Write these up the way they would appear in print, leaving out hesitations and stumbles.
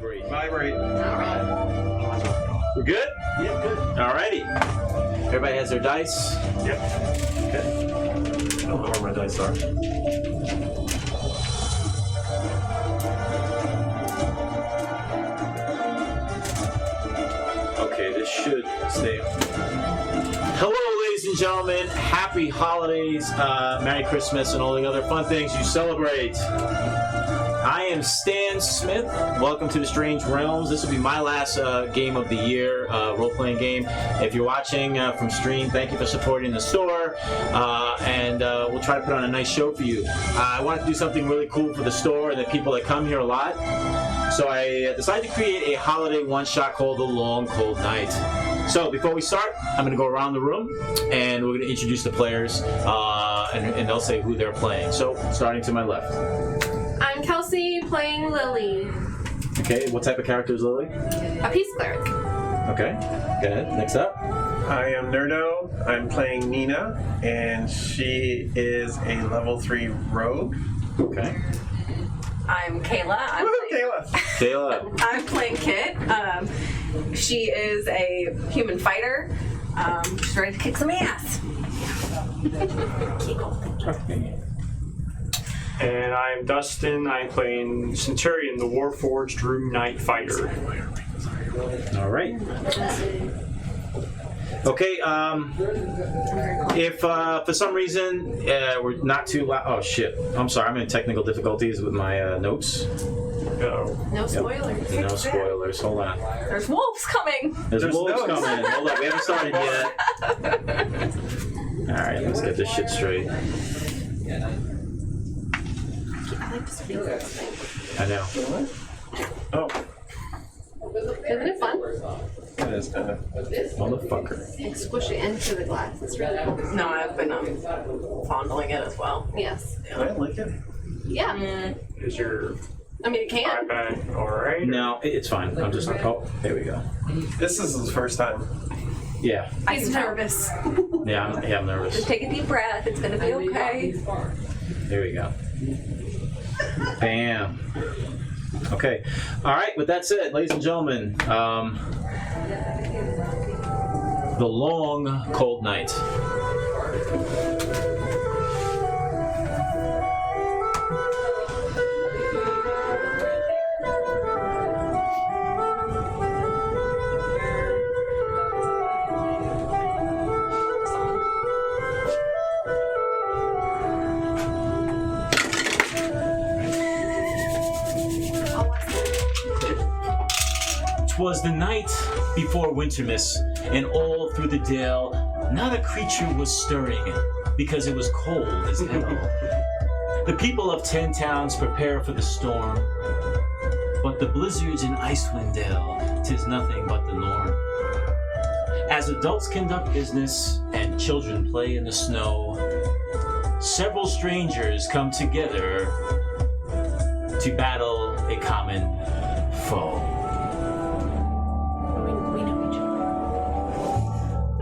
vibrate. Vibrate. We're good? Yeah, good. Alrighty. Everybody has their dice? Yep. Okay. I don't know where my dice are. Okay, this should stay. Hello, ladies and gentlemen. Happy holidays, Merry Christmas, and all the other fun things you celebrate. I am Stan Smith. Welcome to the Strange Realms. This will be my last game of the year, role-playing game. If you're watching from stream, thank you for supporting the store, and we'll try to put on a nice show for you. I wanted to do something really cool for the store and the people that come here a lot. So I decided to create a holiday one-shot called The Long Cold Night. So before we start, I'm going to go around the room, and we're going to introduce the players, and they'll say who they're playing. So starting to my left. I'm Kelsey, playing Lily. Okay, what type of character is Lily? A peace cleric. Okay, go ahead. Next up. I am Nerdo. I'm playing Nina, and she is a level 3 rogue. Okay. I'm Kayla. Kayla. I'm playing Kit. She is a human fighter. She's ready to kick some ass. And I'm Dustin. I'm playing Centurion, the Warforged Rune Knight Fighter. All right. Okay, if for some reason we're not too loud... Oh, shit. I'm sorry. I'm in technical difficulties with my notes. No spoilers. No spoilers. Hold on. There's wolves coming. There's wolves notes. coming. Hold on. We haven't started yet. All right, let's get this shit straight. I like to speak this thing. I know. Oh, Isn't it fun? that is kind of... Motherfucker. Like squish it into the glass. It's really cool. No, I've been fondling it as well. Yes. I like it. Yeah. Is your I mean, it can. iPad alright? No, it's fine. I'm just... Oh, there we go. This is his first time. Yeah. He's nervous. Yeah, I'm nervous. Just take a deep breath. It's gonna be okay. There we go. Bam. Okay. All right. With that said, ladies and gentlemen, The Long Cold Night. Was the night before Wintermas, and all through the dale, not a creature was stirring, because it was cold as hell. The people of 10 towns prepare for the storm, but the blizzards in Icewind Dale, 'tis nothing but the norm. As adults conduct business and children play in the snow, several strangers come together to battle a common foe.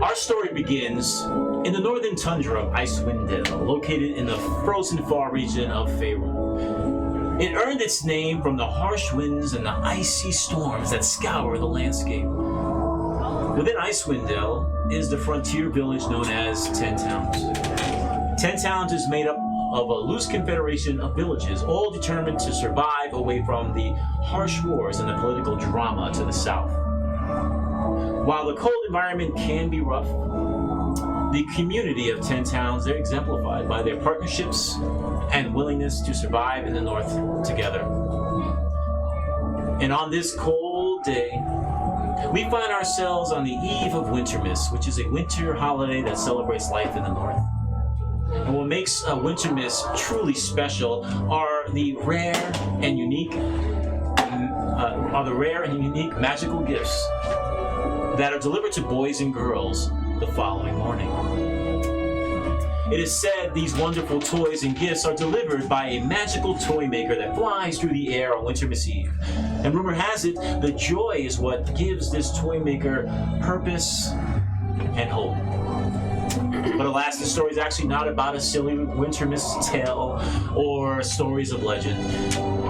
Our story begins in the northern tundra of Icewind Dale, located in the frozen far region of Faerun. It earned its name from the harsh winds and the icy storms that scour the landscape. Within Icewind Dale is the frontier village known as 10 Towns. 10 Towns is made up of a loose confederation of villages, all determined to survive away from the harsh wars and the political drama to the south. While the cold environment can be rough, the community of 10 Towns, they're exemplified by their partnerships and willingness to survive in the north together. And on this cold day, we find ourselves on the eve of Wintermas, which is a winter holiday that celebrates life in the north. And what makes Wintermas truly special are the rare and unique magical gifts that are delivered to boys and girls the following morning. It is said these wonderful toys and gifts are delivered by a magical toy maker that flies through the air on Wintermas Eve. And rumor has it, the joy is what gives this toy maker purpose and hope. But alas, the story is actually not about a silly Wintermas tale or stories of legend.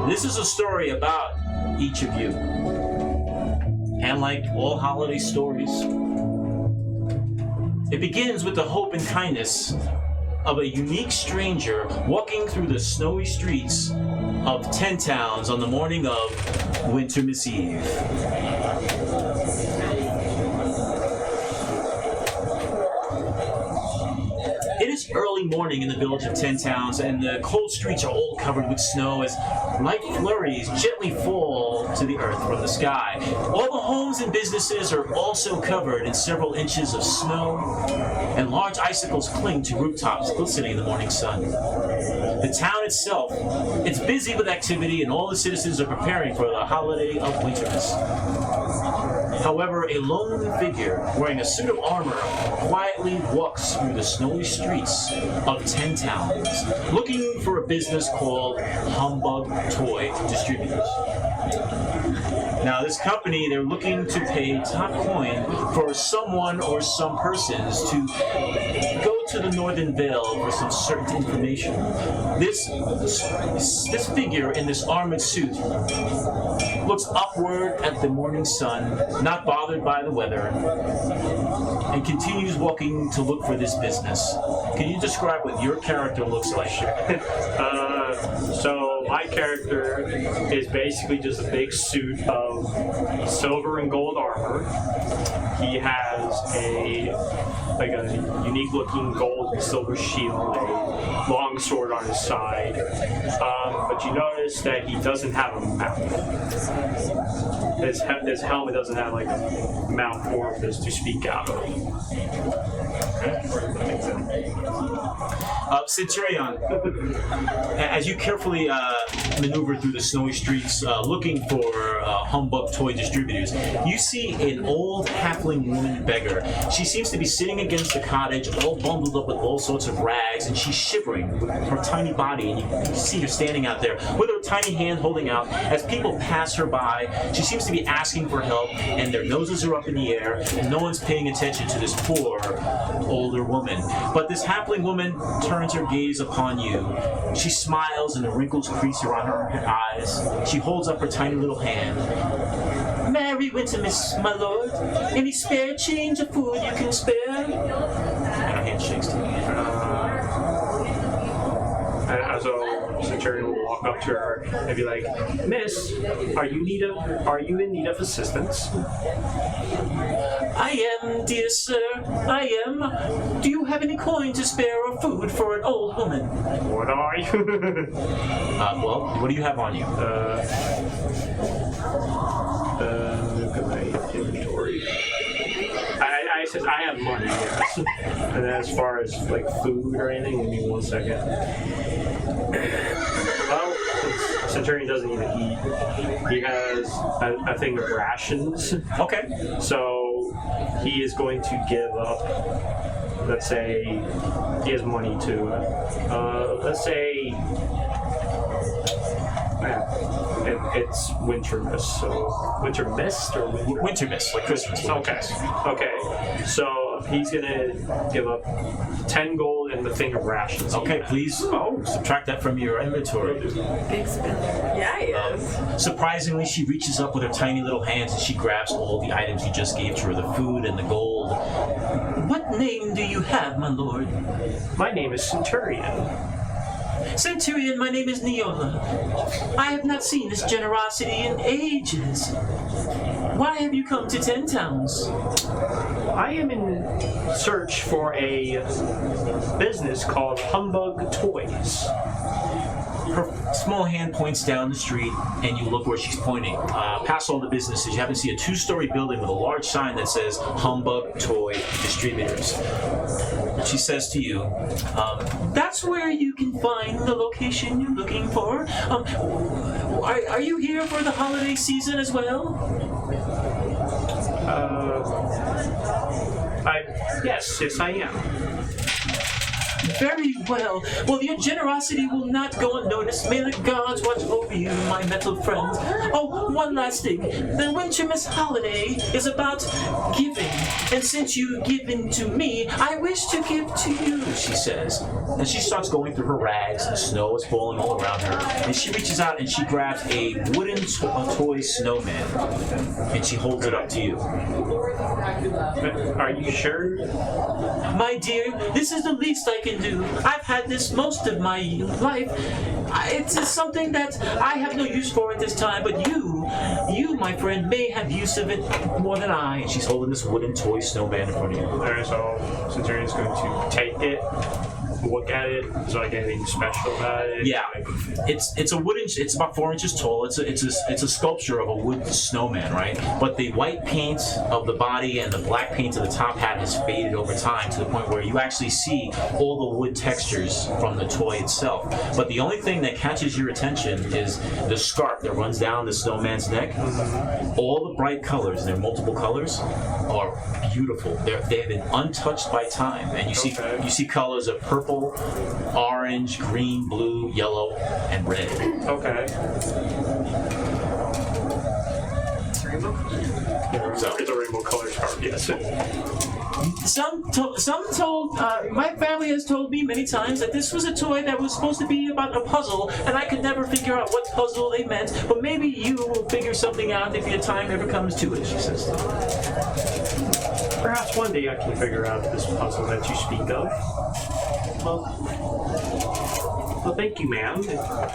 This is a story about each of you. And like all holiday stories, it begins with the hope and kindness of a unique stranger walking through the snowy streets of 10 towns on the morning of Wintermas Eve. It is early morning in the village of 10 Towns, and the cold streets are all covered with snow as light flurries gently fall to the earth from the sky. All the homes and businesses are also covered in several inches of snow, and large icicles cling to rooftops glistening in the morning sun. The town itself, it's busy with activity, and all the citizens are preparing for the holiday of Wintermas. However, a lone figure wearing a suit of armor quietly walks through the snowy streets of 10 Towns, looking for a business called Humbug Toy Distributors. Now, this company, they're looking to pay top coin for someone or some persons to go to the Northern Vale for some certain information. This figure in this armored suit looks upward at the morning sun, not bothered by the weather, and continues walking to look for this business. Can you describe what your character looks like? So my character is basically just a big suit of silver and gold armor. He has a unique looking gold and silver shield, a long sword on his side. But you notice that he doesn't have a mouth. His helmet doesn't have like a mouth orifice to speak out of. Centurion, as you carefully maneuver through the snowy streets looking for Humbug Toy Distributors, you see an old halfling woman beggar. She seems to be sitting against a cottage, all bundled up with all sorts of rags, and she's shivering with her tiny body, and you see her standing out there with her tiny hand holding out. As people pass her by, she seems to be asking for help, and their noses are up in the air, and no one's paying attention to this poor older woman. But this halfling woman turns her gaze upon you. She smiles, and the wrinkles crease around her eyes. She holds up her tiny little hand. Merry Wintermas, my lord. Any spare change of food you can spare? And her hand shakes to me. So Centurion will walk up to her and be like, "Miss, are you in need of assistance?" I am, dear sir. I am. Do you have any coin to spare or food for an old woman? What are you? Well, what do you have on you? Look at my inventory. I said I have money, yes. And then as far as like food or anything, give me 1 second. Well, Centurion doesn't even eat. He has a thing of rations. Okay. So he is going to give up, let's say, he has money to, let's say, it's Wintermas, so Winter Mist or Winter Mist, like Christmas. Okay. So he's gonna give up 10 gold and the thing of rations. Okay, please subtract that from your inventory. Big spender. Yeah, he is. Surprisingly, she reaches up with her tiny little hands and she grabs all the items you just gave to her, the food and the gold. What name do you have, my lord? My name is Centurion. Centurion, my name is Neola. I have not seen this generosity in ages. Why have you come to 10 Towns? I am in search for a business called Humbug Toys. Her small hand points down the street, and you look where she's pointing. Past all the businesses, you happen to see a 2-story building with a large sign that says Humbug Toy Distributors. She says to you, that's where you can find the location you're looking for. Are you here for the holiday season as well? Yes, I am. Very Well, your generosity will not go unnoticed. May the gods watch over you, my metal friends. Oh, one last thing. The Wintermas holiday is about giving. And since you've given to me, I wish to give to you, she says. And she starts going through her rags. The snow is falling all around her. And she reaches out and she grabs a wooden toy snowman. And she holds it up to you. Are you sure? My dear, this is the least I can do. I've had this most of my life. It's something that I have no use for at this time, but you, my friend, may have use of it more than I. And she's holding this wooden toy snowman in front of you. Alright, so Centurion's going to take it, look at it. Is there like anything special about it? Yeah, it's a wooden. It's about 4 inches tall. It's a sculpture of a wood snowman, right? But the white paint of the body and the black paint of the top hat has faded over time to the point where you actually see all the wood textures from the toy itself. But the only thing that catches your attention is the scarf that runs down the snowman's neck. All the bright colors, and there are multiple colors, are beautiful. They have been untouched by time, and you see colors of purple, orange, green, blue, yellow, and red. Okay. So It's a rainbow color scarf, yes. some told my family has told me many times that this was a toy that was supposed to be about a puzzle, and I could never figure out what puzzle they meant. But maybe you will figure something out if your time ever comes to it, she says. Perhaps one day I can figure out this puzzle that you speak of. Well, thank you, ma'am.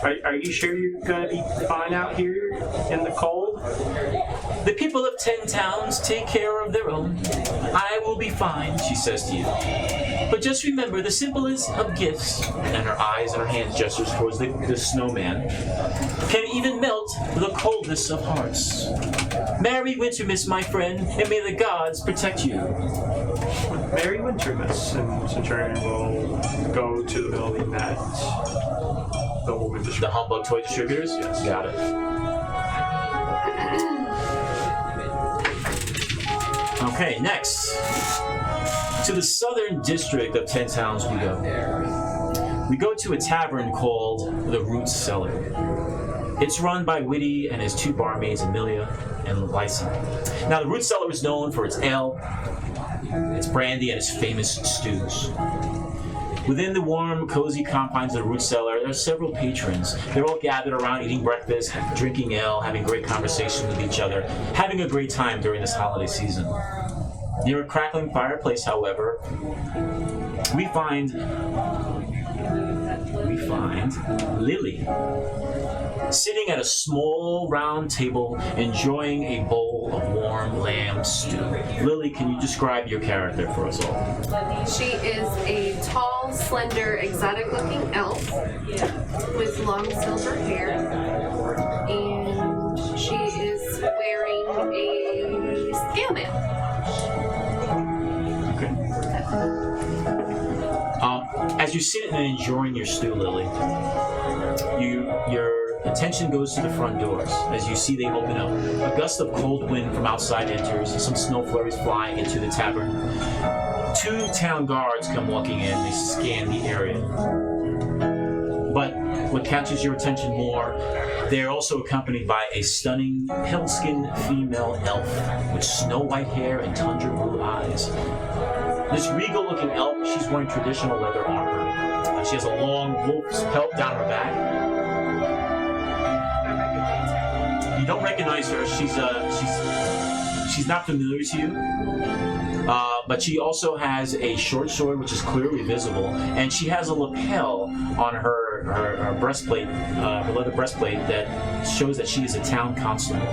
Are you sure you're going to be fine out here in the cold? The people of 10 towns take care of their own. I will be fine, she says to you. But just remember, the simplest of gifts, and her eyes and her hands gestures towards the snowman, can even melt the coldest of hearts. Merry Wintermas, my friend, and may the gods protect you. Merry Wintermas, and Centurion will go to the building that the woman The described. Humbug Toy Distributors? Yes. Got it. Okay, next. To the southern district of 10 towns we go. We go to a tavern called the Root Cellar. It's run by Whitty and his 2 barmaids, Amelia and Lysa. Now, the Root Cellar is known for its ale, its brandy, and its famous stews. Within the warm, cozy confines of the Root Cellar, there are several patrons. They're all gathered around eating breakfast, drinking ale, having great conversation with each other, having a great time during this holiday season. Near a crackling fireplace, however, we find Lily sitting at a small round table enjoying a bowl of warm lamb stew. Lily, can you describe your character for us all? She is a tall, slender, exotic-looking elf with long silver hair, and she is wearing a scale mail. As you sit and enjoying your stew, Lily, your attention goes to the front doors. As you see they open up, a gust of cold wind from outside enters, some snow flurries fly into the tavern. 2 town guards come walking in, they scan the area. But what catches your attention more, they're also accompanied by a stunning, pale-skinned female elf with snow white hair and tundra blue eyes. This regal-looking elf, she's wearing traditional leather armor. She has a long wolf's pelt down her back. You don't recognize her. She's not familiar to you. But she also has a short sword, which is clearly visible, and she has a lapel on her breastplate, her leather breastplate, that shows that she is a town constable.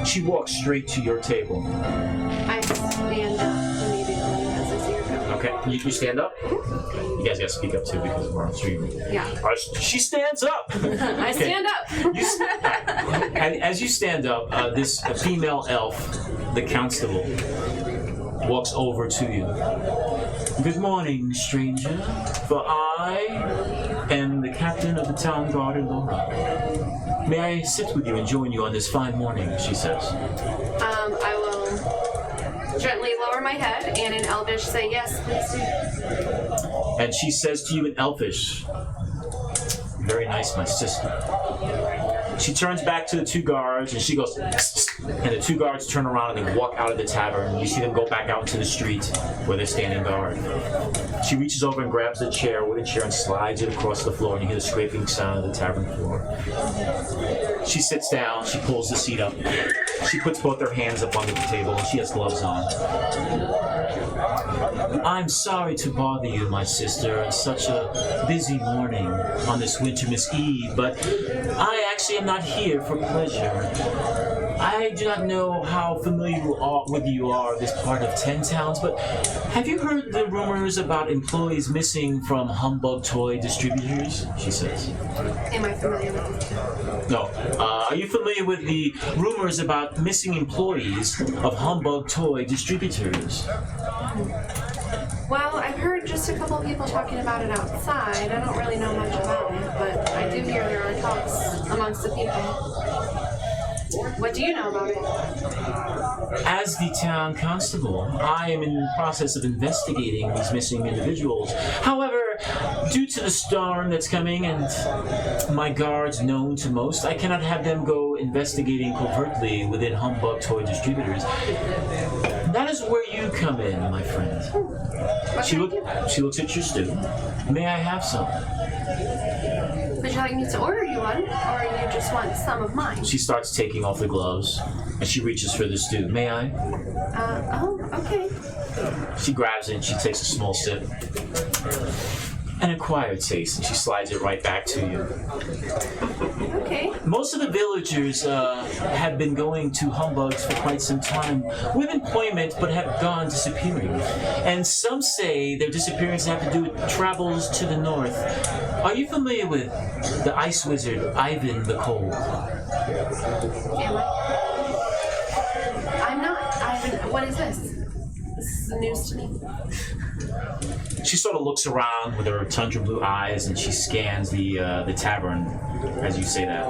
She walks straight to your table. I stand up immediately as I see her come. Okay, you stand up. You guys gotta speak up too because we're on stream. Yeah. She stands up. I stand up. And as you stand up, this female elf, the constable, walks over to you. Good morning, stranger. For I am the captain of the town guard in Laura. May I sit with you and join you on this fine morning, she says. I will gently lower my head and in Elvish say, yes, please do. And she says to you in Elfish, "Very nice, my sister." She turns back to the two guards and she goes, and the two guards turn around and they walk out of the tavern. You see them go back out into the street where they're standing guard. She reaches over and grabs a chair, a wooden chair, and slides it across the floor, and you hear the scraping sound of the tavern floor. She sits down, she pulls the seat up, she puts both her hands up on the table, and she has gloves on. "I'm sorry to bother you, my sister, on such a busy morning on this Wintermas Eve, but I actually am not here for pleasure. I do not know how familiar you are with this part of Ten Towns, but have you heard the rumors about employees missing from Humbug Toy Distributors?" she says. Am I familiar with this? No. Are you familiar with the rumors about missing employees of Humbug Toy Distributors? Well, I've heard just a couple of people talking about it outside. I don't really know much about it, but I do hear there are talks amongst the people. What do you know about it? As the town constable, I am in the process of investigating these missing individuals. However, due to the storm that's coming and my guards known to most, I cannot have them go investigating covertly within Humbug Toy Distributors. That is where you come in, my friend. She looks at your stew. "May I have some?" Would you like me to order you one, or you just want some of mine? She starts taking off the gloves, and she reaches for the stew. "May I?" Oh, okay. She grabs it and she takes a small sip. An acquired taste, and she slides it right back to you. Okay. Most of the villagers have been going to Humbugs for quite some time with employment, but have gone disappearing. And some say their disappearance have to do with travels to the north. Are you familiar with the ice wizard, Ivan the Cold? Am I? I'm not. What is this? This is news to me. She sort of looks around with her tundra blue eyes, and she scans the tavern as you say that.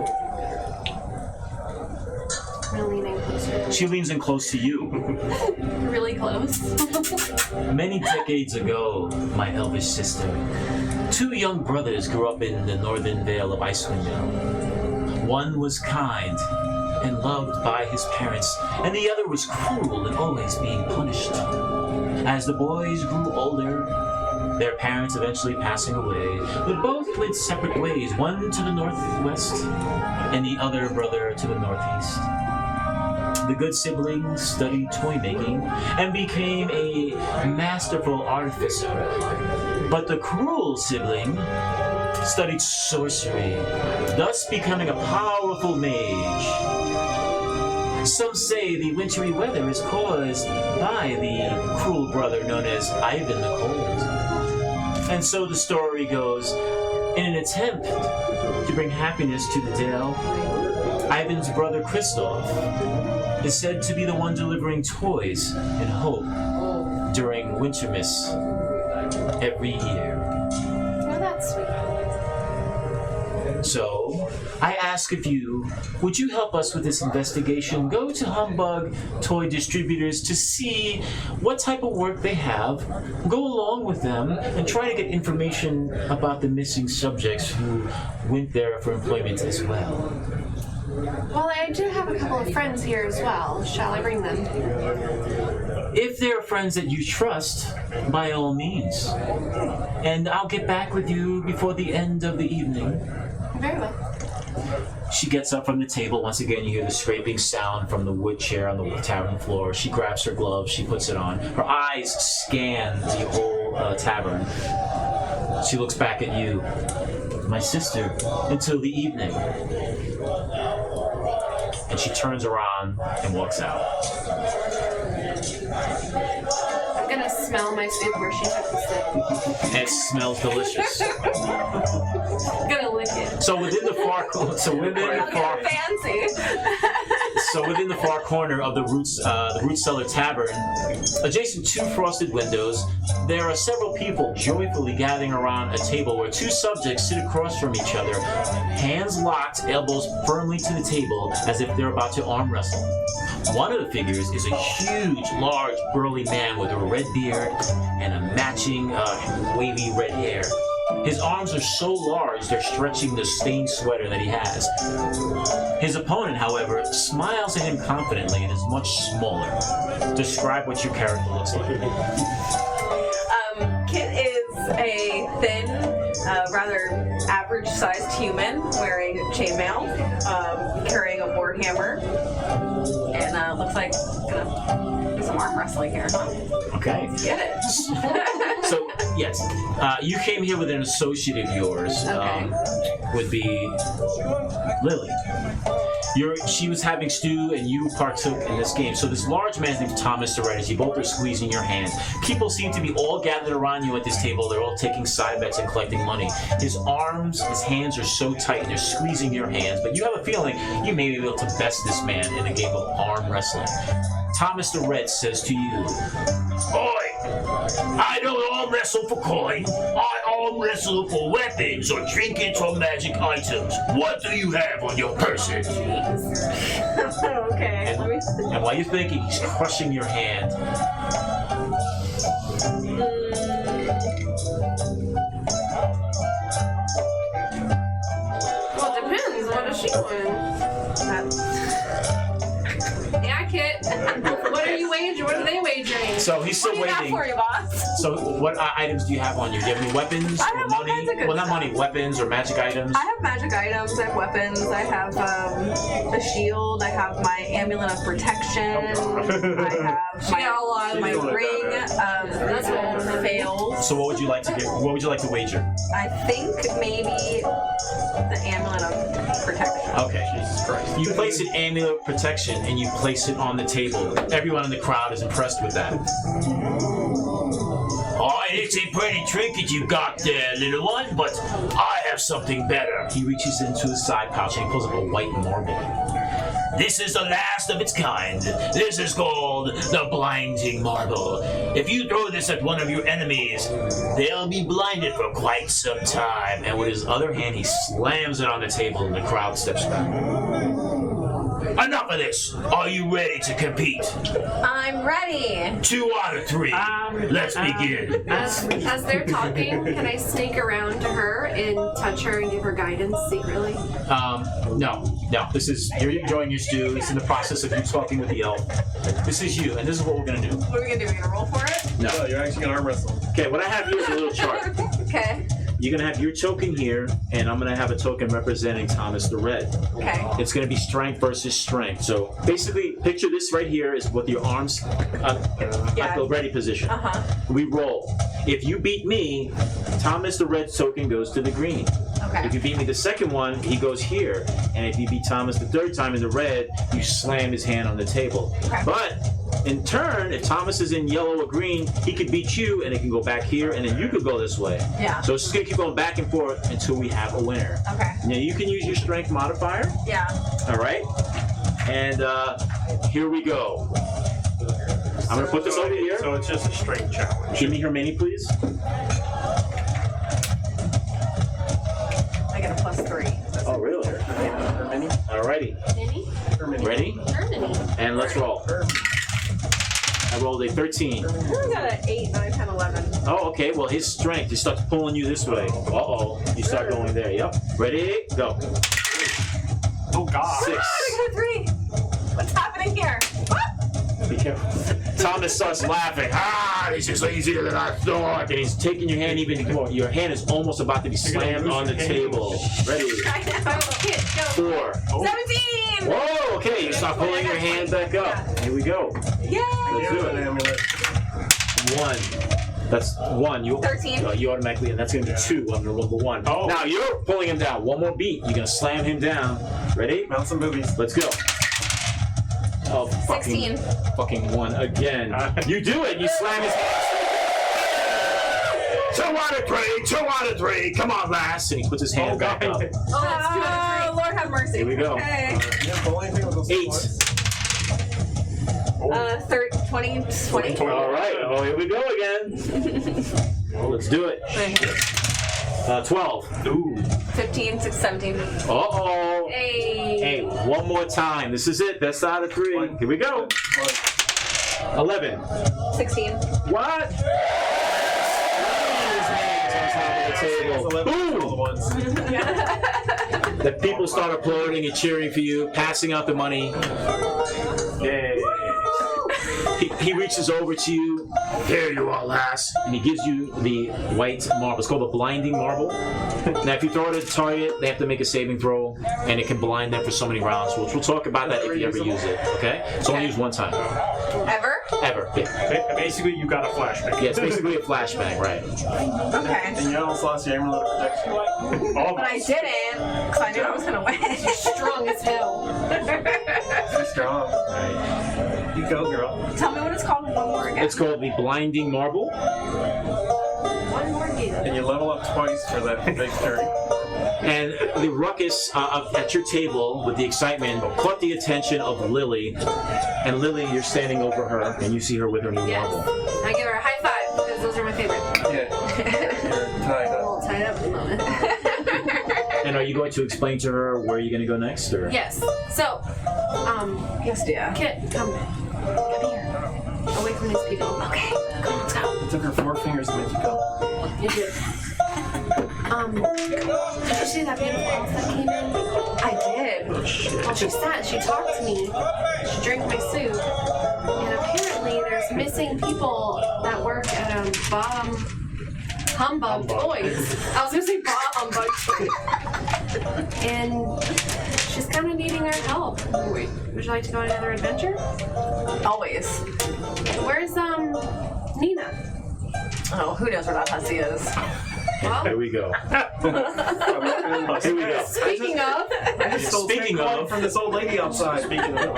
I'm leaning closer. She leans in close to you. Really close. Many decades ago, my elvish sister, two young brothers grew up in the northern vale of Icewind Dale. One was kind and loved by his parents, and the other was cruel and always being punished. As the boys grew older, their parents eventually passing away, they both went separate ways, one to the northwest and the other brother to the northeast. The good sibling studied toy making and became a masterful artificer, but the cruel sibling studied sorcery, thus becoming a powerful mage. Some say the wintry weather is caused by the cruel brother known as Ivan the Cold. And so the story goes, in an attempt to bring happiness to the Dale, Ivan's brother Kristoff is said to be the one delivering toys and hope during Wintermas every year. Oh, that's sweet. So, I ask of you, would you help us with this investigation? Go to Humbug Toy Distributors to see what type of work they have, go along with them, and try to get information about the missing subjects who went there for employment as well. Well, I do have a couple of friends here as well. Shall I bring them? If they're friends that you trust, by all means. And I'll get back with you before the end of the evening. Very well. She gets up from the table. Once again, you hear the scraping sound from the wood chair on the tavern floor. She grabs her glove. She puts it on. Her eyes scan the whole tavern. She looks back at you. My sister, until the evening. And she turns around and walks out. I'm gonna smell my soup where she took the sip. And it smells delicious. I'm gonna lick it. So within the far, Fancy. So within the far corner of the Root Cellar Tavern, adjacent to frosted windows, there are several people joyfully gathering around a table where two subjects sit across from each other, hands locked, elbows firmly to the table as if they're about to arm wrestle. One of the figures is a huge, large, burly man with a red beard and a matching wavy red hair. His arms are so large they're stretching the stained sweater that he has. His opponent, however, smiles at him confidently and is much smaller. Describe what your character looks like. Kit is a thin, rather average-sized human wearing chainmail, carrying a warhammer, and looks like gonna do some arm wrestling here, huh? Okay. Get it. So, yes, you came here with an associate of yours, Okay. would be Lily. She was having stew, and you partook in this game. So this large man's named Thomas Doretti. You both are squeezing your hands. People seem to be all gathered around you at this table. They're all taking side bets and collecting money. His hands are so tight, and they're squeezing your hands. But you have a feeling you may be able to best this man in a game of arm wrestling. Thomas the Red says to you, "Oi! I don't arm wrestle for coin. I arm wrestle for weapons or trinkets or magic items. What do you have on your person?" Okay. Let me see. And while you're thinking, he's crushing your hand. Well, it depends. What does she win? Yeah, Kit. What are you wagering? What are they wagering? So he's still What do you got waiting. for you, boss? So what items do you have on you? Do you have any weapons? I have or all money? kinds of good Well, not stuff. money. Weapons or magic items? I have magic items, I have weapons, I have a shield, I have my amulet of protection, I have She got a lot of my money. ring, that's all fails. So what would you like to get? What would you like to wager? I think maybe the amulet of protection. Okay. Jesus Christ. You place an amulet of protection and you place it on the table. Everyone in the crowd is impressed with that. Oh, it's a pretty trinket you got there, little one, but I have something better. He reaches into his side pouch and he pulls up a white marble. This is the last of its kind. This is called the blinding marble. If you throw this at one of your enemies, they'll be blinded for quite some time. And with his other hand, he slams it on the table and the crowd steps back. Enough of this. Are you ready to compete? I'm ready. 2 out of 3. Let's begin. As they're talking, can I sneak around to her and touch her and give her guidance secretly? No. You're enjoying your stew. It's in the process of you talking with the elf. This is you, and this is what we're gonna do. What are we gonna do? We're gonna roll for it? No. Oh, you're actually gonna arm wrestle. Okay, what I have here is a little chart. Okay. You're gonna have your token here, and I'm gonna have a token representing Thomas the Red. Okay. It's gonna be strength versus strength. So basically, picture this right here is with your arms at the ready position. Uh-huh. We roll. If you beat me, Thomas the Red token goes to the green. Okay. If you beat me the second one, he goes here. And if you beat Thomas the third time in the red, you slam his hand on the table. Okay. But in turn, if Thomas is in yellow or green, he could beat you and it can go back here and then you could go this way. Yeah. So it's just gonna keep going back and forth until we have a winner. Okay. Now you can use your strength modifier. Yeah. All right. And here we go. I'm gonna put this over here. So it's just a strength challenge. Give me her mini, please. I get a +3. Oh, really? Her mini? Alrighty. Minnie? Her mini. Ready? Her Minnie. And let's roll. I rolled a 13. I got an 8, 9, 10, 11. Oh, okay. Well, his strength, he starts pulling you this way. Uh-oh. You start going there. Yep. Ready? Go. Oh God. 6. I got a 3. What's happening here? Be careful. Thomas starts laughing. This is easier than I thought. And he's taking your hand even more. Your hand is almost about to be slammed on the table. Ready? I know. Kit, go. 4. 17! Whoa, okay. You start pulling your hand back up. Here we go. Yay! Let's do An it. amulet. 1. That's 1. 13. You automatically, and that's going to be 2 under number 1. Oh. Now you're pulling him down. One more beat. You're going to slam him down. Ready? Mount some boobies. Let's go. Oh, fucking 1 again. You do it. You slam his hand. 2 out of 3. 2 out of 3. Come on, lass. And he puts his hand back up. Oh, that's 2 out of 3. Lord Lord have mercy. Here we go. Okay. Yeah, the only thing with those 8. ones- 20. All right. Oh, here we go again. Well, let's do it. 12. Ooh. 15, 17. Uh-oh. Hey. Hey, one more time. This is it. Best out of 3. Here we go. 11. 16. What? It's 11 all the ones. The people start applauding and cheering for you, passing out the money. Yay. He reaches over to you. Here you are, lass. And he gives you the white marble. It's called a blinding marble. Now, if you throw it at a target, they have to make a saving throw, and it can blind them for so many rounds. We'll talk about that if you ever use it, okay? It's only used one time. Ever? Ever. Yeah. Basically, you got a flashback. Yeah, it's basically a flashbang, right? Okay. And you almost lost your amulet of protection. But I didn't, because I knew I was going to win. Strong as hell. Too strong. You go, girl. Tell me what it's called one more again. It's called the blinding marble. One more game. And you level up twice for that big turn. And the ruckus at your table with the excitement caught the attention of Lily. And Lily, you're standing over her, and you see her with her new Yes. marble. I give her a high five because those are my favorite. Yeah. You're tied I'm a up. little tied up at the moment. And are you going to explain to her where you're going to go next? Or? Yes. So, Yes, dear. Kit, come here. Away from these people. Okay. Come on, let's go. It took her 4 fingers to make you go. You did. Did you see that beautiful elf that came in? I did. Well, she sat, she talked to me, she drank my soup, and apparently there's missing people that work at Humbug Toys. I was gonna say Humbug Toys. And she's kind of needing our help. Would you like to go on another adventure? Always. Where's Nina? Oh, who knows where that hussy is? Well, Here we go. Here we go. speaking of, Speaking of, from this old lady outside. Speaking of.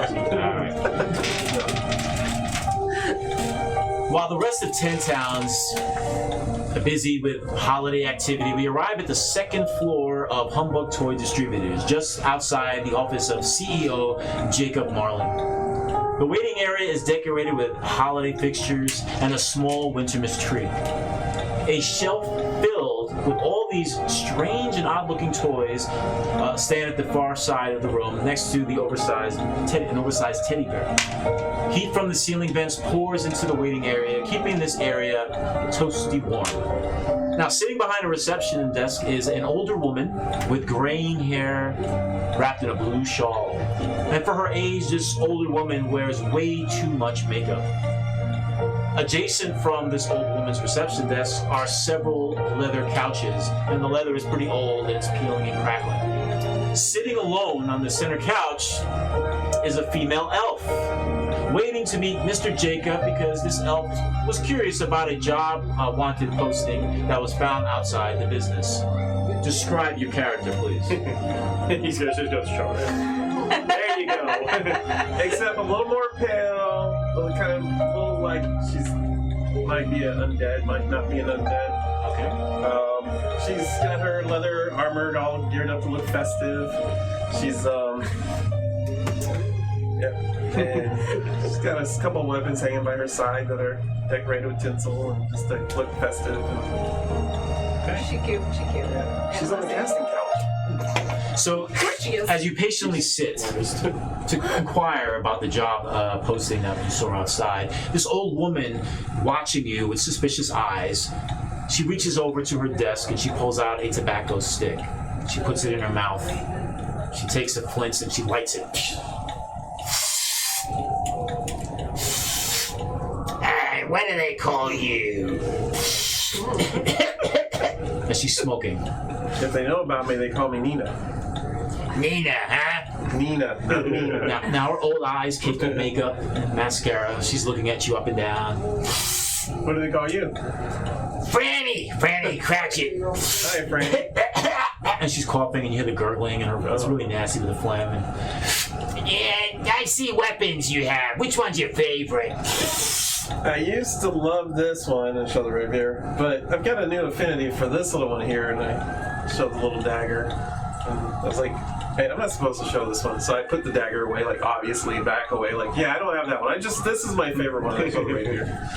while the rest of 10 towns are busy with holiday activity, we arrive at the second floor of Humbug Toy Distributors, just outside the office of CEO Jacob Marlin. The waiting area is decorated with holiday fixtures and a small Wintermas tree. A shelf filled with all these strange and odd-looking toys stand at the far side of the room, next to the oversized teddy bear. Heat from the ceiling vents pours into the waiting area, keeping this area toasty warm. Now, sitting behind a reception desk is an older woman with graying hair wrapped in a blue shawl. And for her age, this older woman wears way too much makeup. Adjacent from this old woman's reception desk are several leather couches, and the leather is pretty old and it's peeling and crackling. Sitting alone on the center couch is a female elf, waiting to meet Mr. Jacob because this elf was curious about a job wanted posting that was found outside the business. Describe your character, please. He's gonna just show it. There you go. Except a little more pale, a little like she's might be an undead, might not be an undead. Okay. She's got her leather armor all geared up to look festive. She's and she's got a couple weapons hanging by her side that are decorated with tinsel and just to look festive. She cute. She's on the casting couch. So, as you patiently sit to inquire about the job posting that you saw outside, this old woman watching you with suspicious eyes, she reaches over to her desk and she pulls out a tobacco stick. She puts it in her mouth. She takes a flint and she lights it. Hey, what do they call you? As she's smoking. If they know about me, they call me Nina. Nina, huh? Nina, not Nina. Now her old eyes caked with makeup and mascara. She's looking at you up and down. What do they call you? Franny Cratchit. Hi, Frank. And she's coughing, and you hear the gurgling, and it's really nasty with the phlegm. And, yeah, I see weapons you have. Which one's your favorite? I used to love this one and show the rapier, but I've got a new affinity for this little one here, and I showed the little dagger. And I was like, Hey, I'm not supposed to show this one, so I put the dagger away, like obviously back away, like yeah, I don't have that one. This is my favorite one. I show right here.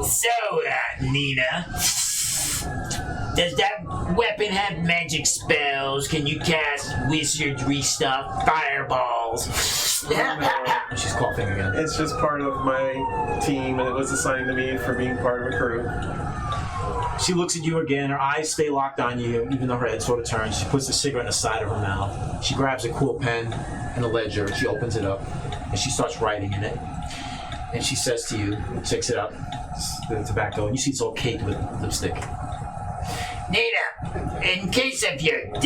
So, Nina, does that weapon have magic spells? Can you cast wizardry stuff, fireballs? She's coughing again. It's just part of my team, and it was assigned to me for being part of a crew. She looks at you again. Her eyes stay locked on you, even though her head sort of turns. She puts the cigarette in the side of her mouth. She grabs a cool pen and a ledger. She opens it up, and she starts writing in it. And she says to you, picks it up, the tobacco, and you see it's all caked with lipstick. Nina, in case of your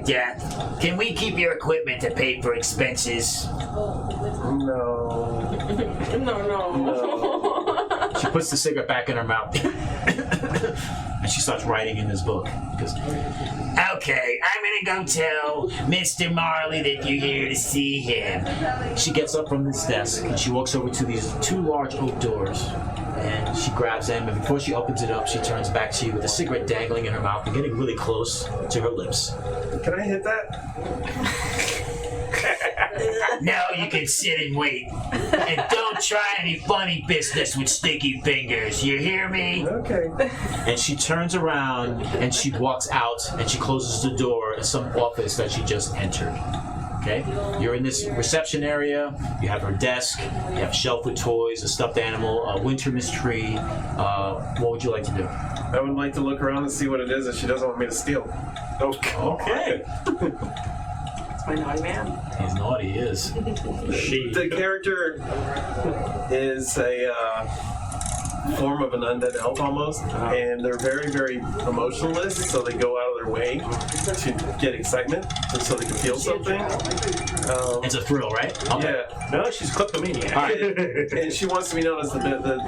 death, can we keep your equipment to pay for expenses? No. No. She puts the cigarette back in her mouth. And she starts writing in this book. Because, okay, I'm gonna go tell Mr. Marley that you're here to see him. she gets up from this desk and she walks over to these two large oak doors. And she grabs them, and before she opens it up, she turns back to you with a cigarette dangling in her mouth and getting really close to her lips. Can I hit that? No, you can sit and wait. And don't try any funny business with sticky fingers. You hear me? Okay. And she turns around and she walks out and she closes the door in some office that she just entered. Okay? You're in this reception area. You have her desk. You have a shelf with toys, a stuffed animal, a Wintermas tree. What would you like to do? I would like to look around and see what it is that she doesn't want me to steal. Okay. It's my naughty man. He's naughty, he is. The character is a form of an undead elf almost, and they're very, very emotionless, so they go out of their way to get excitement, so they can feel something. It's a thrill, right? Okay. Yeah, No, she's kleptomaniac. All right. and she wants to be known as the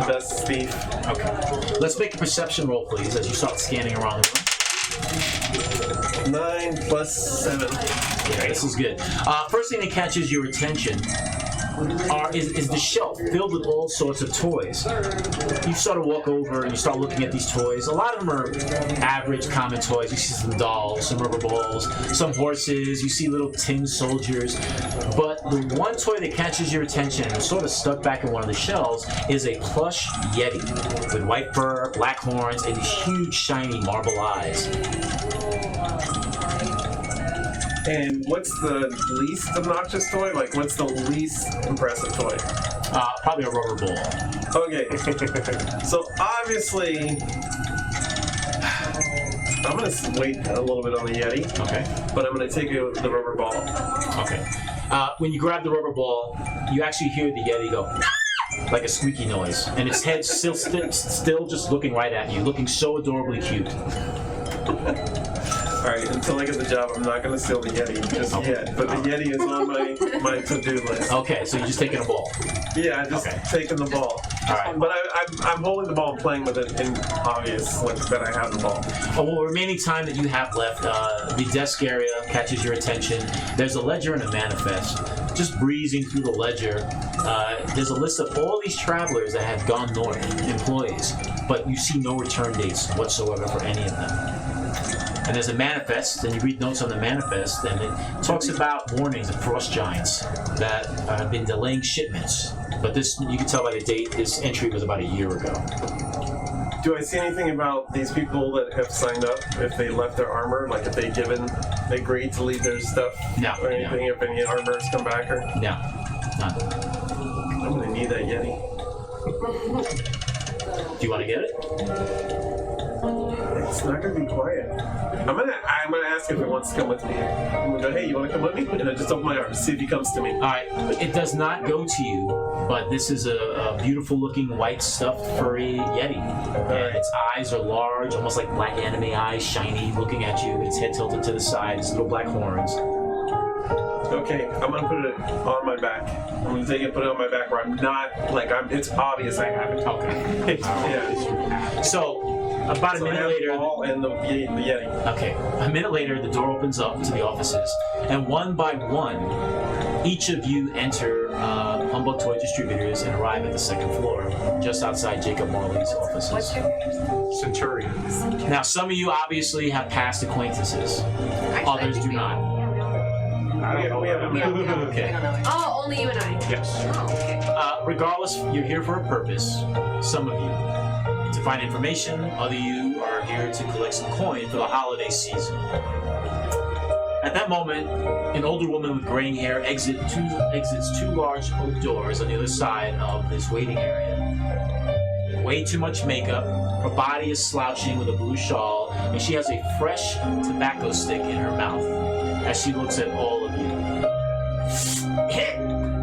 best thief. Okay. Let's make a perception roll, please, as you start scanning around the room. 9 plus 7. Okay, this is good. First thing that catches your attention is the shelf filled with all sorts of toys. You sort of walk over and you start looking at these toys. A lot of them are average, common toys. You see some dolls, some rubber balls, some horses. You see little tin soldiers. But the one toy that catches your attention and is sort of stuck back in one of the shelves is a plush Yeti with white fur, black horns, and these huge, shiny marble eyes. And what's the least obnoxious toy? Like, what's the least impressive toy? Probably a rubber ball. Okay. So, obviously, I'm going to wait a little bit on the Yeti, Okay. but I'm going to take the rubber ball. Okay. When you grab the rubber ball, you actually hear the Yeti go like a squeaky noise, and its head still just looking right at you, looking so adorably cute. Alright, until I get the job, I'm not going to steal the Yeti just yet. But the Yeti is on my to-do list. Okay, so you're just taking a ball. Yeah, I'm just taking the ball. Alright. But I'm holding the ball and playing with it in obvious that I have the ball. Well, remaining time that you have left, the desk area catches your attention. There's a ledger and a manifest. Just breezing through the ledger, there's a list of all these travelers that have gone north, employees, but you see no return dates whatsoever for any of them. And there's a manifest, and you read notes on the manifest, and it talks about warnings of frost giants that have been delaying shipments. But this, you can tell by the date, this entry was about a year ago. Do I see anything about these people that have signed up? If they left their armor, like if they agreed to leave their stuff, No, or anything? If any armors come back, or No, none. I'm gonna need that Yeti. Do you want to get it? It's not gonna be quiet. I'm gonna ask if he wants to come with me. I'm gonna go, hey, you wanna come with me? And I just open my arms, see if he comes to me. All right, it does not go to you, but this is a beautiful-looking white stuffed furry Yeti. And its eyes are large, almost like black anime eyes, shiny, looking at you. Its head tilted to the side, its little black horns. Okay, I'm gonna put it on my back. I'm gonna take it and put it on my back where I'm not, it's obvious I have it. Okay. Yeah. So About a So I minute have later. the ball and the Yeti. Okay. A minute later, the door opens up to the offices, and one by one, each of you enter Humbug Toy Distributors and arrive at the second floor, just outside Jacob Marley's offices. What's your name? Centurion. Now, some of you obviously have past acquaintances. Others do not. I don't know. We have a We don't Okay. know it. Oh, only you and I. Yes. Oh, okay. Regardless, you're here for a purpose. Some of you to find information. Other you are here to collect some coin for the holiday season. At that moment, an older woman with graying hair exits two large oak doors on the other side of this waiting area. Way too much makeup. Her body is slouching with a blue shawl, and she has a fresh tobacco stick in her mouth as she looks at all of you.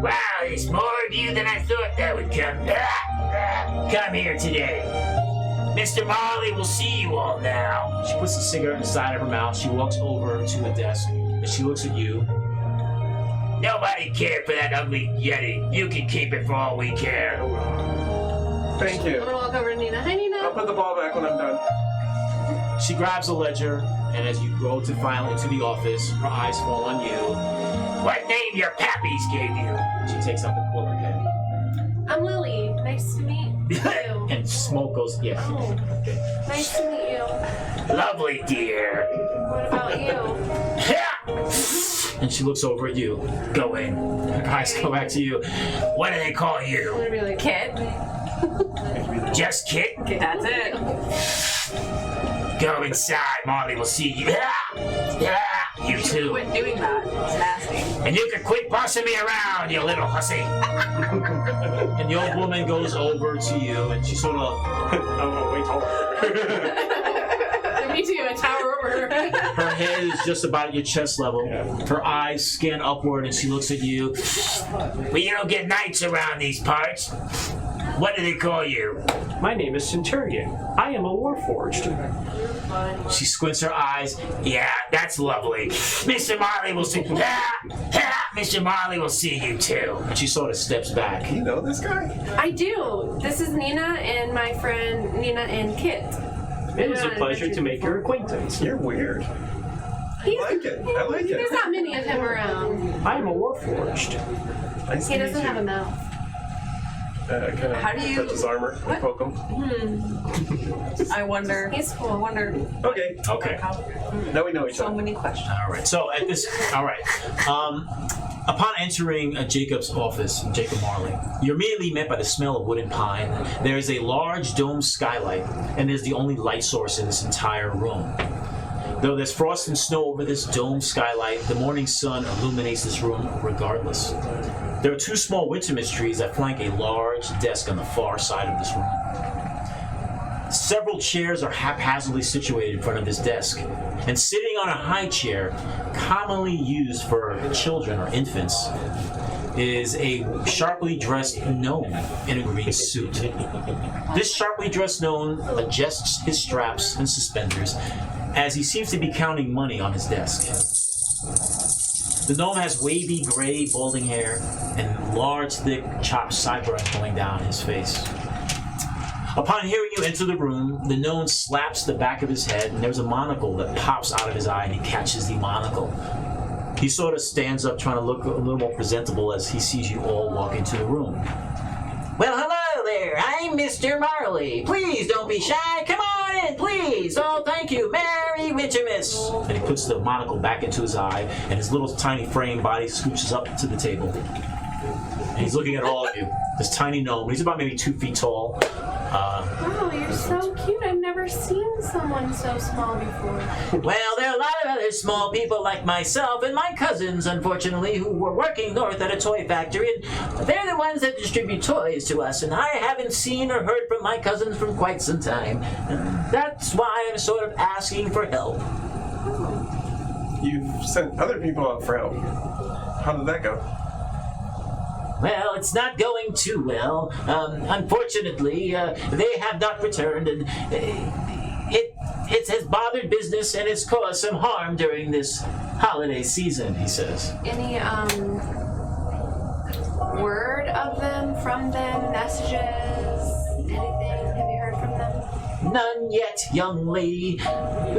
Wow, there's more of you than I thought that would come here today. Mr. Marley will see you all now. She puts the cigarette inside of her mouth. She walks over to a desk, and she looks at you. Nobody cared for that ugly Yeti. You can keep it for all we care. Thank I'm you. gonna walk over to Nina. Hi, Nina. I'll put the ball back when I'm done. She grabs a ledger, and as you go to file into the office, her eyes fall on you. What name your pappies gave you? She takes out the corporate pen. I'm Lily. Nice to meet you. And smoke goes, yeah. Oh, nice to meet you. Lovely, dear. What about you? And she looks over at you. Go in. Her eyes go back to you. What do they call I'm you? gonna be like, Kit. Just Kit? That's it. Go inside. Marley will see you. You too. Quit doing that. It's nasty. And you can quit bossing me around, you little hussy. And the old woman goes over to you, and she sort of, Oh, wait, hold on. me too. I tower over her. her head is just about at your chest level. Her eyes scan upward, and she looks at you. Well, you don't get knights around these parts. What do they call you? My name is Centurion. I am a warforged. She squints her eyes. Yeah, that's lovely. Mr. Marley will see. Mr. Marley will see you too. And she sort of steps back. You know this guy? I do. This is Nina and my friend Nina and Kit. It is a pleasure to make your acquaintance. You're weird. He's, I like it. I like There's it. not many of him around. I am a warforged. Nice He to meet doesn't you. have a mouth. Kind of How do you- touch his armor and poke him. I wonder. He's cool. I wonder. Okay, Okay. How, now we know each so other. many questions. All right. So at this, all right. Upon entering Jacob's office, Jacob Marley, you're immediately met by the smell of wood and pine. There is a large domed skylight, and there's the only light source in this entire room. Though there's frost and snow over this domed skylight, the morning sun illuminates this room regardless. There are two small Wintermas trees that flank a large desk on the far side of this room. Several chairs are haphazardly situated in front of this desk, and sitting on a high chair, commonly used for children or infants, is a sharply dressed gnome in a green suit. This sharply dressed gnome adjusts his straps and suspenders as he seems to be counting money on his desk. The gnome has wavy gray balding hair and large thick chopped sideburns going down his face. Upon hearing you enter the room, the gnome slaps the back of his head, and there's a monocle that pops out of his eye, and he catches the monocle. He sort of stands up trying to look a little more presentable as he sees you all walk into the room. Well, hello there. I'm Mr. Marley. Please don't be shy. Come on in, please. Oh, thank you. Merry Wintermas. And he puts the monocle back into his eye, and his little tiny frame body scooches up to the table. And he's looking at all of you. This tiny gnome. He's about maybe 2 feet tall. Wow, you're so cute. I've never seen someone so small before. Well, there are a lot of other small people like myself and my cousins, unfortunately, who were working north at a toy factory, and they're the ones that distribute toys to us, and I haven't seen or heard from my cousins for quite some time. And that's why I'm sort of asking for help. You've sent other people out for help. How did that go? Well, it's not going too well. Unfortunately, they have not returned, and it has bothered business and it's caused some harm during this holiday season, he says. Any word of them, from them, messages, anything? Have you heard from them? None yet, young lady.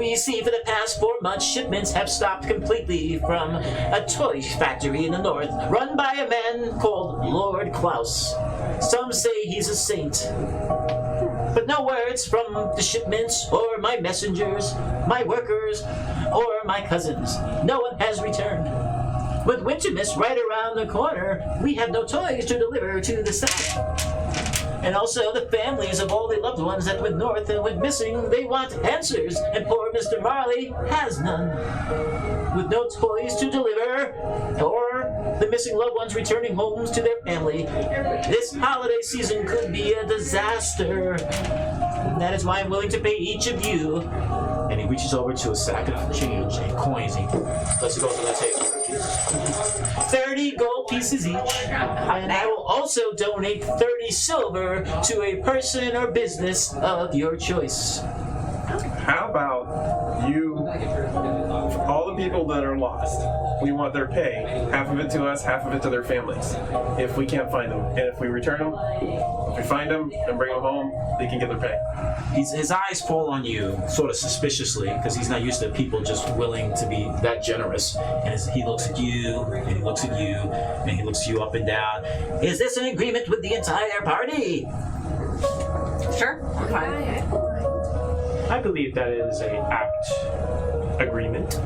You see, for the past 4 months, shipments have stopped completely from a toy factory in the north, run by a man called Lord Klaus. Some say he's a saint. But no words from the shipments, or my messengers, my workers, or my cousins. No one has returned. With Wintermas right around the corner, we have no toys to deliver to the south. And also the families of all the loved ones that went north and went missing, they want answers, and poor Mr. Marley has none. With no toys to deliver, or the missing loved ones returning homes to their family, this holiday season could be a disaster. And that is why I'm willing to pay each of you. And he reaches over to a sack of change and coins. He lets it go to the table. 30 gold pieces each, and I will also donate 30 silver to a person or business of your choice. How about you, all the people that are lost, we want their pay, half of it to us, half of it to their families, if we can't find them. And if we return them, if we find them and bring them home, they can get their pay. His eyes fall on you sort of suspiciously because he's not used to people just willing to be that generous. And he looks at you, and he looks at you, and he looks you up and down. Is this an agreement with the entire party? Sure, I'm fine. I believe that is a apt agreement.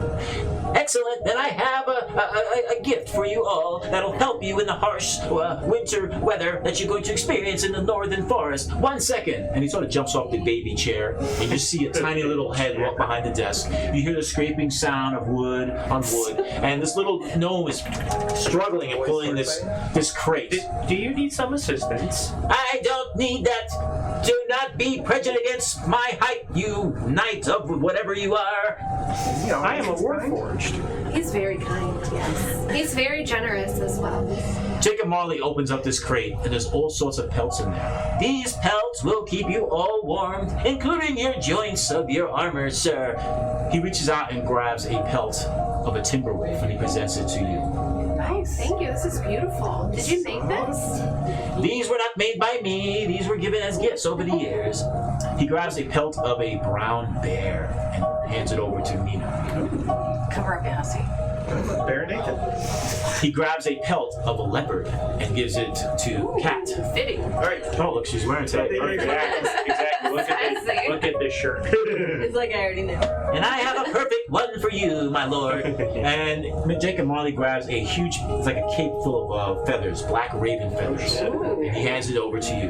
Excellent. Then I have a gift for you all that'll help you in the harsh winter weather that you're going to experience in the northern forest. 1 second. And he sort of jumps off the baby chair, and you see a tiny little head walk behind the desk. You hear the scraping sound of wood on wood, and this little gnome is struggling and pulling this crate. Do you need some assistance? I don't need that. Do not be prejudiced against my height, you knight of whatever you are. I am a warforged. He's very kind, yes. He's very generous as well. Jacob Marley opens up this crate, and there's all sorts of pelts in there. These pelts will keep you all warm, including your joints of your armor, sir. He reaches out and grabs a pelt of a timber wolf, and he presents it to you. Nice. Thank you. This is beautiful. Did you make this? These were not made by me. These were given as gifts over the years. He grabs a pelt of a brown bear and hands it over to Nina. Cover up, Yassi. Bare naked. He grabs a pelt of a leopard and gives it to Kat. Fitting. All right. Oh, look, she's wearing today. Exactly. Look at this shirt. It's like I already knew. And I have a perfect one for you, my lord. And Jacob Marley grabs a huge, it's like a cape full of feathers, black raven feathers, and he hands it over to you.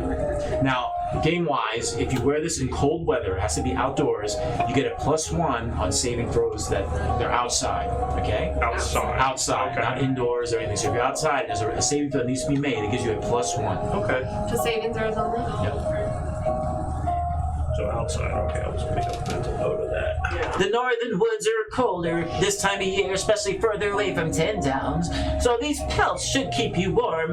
Now, game-wise, if you wear this in cold weather, it has to be outdoors, you get a +1 on saving throws that they're outside, okay? Outside, Okay. not indoors or anything. So if you're outside, there's a saving throw that needs to be made. It gives you a +1. Okay. To saving throws only? Yep. So outside. Okay, I'll just make a mental note of that. The northern woods are colder this time of year, especially further away from 10 towns. So these pelts should keep you warm.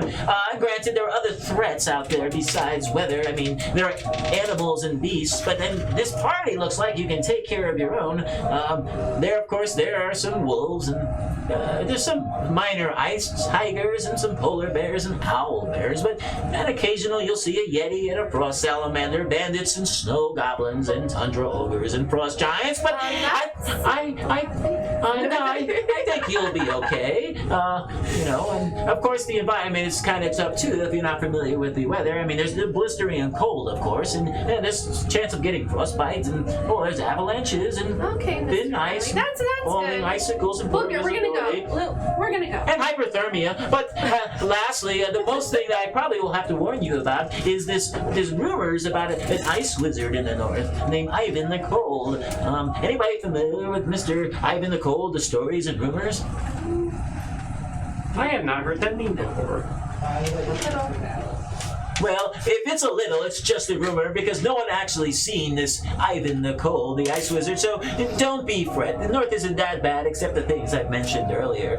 Granted, there are other threats out there besides weather. I mean, there are animals and beasts, but then this party looks like you can take care of your own. Of course, there are some wolves, and there's some minor ice tigers and some polar bears and owl bears, but and occasionally you'll see a yeti and a frost salamander, bandits and snow goblins and tundra ogres and frost giants, but I think you'll be okay. And of course the environment is kind of tough too if you're not familiar with the weather. I mean, there's the blistering and cold, of course, and there's a chance of getting frostbites, and there's avalanches and thin ice, and That's falling good. icicles and poor We're gonna visibility. go. We're gonna go. And hyperthermia. But lastly, the most thing that I probably will have to warn you about is there's rumors about an ice wizard in the north named Ivan the Cold. Anybody familiar with Mr. Ivan the Cold, the stories and rumors? I have not heard that name before. Well, if it's a little, it's just a rumor because no one actually seen this Ivan the Cold, the ice wizard, so don't be fret. The north isn't that bad except the things I've mentioned earlier.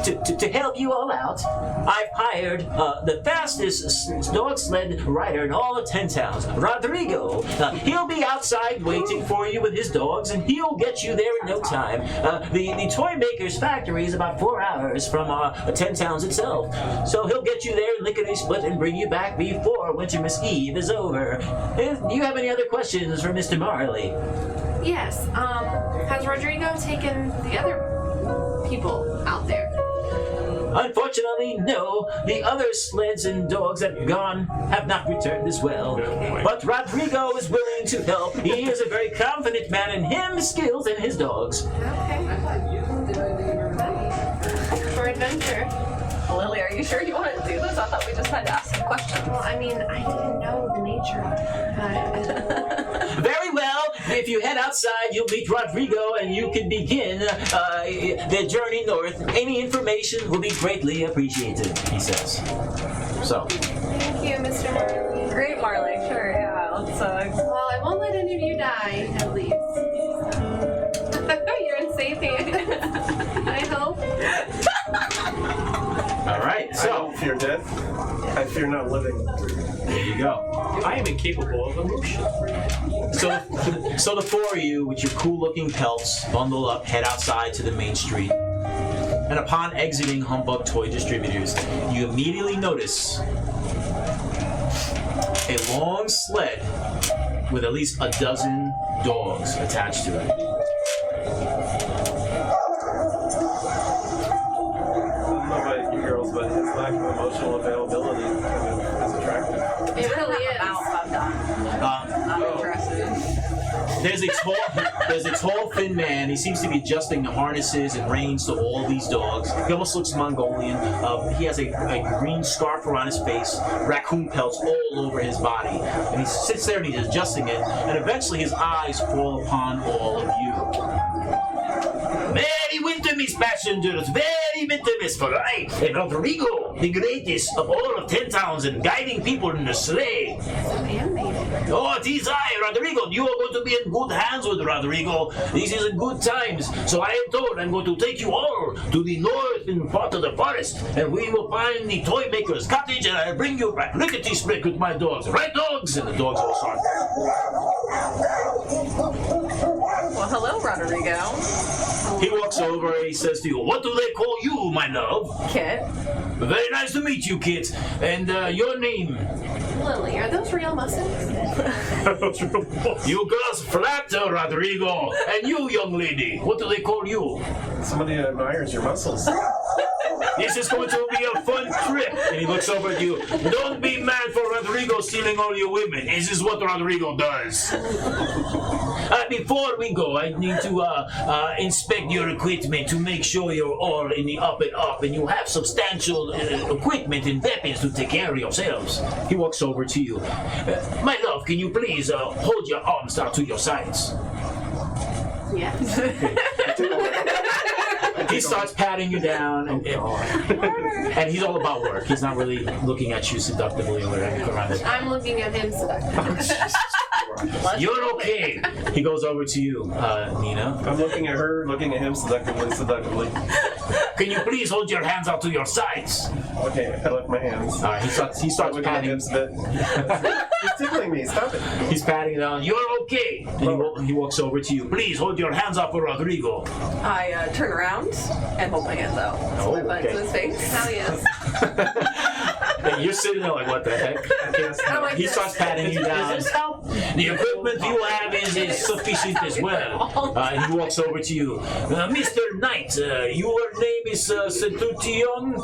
To help you all out, I've hired the fastest dog sled rider in all of 10 towns, Rodrigo. He'll be outside waiting for you with his dogs, and he'll get you there in no time. The toy maker's factory is about 4 hours from 10 towns itself, so he'll get you there in lickety-split and bring you back before Wintermas Eve is over. Do you have any other questions for Mr. Marley? Yes. Has Rodrigo taken the other people out there? Unfortunately, no. The other sleds and dogs that have gone have not returned as well. But Rodrigo is willing to help. He is a very confident man in his skills and his dogs. Okay. For adventure. Lily, are you sure you want to do this? I thought we just had to ask some questions. Well, I mean, I didn't know the nature of it, but Very well. If you head outside, you'll meet Rodrigo and you can begin the journey north. Any information will be greatly appreciated, he says. So, thank you, Mr. Marley. Great, Marley. Sure, yeah. Let's, Well, I won't let any of you die, at least. You're in safe hands. I hope. All right, I so don't fear death. I fear not living. there you go. I am incapable of emotion. So the four of you, with your cool-looking pelts, bundle up, head outside to the main street. And upon exiting Humbug Toy Distributors, you immediately notice a long sled with at least a dozen dogs attached to it. I don't know about you girls, but his lack of emotional availability kind of is attractive. It really is. I'm done. I'm interested. There's a tall, thin man. He seems to be adjusting the harnesses and reins to all these dogs. He almost looks Mongolian. He has a green scarf around his face, raccoon pelts all over his body. And he sits there and he's adjusting it. And eventually his eyes fall upon all of you. Merry Wintermas, passengers! Merry Wintermas, for I am Rodrigo, the greatest of all of 10 towns and guiding people in the sleigh. So animated. Oh, it is I, Rodrigo. You are going to be in good hands with Rodrigo. This is a good times. So I am told I'm going to take you all to the northern part of the forest, and we will find the toy maker's cottage, and I'll bring you back lickety-split with my dogs. Right, dogs? And the dogs all start. Well, hello, Rodrigo. He walks over and he says to you, "What do they call you, my love?" Kit. Very nice to meet you, Kit. And your name? Lily, are those real muscles? You girls flatter, Rodrigo. And you, young lady, what do they call you? Somebody admires your muscles. This is going to be a fun trip. And he looks over at you. Don't be mad for Rodrigo stealing all your women. This is what Rodrigo does. Before we go, I need to inspect your equipment to make sure you're all in the up and up and you have substantial equipment and weapons to take care of yourselves. He walks over to you. My love, can you please hold your arms out to your sides? Yes. He starts patting you down, and he's all about work. He's not really looking at you seductively or anything around it. I'm looking at him seductively. You're okay. He goes over to you, Nina. I'm looking at her, looking at him seductively. Can you please hold your hands out to your sides? Okay, I left my hands. He starts Looking at patting. hips a bit. He's tickling me. Stop it. He's patting it on. You're okay. And he walks over to you. Please hold your hands up for Rodrigo. I turn around and hold my hands out. So my butt to his face. Hell yes. And you're sitting there like, what the heck? I'm like He this. starts patting you down. Does this help? The equipment you have is sufficient as well. And he walks over to you. Mr. Knight, your name is Centurion?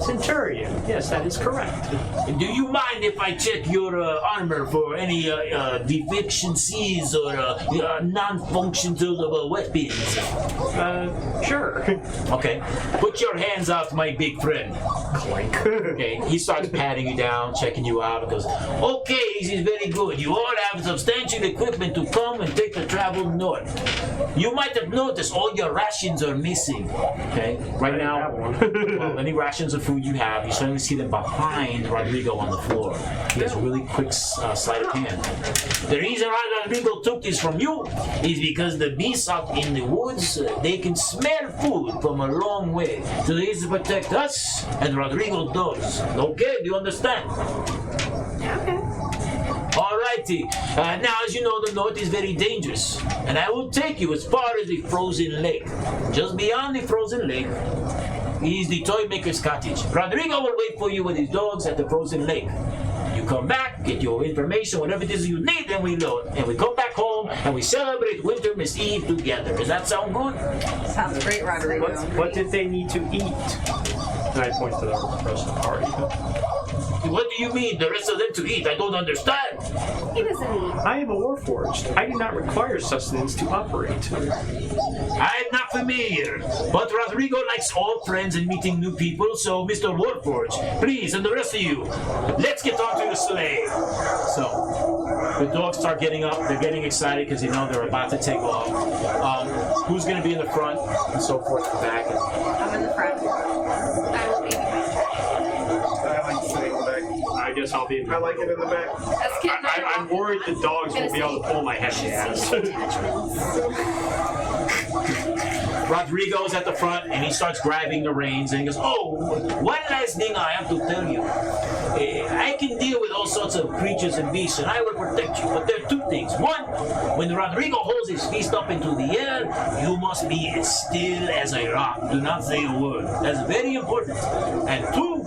Centurion. Yes, that is correct. Do you mind if I check your armor for any deficiencies or non-functions of weapons? Sure. Okay. Put your hands out, my big friend. Clink. Okay. He starts patting you down, checking you out, and goes, "Okay, this is very good. You all have substantial equipment to come and take the travel north. You might have noticed all your rations are missing." Okay. Right now, well, any rations of food you have, you suddenly see them behind Rodrigo on the floor. He has a really quick sleight of hand. The reason why Rodrigo took this from you is because the beasts out in the woods, they can smell food from a long way. So he is to protect us, and Rodrigo does. Okay, do you understand? Okay. Alrighty. Now, as you know, the north is very dangerous, and I will take you as far as the frozen lake. Just beyond the frozen lake is the toy maker's cottage. Rodrigo will wait for you with his dogs at the frozen lake. come back, get your information, whatever it is you need, and we load. And we come back home and we celebrate Wintermas Eve together. Does that sound good? Sounds great, Rodrigo. What did they need to eat? And I point to the rest of the party. What do you mean, the rest of them to eat? I don't understand. He doesn't eat. I am a warforged. I do not require sustenance to operate. I'm not familiar, but Rodrigo likes old friends and meeting new people, so Mr. Warforge, please, and the rest of you, let's get on to the sleigh. So, the dogs start getting up, they're getting excited because they know they're about to take off. Who's going to be in the front, and so forth, in the back. I'm in the front. I will be. I like sitting in the back. I guess I'll be in the I like it in the back. That's kid I'm worried the dogs won't be able to pull my heavy ass. Rodrigo's at the front and he starts grabbing the reins and he goes, oh, one last thing I have to tell you. I can deal with all sorts of creatures and beasts and I will protect you, but there are two things. One, when Rodrigo holds his fist up into the air, you must be as still as a rock. Do not say a word. That's very important. And two,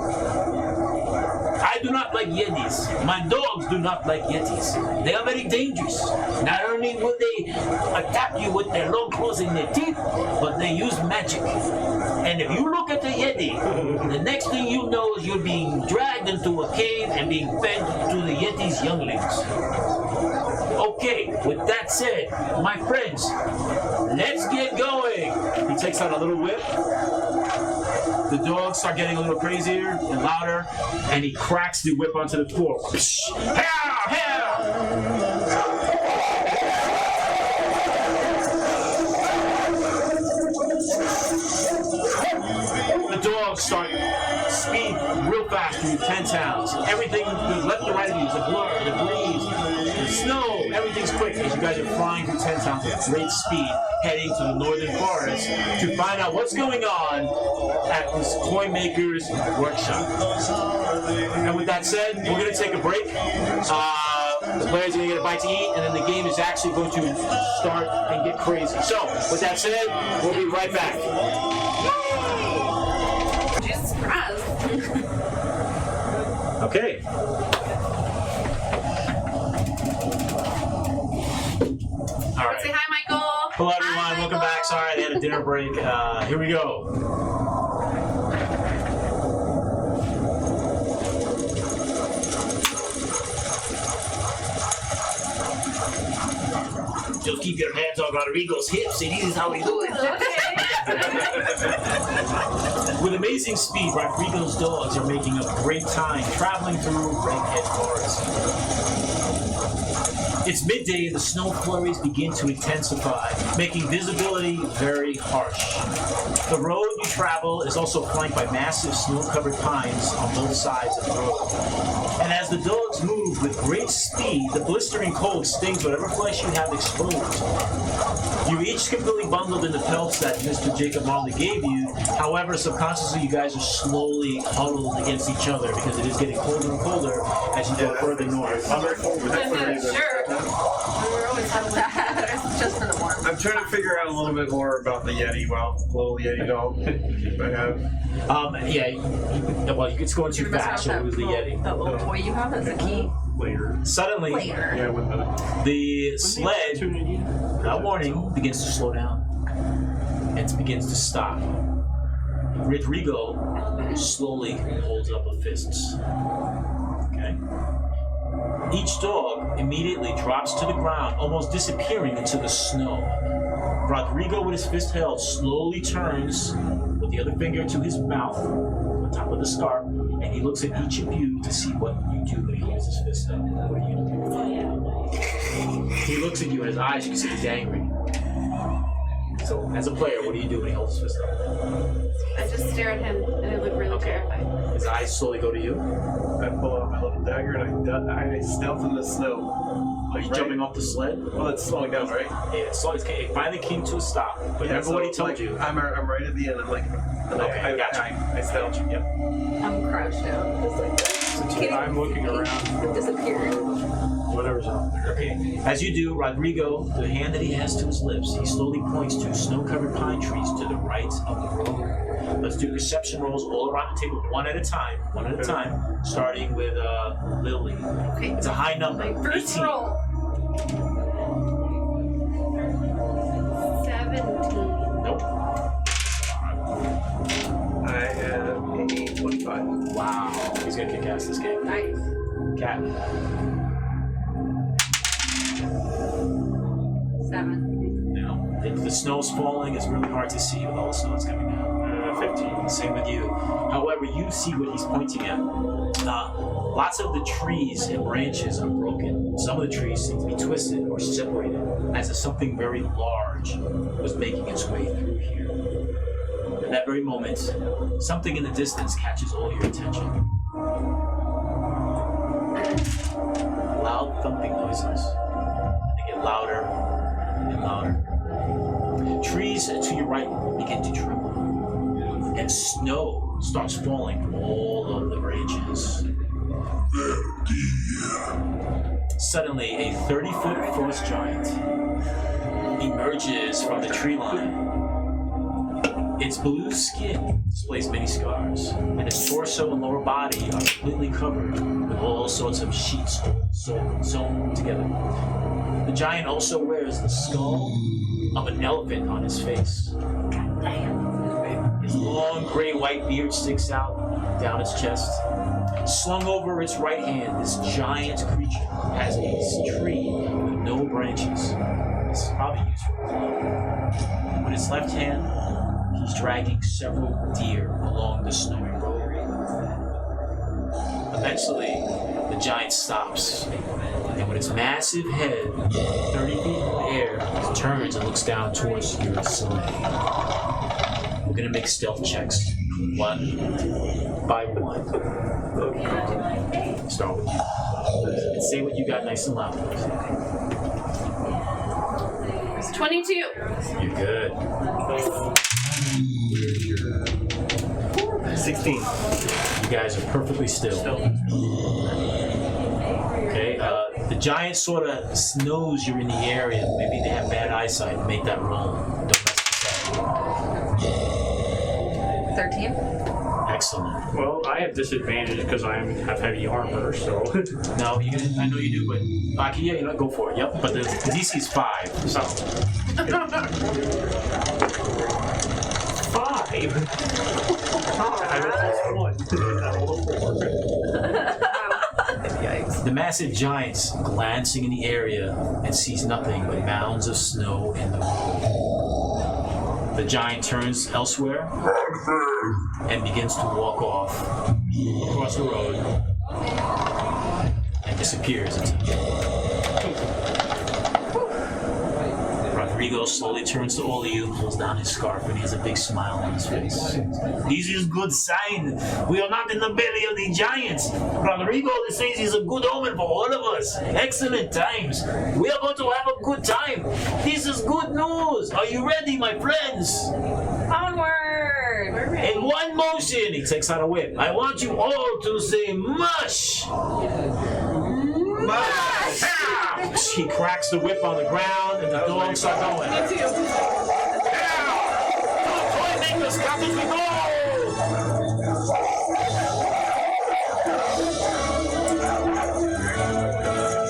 I do not like Yetis. My dogs do not like Yetis. They are very dangerous. Not only will they attack you with their long claws and their teeth, but they use magic. And if you look at the Yeti, the next thing you know is you're being dragged into a cave and being fed to the Yeti's younglings. Okay, with that said, my friends, let's get going. He takes out a little whip. The dogs start getting a little crazier and louder, and he cracks the whip onto the floor. The dogs start speed real fast through 10 towns. Everything, the left and right of you is the blur, the breeze, the snow, everything's quick as you guys are flying through 10 towns at great speed, heading to the northern forest to find out what's going on at this toy maker's workshop. And with that said, we're going to take a break. The players are going to get a bite to eat, and then the game is actually going to start and get crazy. So, with that said, we'll be right back. Jesus Christ. Okay. All right. Say hi, Michael. Hello, everyone. Hi, Welcome Michael. back. Sorry, I had a dinner break. Here we go. Just keep your hands on Rodrigo's hips, and this is how we do it. With amazing speed, Rodrigo's dogs are making up great time traveling through Redhead Forest. It's midday and the snow flurries begin to intensify, making visibility very harsh. The road you travel is also flanked by massive snow-covered pines on both sides of the road. And as the dogs move with great speed, the blistering cold stings whatever flesh you have exposed. You each completely bundled in the pelts that Mr. Jacob Marley gave you. However, subconsciously, you guys are slowly huddled against each other because it is getting colder and colder as you go further north. Sure. We're always having that. Just for the warmth. I'm trying to figure out a little bit more about the Yeti. Well, little Yeti dog I have. You could go into You're messing fast, so with it was the Yeti. that little toy you have as a key Later. Suddenly, later. Yeah, with the sled, without warning, begins to slow down. It begins to stop. Rodrigo slowly holds up a fist. Okay. Each dog immediately drops to the ground, almost disappearing into the snow. Rodrigo, with his fist held, slowly turns with the other finger to his mouth on top of the scarf, and he looks at each of you to see what you do when he holds his fist up. What do you do? He looks at you, and his eyes, you can see he's angry. So, as a player, what do you do when he holds his fist up? I just stare at him and I look really terrified. His eyes slowly go to you. I pull out my little dagger and I stealth in the snow. Are you jumping off the sled? Well, it's slowing down, right? Yeah, so it finally came to a stop. But remember what he told you. I'm right at the end. I'm like, Okay, I got you. I stealth. Yep. I'm crouched down, just like that. I'm looking around. Disappeared. Whatever's out there. Okay. As you do, Rodrigo, the hand that he has to his lips, he slowly points to snow-covered pine trees to the right of the road. Let's do perception rolls all around the table, one at a time, starting with Lily. Okay. It's a high number. My first 18. roll. 17. Nope. I have a 25. Wow. He's gonna kick ass this game. Nice. Cat. 7. Now, the snow's falling. It's really hard to see with all the snow that's coming down. 15. Same with you. However, you see what he's pointing at. Lots of the trees and branches are broken. Some of the trees seem to be twisted or separated, as if something very large was making its way through here. At that very moment, something in the distance catches all your attention. Loud thumping noises. And they get louder and louder. Trees to your right begin to tremble, and snow starts falling from all of the branches. Suddenly, a 30-foot frost giant emerges from the tree line. Its blue skin displays many scars, and its torso and lower body are completely covered with all sorts of sheets sewn together. The giant also wears the skull of an elephant on his face. His long gray-white beard sticks out down its chest. Slung over its right hand, this giant creature has a tree with no branches. This is probably used for a club. With its left hand, he's dragging several deer along the snowy road. Eventually, the giant stops, and with its massive head, 30 feet in the air, it turns and looks down towards your sleigh. We're gonna make stealth checks, one by one. Start with you. And say what you got nice and loud. It's 22. You're good. 16. You guys are perfectly still. Okay, the giant sort of knows you're in the area. Maybe they have bad eyesight. Make that roll. Don't mess with that. 13. Excellent. Well, I have disadvantage because I have heavy armor, so. No, I know you do, but Baki, yeah, you know, go for it. Yep, but the DC is 5, so. 5? I rolled +1. The massive giant's glancing in the area and sees nothing but mounds of snow in the road. The giant turns elsewhere and begins to walk off across the road and disappears into the Rodrigo slowly turns to all of you, pulls down his scarf, and he has a big smile on his face. This is good sign. We are not in the belly of the giants. Rodrigo, this says is a good omen for all of us. Excellent times. We are going to have a good time. This is good news. Are you ready, my friends? Onward! In one motion, he takes out a whip. I want you all to say mush. Mush! He cracks the whip on the ground, and the dogs start going. Me too. Now! Toy makers, come as we go!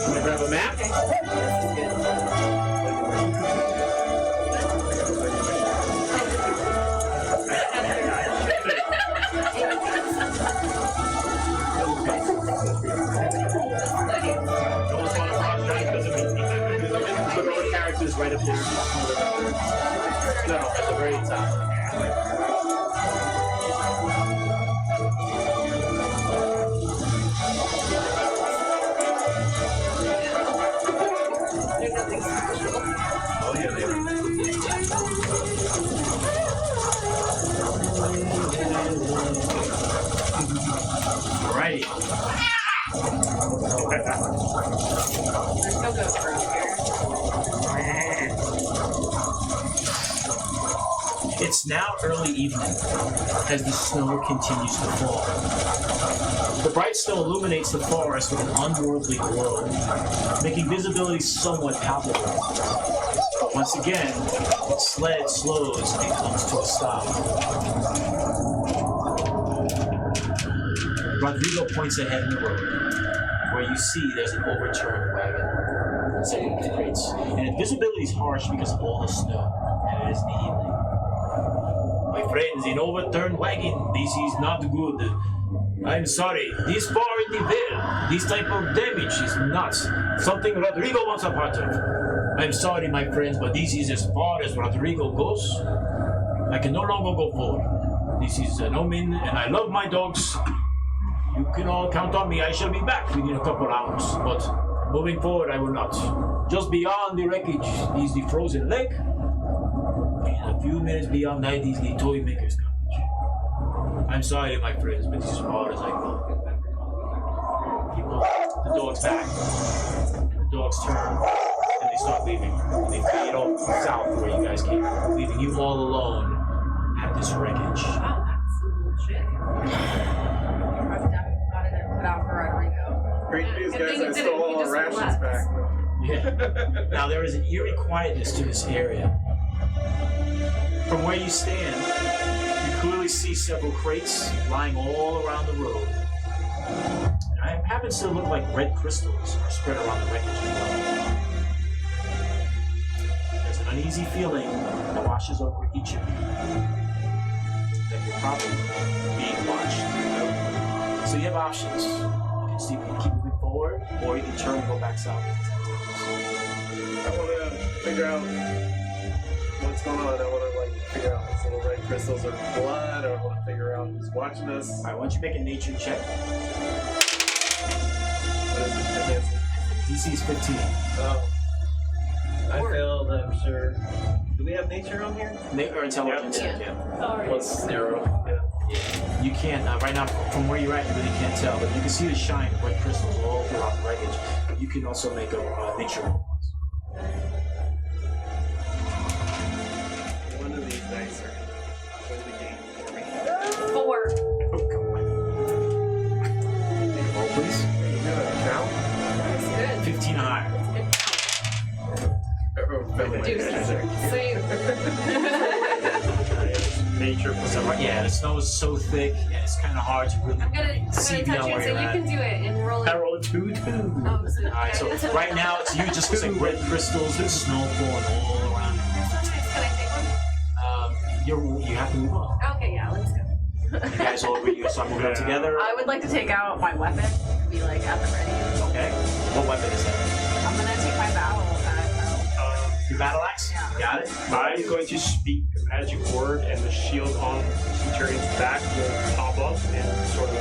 Wanna grab a map? Put all the characters right up there. No, at the very top. Oh, yeah, they are. Alrighty. There's no goat around here. It's now early evening as the snow continues to fall. The bright snow illuminates the forest with an unworldly glow, making visibility somewhat palpable. But once again, the sled slows and comes to a stop. Rodrigo points ahead in the road, where you see there's an overturned wagon. Several crates. And its visibility is harsh because of all the snow, and it is the evening. My friends, an overturned wagon, this is not good. I'm sorry, this far in the veil, this type of damage is not something Rodrigo wants a part of. I'm sorry, my friends, but this is as far as Rodrigo goes. I can no longer go forward. This is an omen, and I love my dogs. You can all count on me. I shall be back within a couple hours, but moving forward, I will not. Just beyond the wreckage is the frozen lake. And a few minutes beyond that is the toy maker's cottage. I'm sorry, my friends, but this is as far as I go. He pulls the dogs back. The dogs turn, and they start leaving. They fade off south where you guys came, leaving you all alone at this wreckage. Wow, that's some bullshit. I've definitely got it put out for Rodrigo. Great news, Good guys. thing I you stole didn't, all you our just rations relaxed. back. Yeah. Now there is an eerie quietness to this area. From where you stand, you clearly see several crates lying all around the road. And it happens to look like red crystals are spread around the wreckage as well. There's an uneasy feeling that washes over each of you. That you're probably being watched. So you have options. You can see if you can keep moving forward, or you can turn and go back south. I want to figure out what's going on. I want to figure out these little red crystals are blood, or I want to figure out who's watching us. All right, why don't you make a nature check? What is it? I can't see. DC is 15. Oh. I failed, I'm sure. Do we have nature on here? Or intelligence. Yeah. Plus 0. Yeah. You can't, right now, from where you're at, you really can't tell, but you can see the shine of red crystals all throughout the wreckage. You can also make a nature roll. One of these dice are play the game for me. 4. Oh, come on. Make a roll, please. You got a count? That's good. 15 or higher. Nature for So, yeah, the snow is so thick, and it's kind of hard to really I'm gonna see touch beyond you, where so you're you at. can do it and roll it. I rolled a 2. Oh, so, All right, so right now it's you. It just looks like red crystals and snow falling all around you. That's so nice. Can I take one? You have to move on. Okay, yeah, let's go. You guys all agree you start moving up together? I would like to take out my weapon and be like at the ready. Okay. What weapon is that? I'm gonna take my battle axe. Your battle axe? Yeah. Got it. I'm going to speak a magic word, and the shield on Centurion's back will pop up and sort of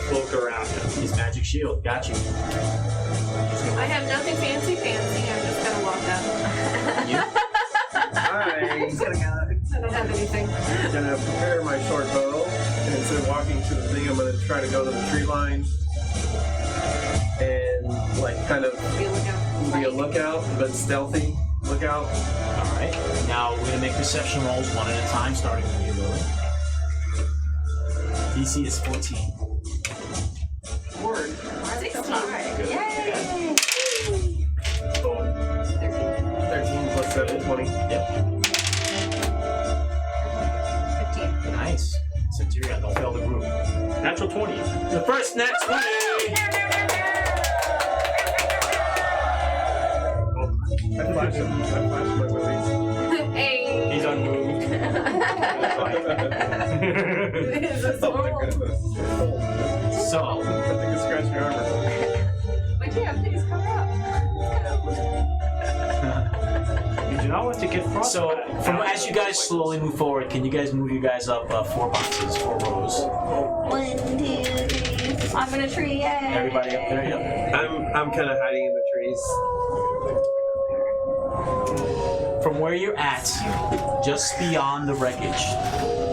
float around him. His magic shield. Got you. I have nothing fancy. I'm just gonna walk up. I'm Just gonna go. I don't have anything. gonna prepare my short bow, and instead of walking to the thing, I'm gonna try to go to the tree line and kind of Be a lookout. be a lookout, but stealthy lookout. All right. Now we're gonna make perception rolls one at a time, starting with you, Lily. DC is 14. Word. 16. Good. Yay! 13 plus 7, 20. Yep. 15. Nice. Centurion, don't fail the group. Natural 20. The first net 20. I flash my movies. Hey. He's unmoved. Oh my goodness. So, I think it scratched your armor. Wait, yeah, please cover up. You do not want to get frostbite. so as you guys slowly move forward, can you guys move you guys up 4 boxes, 4 rows? 1, 2, 3. I'm in a tree. Yay! Everybody up there? Yep. I'm kind of hiding in the trees. From where you're at, just beyond the wreckage,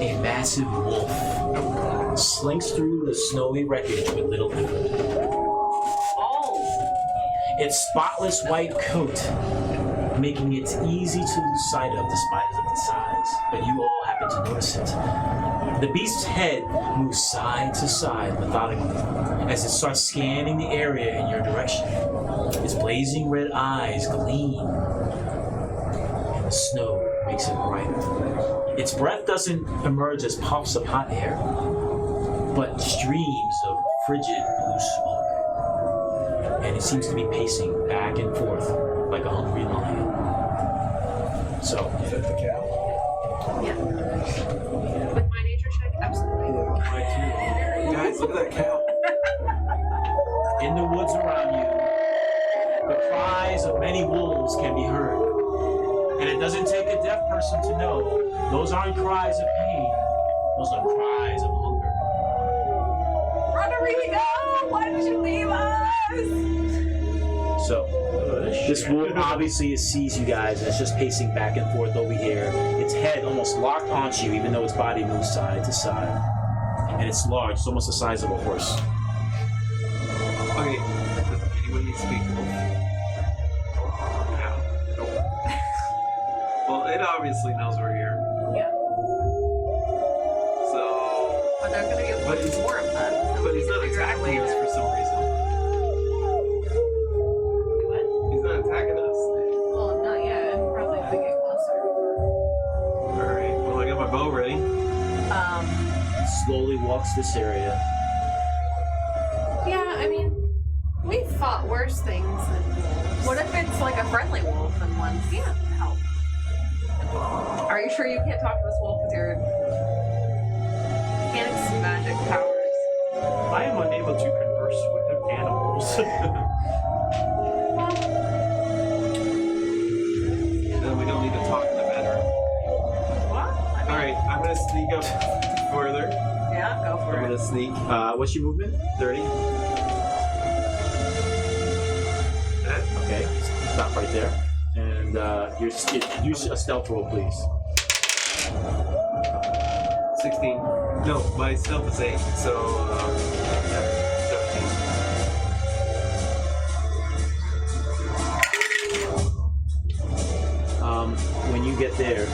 a massive wolf slinks through the snowy wreckage with little food. Oh. Its spotless white coat making it easy to lose sight of despite its size, but you all happen to notice it. The beast's head moves side to side methodically as it starts scanning the area in your direction. Its blazing red eyes gleam The snow makes it brighter. Its breath doesn't emerge as puffs of hot air, but streams of frigid blue smoke. And it seems to be pacing back and forth like a hungry lion. So, Is that the cow? Yeah. With my nature check, absolutely. Guys, look at that cow. in the woods around you, the cries of many wolves can be heard. And it doesn't take a deaf person to know those aren't cries of pain, those are cries of hunger. Rodrigo, why did you leave us? So, this wolf obviously sees you guys and it's just pacing back and forth over here. Its head almost locked onto you, even though its body moves side to side. And it's large, it's almost the size of a horse. Okay, does anybody speak wolf? Yeah. Nope. Well, it obviously knows we're here. Yeah. So, But there's gonna be a But he's- more of them. So but we he's need to not figure out a way attacking us to- for some reason. What? He's not attacking us. Well, not yet. Probably when we get closer. Alright, well, I got my bow ready. Slowly walks this area. Yeah, I mean, we've fought worse things than wolves. What if it's like a friendly wolf and wants to help? Are you sure you can't talk to this wolf with your mechanics and magic powers? I am unable to converse with animals. Then we don't need to talk in the bedroom. What? I mean, Alright, I'm gonna sneak up further. yeah, go for I'm it. gonna sneak. What's your movement? 30? Okay, stop right there. And use a stealth roll, please. 16. No, my stealth is 8, so, yeah, 17. When you get there,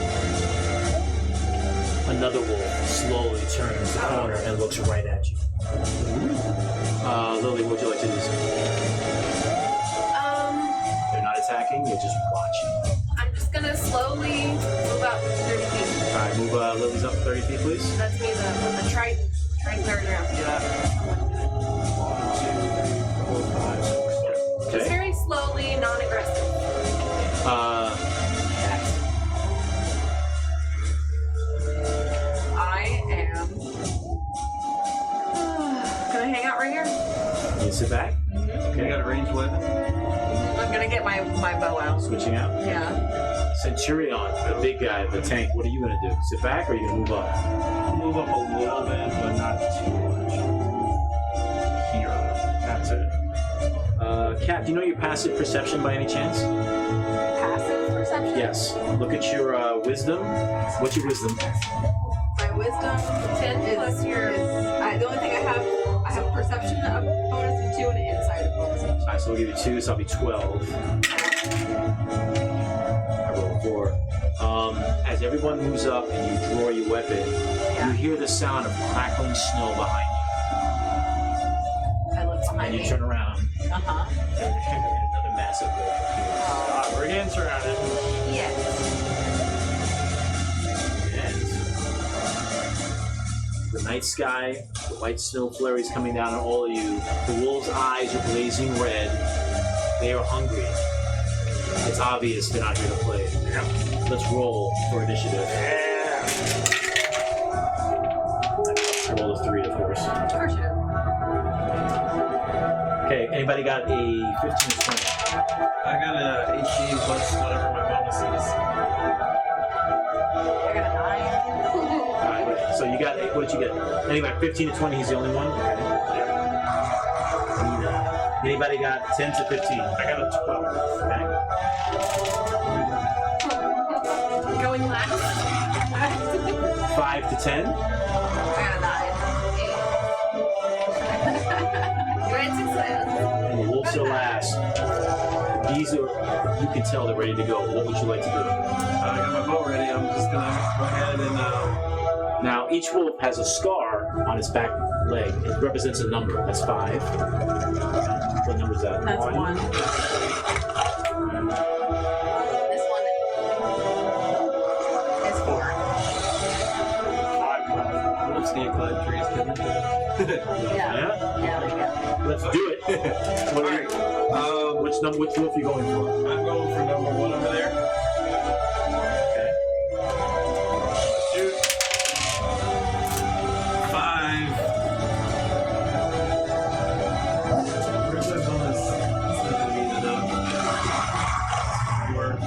another wolf slowly turns the corner and looks right at you. Lily, what would you like to do? They're not attacking, they're just watching. I'm just gonna slowly move up 30 feet. Alright, move Lily's up 30 feet, please. That's me, the trident. Trident third round to do that. Just Okay. very slowly, non-aggressive. Cat. I am gonna hang out right here. You sit back. You Okay. got a ranged weapon? I'm gonna get my bow out. Switching out. Yeah. Centurion, the big guy, the tank. What are you gonna do? Sit back or are you gonna move up? Move up a little bit, but not too much. Here. That's it. Cat, do you know your passive perception by any chance? Passive perception. Yes. Look at your wisdom. What's your wisdom? My wisdom 10 plus your. the only thing I have perception of bonus and 2 and an insight of bonus. Alright, so we'll give you 2, so I'll be 12. I roll 4. As everyone moves up and you draw your weapon, you hear the sound of crackling snow behind I look you. behind And you me. turn around Uh-huh. and another massive wolf appears. We're getting surrounded. Yes. And the night sky, the white snow flurries coming down on all of you. The wolves' eyes are blazing red. They are hungry. It's obvious they're not here to play. Let's roll for initiative. Yeah. I rolled a 3, of course. Of course you do. Okay, anybody got a 15 or 20? I got a 18 plus whatever my bonus is. I got a 9. Alright, so you got, what did you get? Anybody 15 to 20, he's the only one? Okay. Anybody got 10 to 15? I got a 12. Okay. Going last. 5 to 10? I got a 9. Great success. And the wolves are last. These are, you can tell they're ready to go. What would you like to do? I got my bow ready. I'm just gonna go ahead and, Now, each wolf has a scar on its back leg. It represents a number. That's 5. What number is that? That's 1. This one. Wolves can't climb trees, can they? Yeah. Yeah? Let's do it. What are you, which wolf are you going for? I'm going for number 1 over there. Okay. Shoot. 5. Where's that bonus? It's not gonna be enough. 4.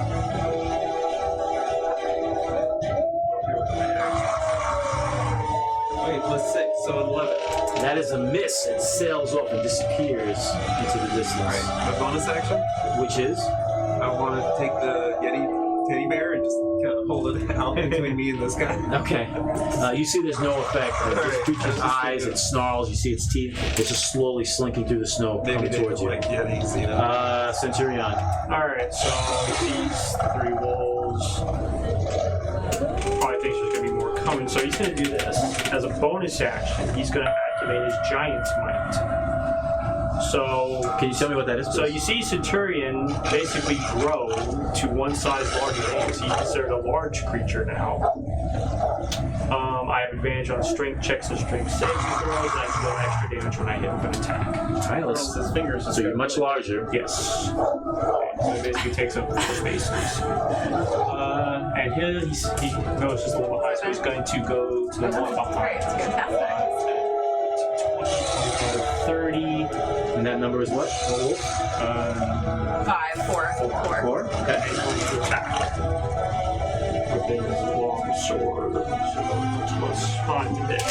Wait, plus 6, so 11. That is a miss. It sails off and disappears into the distance. Alright, my bonus action? Which is? I want to take the Yeti teddy bear and just kind of hold it out between me and this guy. Okay. You see there's no effect. This creature's eyes, it snarls, you see its teeth. It's just slowly slinking through the snow, Maybe coming they towards look you. like Yetis, you know. Centurion. Alright, so these 3 wolves. Probably thinks there's gonna be more coming, so he's gonna do this. As a bonus action, he's gonna activate his Giant's Might. So, Can you tell me what that is? so please? you see Centurion basically grow to one size larger than him, so he's considered a large creature now. I have advantage on strength checks and strength saving throws, and I can deal extra damage when I hit with an attack. Alright, let's. His fingers. So you're much larger. Yes. Okay, so it basically takes up 4 spaces. And he goes just a little high, so he's going to go to the one Great, behind. it's fantastic. 30. And that number is what? What wolf? 5, 4, 4. 4? Okay. And he's going to attack with his long sword. So plus 5 to hit.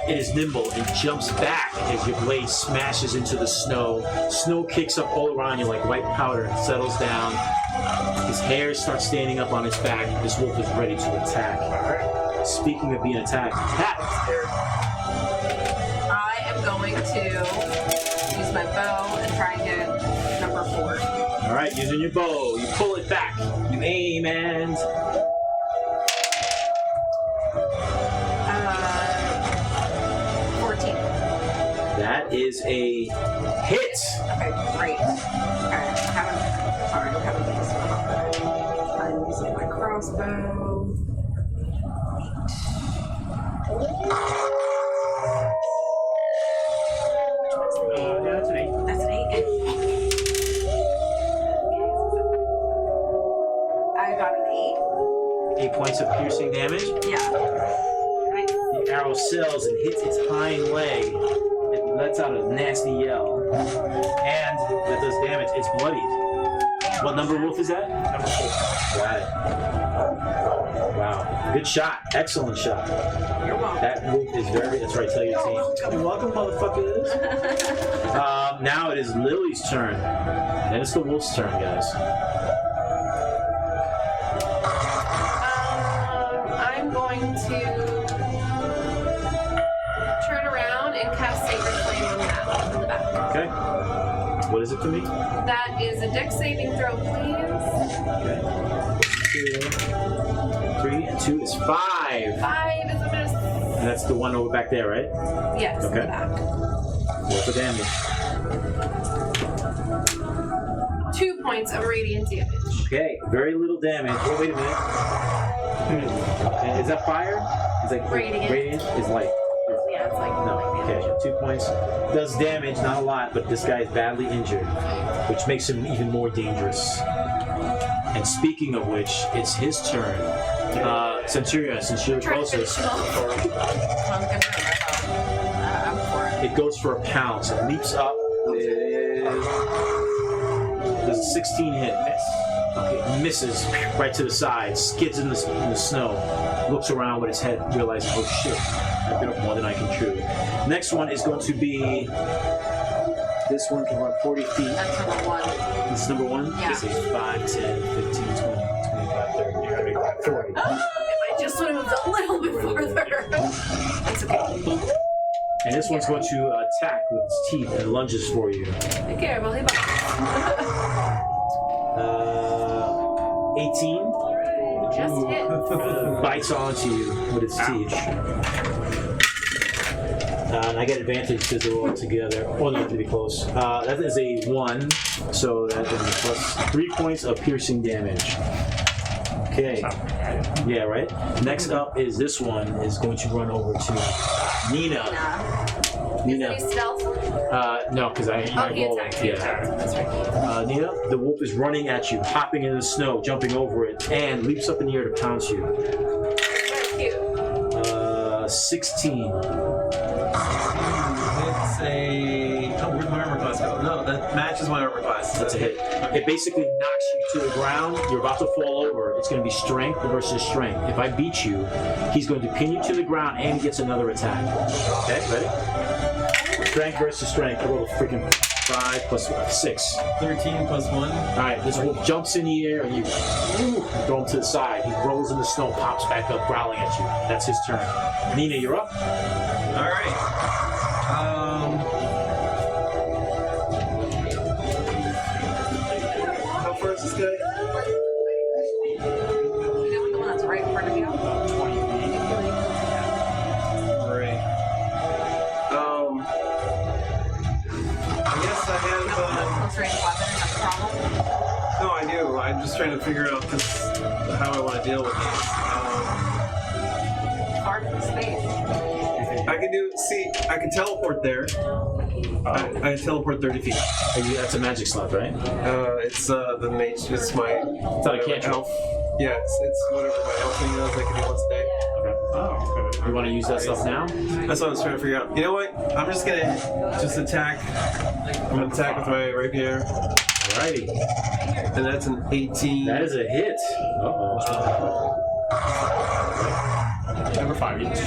It is nimble and jumps back as your blade smashes into the snow. Snow kicks up all around you like white powder and settles down. His hair starts standing up on his back. This wolf is ready to attack. Speaking of being attacked, Pat. I am going to use my bow and try and get number 4. All right, using your bow, you pull it back. You aim and 14. that is a hit. Okay, great. Okay, I'm having this one. I'm using my crossbow. Yeah, that's an 8. That's an 8. I got an 8 points of piercing damage. 8. Yeah. Nice. The arrow sails and hits its hind leg. It lets out a nasty yell. And that does damage. It's bloodied. What number wolf is that? Number 4. Got it. Wow. Good shot. Excellent shot. You're welcome. That wolf is very... That's right, tell your team. You're welcome, motherfuckers. Now it is Lily's turn. Then it's the wolf's turn, guys. I'm going to turn around and cast Sacred Flame on that in the back. Okay. What is it to me? That is a dex saving throw, please. Okay. 2, 3, and 2 is 5. 5 is a miss. And that's the one over back there, right? Yes, in Okay. the back. Roll for damage. 2 points of radiant damage. Okay, very little damage. Oh, wait a minute. Is that fire? Is that Radiant. Radiant is light. Yeah, it's like No. Okay, 2 points. Does damage, not a lot, but this guy is badly injured, which makes him even more dangerous. And speaking of which, it's his turn. Centurion, since you're the Trying to finish closest, him off. I'm gonna I'm for it. it goes for a pounce. It leaps up. Does a 16 hit? Miss. Okay, misses right to the side, skids in the snow, looks around with its head, realizing, oh shit, I've been up more than I can chew. Next one is going to be, this one can run 40 feet. That's number 1. This is number 1? Yeah. This is 5, 10, 15, 20, 25, 30, 40. If I just would have moved a little bit further. It's okay. And this one's going to attack with its teeth and lunges for you. Be careful, he bites. 18 Just hit. bites onto you with its teeth. And I get advantage because they're all together. Oh, no, to be close. That is a 1, so that is plus 3 points of piercing damage. Okay. Yeah, right? Next up is this one is going to run over to Nina. Nina. Is he stealth? No, because I he rolled. attacked. Yeah. That's right. Nina, the wolf is running at you, hopping in the snow, jumping over it, and leaps up in the air to pounce you. That's cute. 16. It's a. Oh, where'd my armor class go? No, that matches my armor class. That's a hit. It basically knocks you to the ground. You're about to fall over. It's going to be strength versus strength. If I beat you, he's going to pin you to the ground and he gets another attack. Okay, ready? Strength versus strength. I rolled a freaking 5 plus 6. 13 plus 1. All right, this wolf jumps in the air and you throw him to the side. He rolls in the snow, pops back up, growling at you. That's his turn. Nina, you're up. All right. How far is this guy? You know the one that's right in front of you? 20 feet. Right. I guess I have. Close range weapon, that's a problem. No, I do. I'm just trying to figure out how I want to deal with these. Hard in space. I can do. See, I can teleport there. I teleport 30 feet. That's a magic slot, right? It's the mage. It's my. It's not a cantrip. Elf. Yeah, it's whatever my elf thing does. I can do once a day. Oh, okay. You want to use that stuff now? That's what I was trying to figure out. You know what? I'm just gonna attack. I'm gonna attack with my rapier, Alrighty. and that's an 18. That is a hit. Uh-oh. Number 5 each.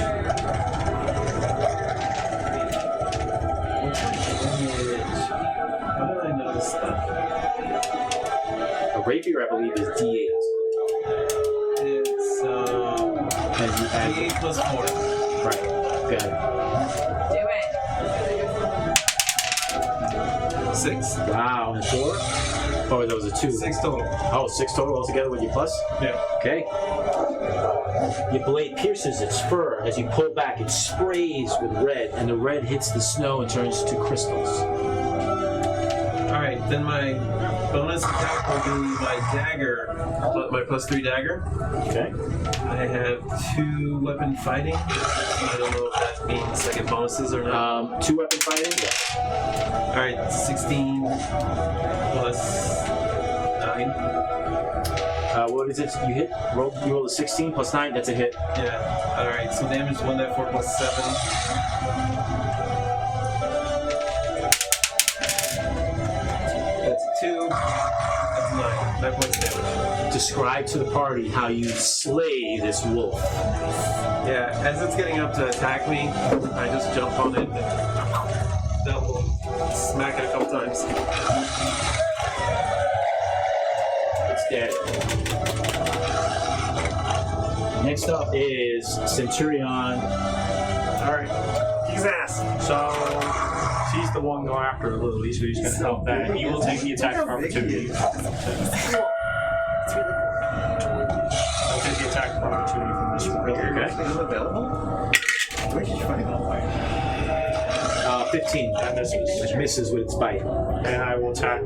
How did I notice that? A rapier, I believe, is D8. It's And you add 8 plus 4. Right. Got Do it. 6. it. Wow. And 4? Oh, that was a 2. 6 total. Oh, 6 total altogether with your plus? Yeah. Okay. Your blade pierces its fur. As you pull back, it sprays with red, and the red hits the snow and turns to crystals. Alright, then my bonus attack will be my dagger, my plus 3 dagger. Okay. I have 2 weapon fighting. I don't know if that means I get bonuses or not. 2 weapon fighting? Yeah. Alright, 16 plus 9. What is it? You hit? You roll a 16 plus 9. That's a hit. Yeah. Alright, so damage 1d4 plus 7. That's 2. That's 9. 9 points damage. Describe to the party how you slay this wolf. Yeah, as it's getting up to attack me, I just jump on it and double smack it a couple times. It's dead. Next up is Centurion. Alright. Kick his ass. So, he's the one going after Lily, so he's going to help that. He will take the attack of opportunity. I'll take the attack of opportunity from this one. Okay. Available? Where did you find that? 15. That misses. Which misses with its bite. And I will attack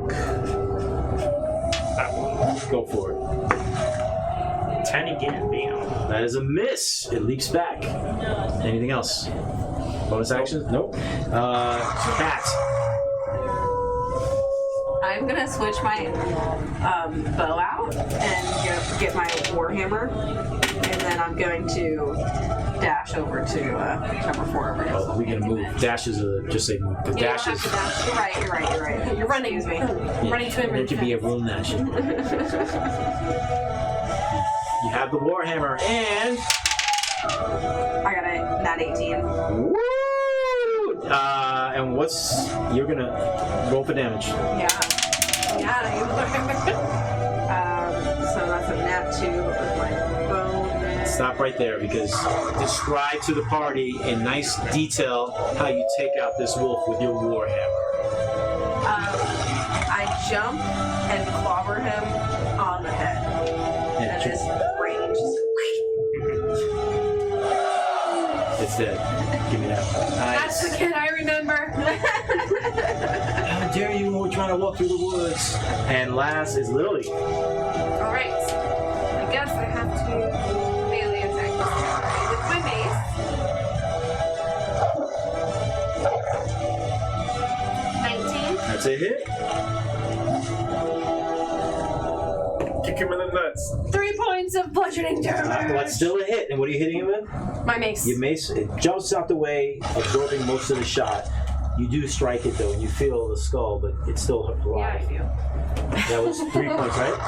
that one. Go for it. 10 again, bam. That is a miss. It leaps back. Anything else? Bonus actions? Nope. Cat. I'm gonna switch my bow out and get my warhammer, and then I'm going to dash over to number 4 over here. Oh, we're gonna move. Dash is just say move. The You dash don't is. have to dash. You're right. You're running. Excuse me. Running to him. It could be a room dash. You have the warhammer and. I got a nat 18. Woo! And what's you're gonna roll for damage? Yeah. Yeah, you are. So that's a nat 2 with my bonus. Stop right there because describe to the party in nice detail how you take out this wolf with your warhammer. I jump and clobber him on the head. And his range is It's dead. Give me that. That's the Nice. kid I remember. How dare you? We're trying to walk through the woods. And last is Lily. All right. I guess I have to melee attack this guy with my mace. 19. That's a hit. Kick him in the nuts. 3 points of bludgeoning damage. Well, that's still a hit. And what are you hitting him with? My mace. Your mace, it jumps out the way, absorbing most of the shot. You do strike it though, and you feel the skull, but it's still Yeah, I alive. do. That was 3 points, right?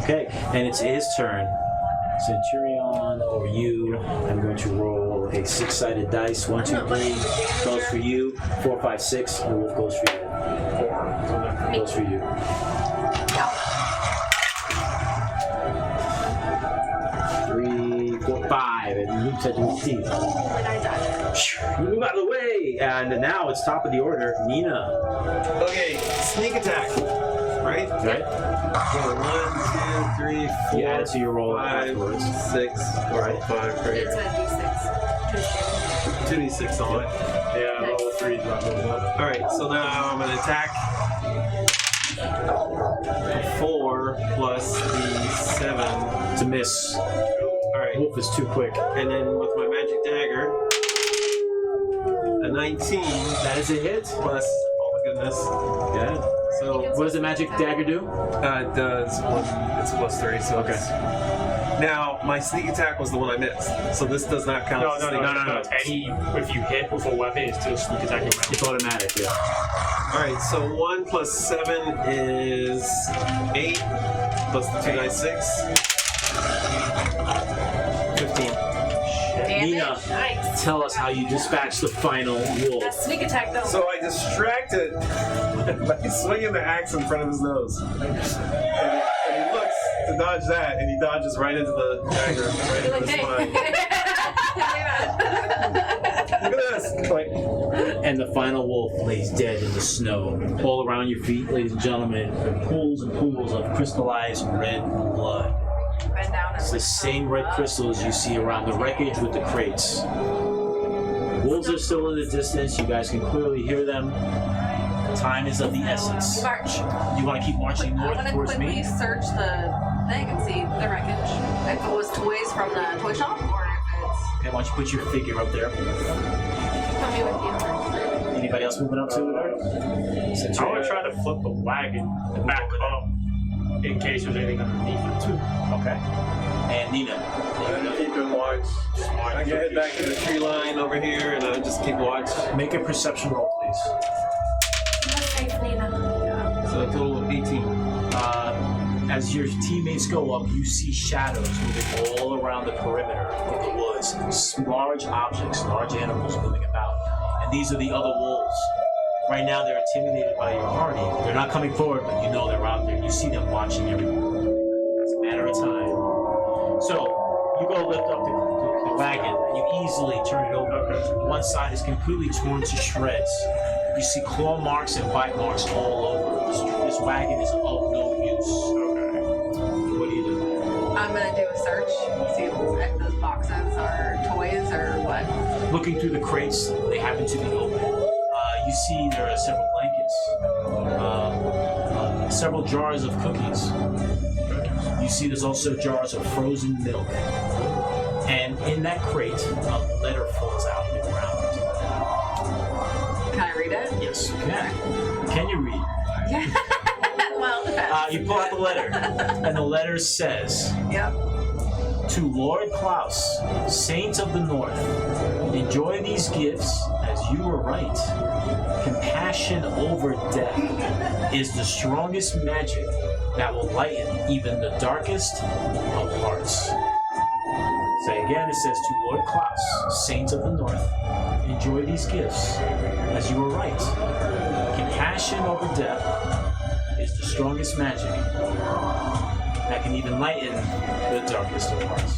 Okay, and it's his turn. Centurion over you. I'm going to roll a 6-sided dice. 1, 2, 3 goes for you. 4, 5, 6. The wolf goes for you. 4 goes for you. 3, 4, 5. And Luke said to his teeth. And I died. You move out of the way, and now it's top of the order. Nina. Okay, sneak attack. Right? Right? So 1, 2, 3, 4. You add it to your roll 5, afterwards. 6, Right. 5 right It's here. a d6. 2d6 on it. Yeah, level 3 drop those up. Alright, so now I'm going to attack 4 plus the 7. It's a miss. Alright, Wolf is too quick. and then with my magic dagger, a 19 That is a hit. plus, oh my goodness. Yeah. So What does the magic dagger do? it does it's plus 3, so Okay. it's, now my sneak attack was the one I missed, so this does not count. No, as no, sneak no, attack. no, no. Any, if you hit with a weapon, it's still sneak attack around. It's automatic, yeah. Alright, so 1 plus 7 is 8, plus the 2 dice 6. 15. Nina, Nice. tell us how you dispatch the final wolf. That sneak attack though. So I distract it by swinging the axe in front of his nose. And he looks to dodge that, and he dodges right into the dagger, right You're into like, the spine. hey. Look at this! Like, And the final wolf lays dead in the snow. All around your feet, ladies and gentlemen, are pools and pools of crystallized red blood. Bend down and It's the same red crystals you see around the wreckage with the crates. Wolves are still in the distance. You guys can clearly hear them. Time is of the essence. March. You want to keep marching I north want to towards quickly me? search the thing and see the wreckage. If it was toys from the toy shop, or if it's Okay, why don't you put your figure up there? Put me with you. Anybody else moving up to it? I want to try to flip the wagon back up in case there's anything underneath it too. Okay. And Nina. keeping watch. I can head back to the tree line over here, and I just keep watch. Make a perception roll, please. Safe, Nina. So a total of 18. As your teammates go up, you see shadows moving all around the perimeter of the woods. Large objects, large animals moving about. And these are the other wolves. Right now, they're intimidated by your party. They're not coming forward, but you know they're out there. You see them watching everyone. It's a matter of time. So, you go lift up the wagon, and you easily turn it over. One side is completely torn to shreds. You see claw marks and bite marks all over. This wagon is of no use. What do you do? I'm gonna do a search, see if those boxes are toys or what. Looking through the crates, they happen to be open. You see there are several blankets, several jars of cookies. You see there's also jars of frozen milk. And in that crate, a letter falls out on the ground. Can I read it? Yes, you can. Can you read? Yeah. Well, depends. You pull out the letter, and the letter says, Yep. "To Lord Klaus, Saint of the North, enjoy these gifts as you were right. Compassion over death is the strongest magic that will lighten even the darkest of hearts." Say again, it says, "To Lord Klaus, Saint of the North, enjoy these gifts as you were right. Compassion over death is the strongest magic that can even lighten the darkest of hearts."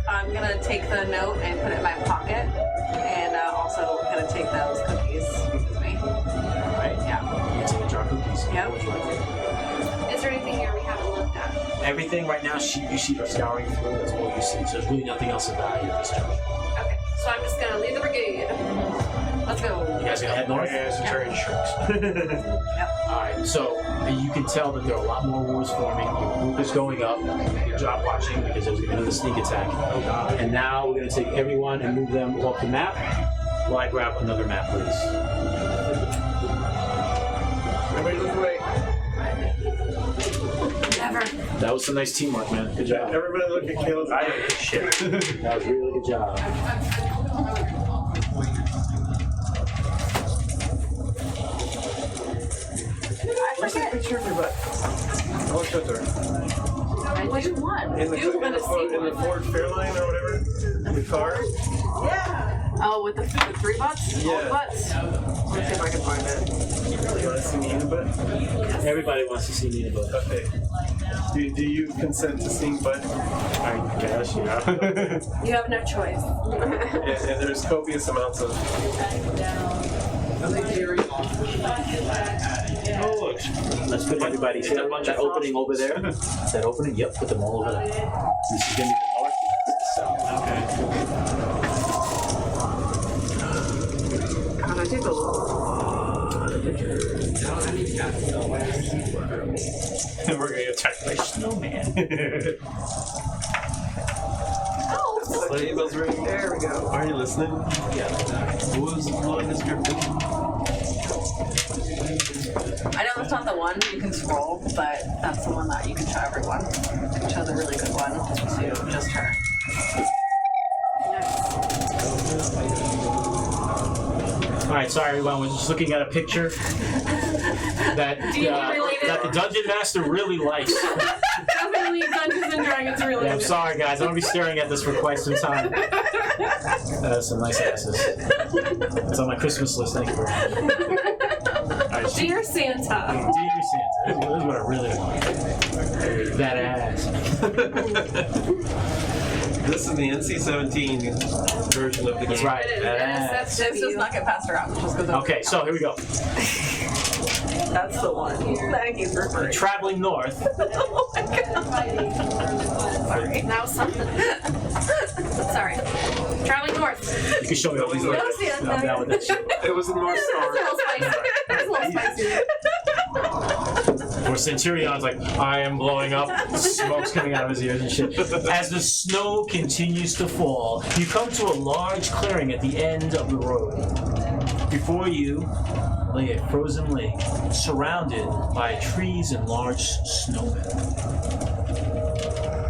I'm gonna take the note and put it in my pocket, and also gonna take those cookies with me. Alright? Yeah. You take a jar of cookies. Yep. What would you like to do? Is there anything here we haven't looked at? Everything right now, you see are scouring through. That's all you see. So there's really nothing else of value at this juncture. Okay, so I'm just gonna leave the brigade. Let's go. You guys gonna head north? Yeah, Centurion shrinks. Alright, so you can tell that there are a lot more wars forming. Your group is going up. Good job watching because there's gonna be another sneak attack. And now we're gonna take everyone and move them off the map. While I grab another map, please. Everybody look away. Never. That was some nice teamwork, man. Good job. Everybody look at Caleb's I don't give a shit. That was really good job. Where's that picture of your butt? I want to show it to her. Which one? In the Ford Fairlane or whatever? In the car? Oh, with the 3 butts? Yeah. All the butts? Let's see if I can find it. You want to see me in the butt? Everybody wants to see me in the book. Okay. Do you consent to seeing butt? I guess, yeah. You have no choice. And there's copious amounts of. Oh, look. Let's put everybody. See that, that opening over there? That opening? Yep, put them all over there. This is going to be the north. God, I take a look. And we're gonna get attacked by Snowman. Sleigh bells ring. There we go. Are you listening? Yeah. Who was blowing the script? I know that's not the one you can scroll, but that's the one that you can show everyone. You can show the really good one to just her. Alright, sorry everyone, we're just looking at a picture that that the Dungeon Master really likes. Definitely Dungeons and Dragons really. Yeah, I'm sorry guys, I'm going to be staring at this for quite some time. That's some nice asses. It's on my Christmas list, thank you very much. Dear Santa. Dear Santa, this is what I really want. That ass. This is the NC-17 version of the game. That's right. It is. That That's ass. This does not get passed around. Just goes over. Okay, so here we go. That's the one. Thank you for free. Traveling north. Oh my god. Sorry. That was something. Sorry. Traveling north. You can show me all these. No, Santa. I'm down with that shit. It was the North It's a Star. little spicy. It's a little spicy. Where Centurion's like, I am blowing up, smoke's coming out of his ears and shit. As the snow continues to fall, you come to a large clearing at the end of the road. Before you lay a frozen lake surrounded by trees and large snowmen.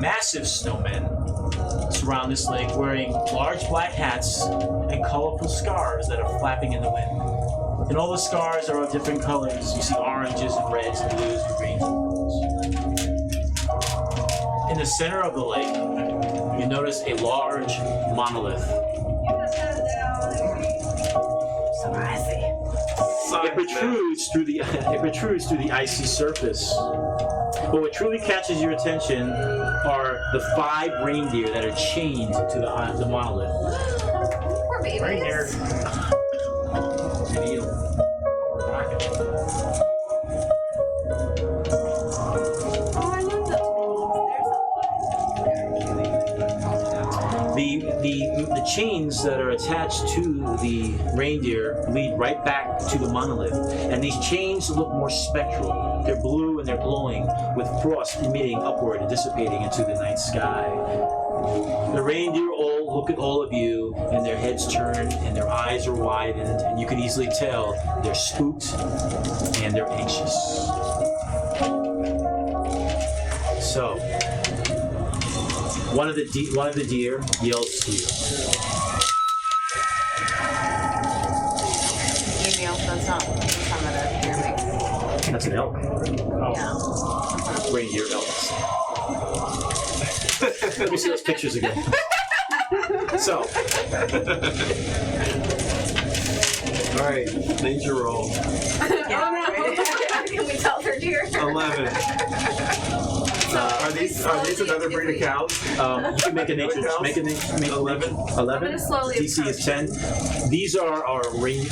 Massive snowmen surround this lake wearing large black hats and colorful scarves that are flapping in the wind. And all the scars are of different colors. You see oranges and reds and blues and greens and purples. In the center of the lake, you notice a large monolith. So icy. It protrudes through the icy surface. But what truly catches your attention are the 5 reindeer that are chained to the monolith. Poor babies. Reindeer. Oh, I love those The chains that are attached to the reindeer lead right back to the monolith, and these chains look more spectral. They're blue and they're glowing, with frost emitting upward and dissipating into the night sky. The reindeer all look at all of you, and their heads turn, and their eyes are widened, and you can easily tell they're spooked and they're anxious. So, one of the deer yells to you. Maybe that's not that a deer makes. That's an elk. Yeah. Reindeer elks. Let me see those pictures again. So, All right, nature roll. Can we tell her deer? 11. Are these another breed of cows? you can make a nature. Make 11. 11. I'm gonna slowly DC is 10. These are our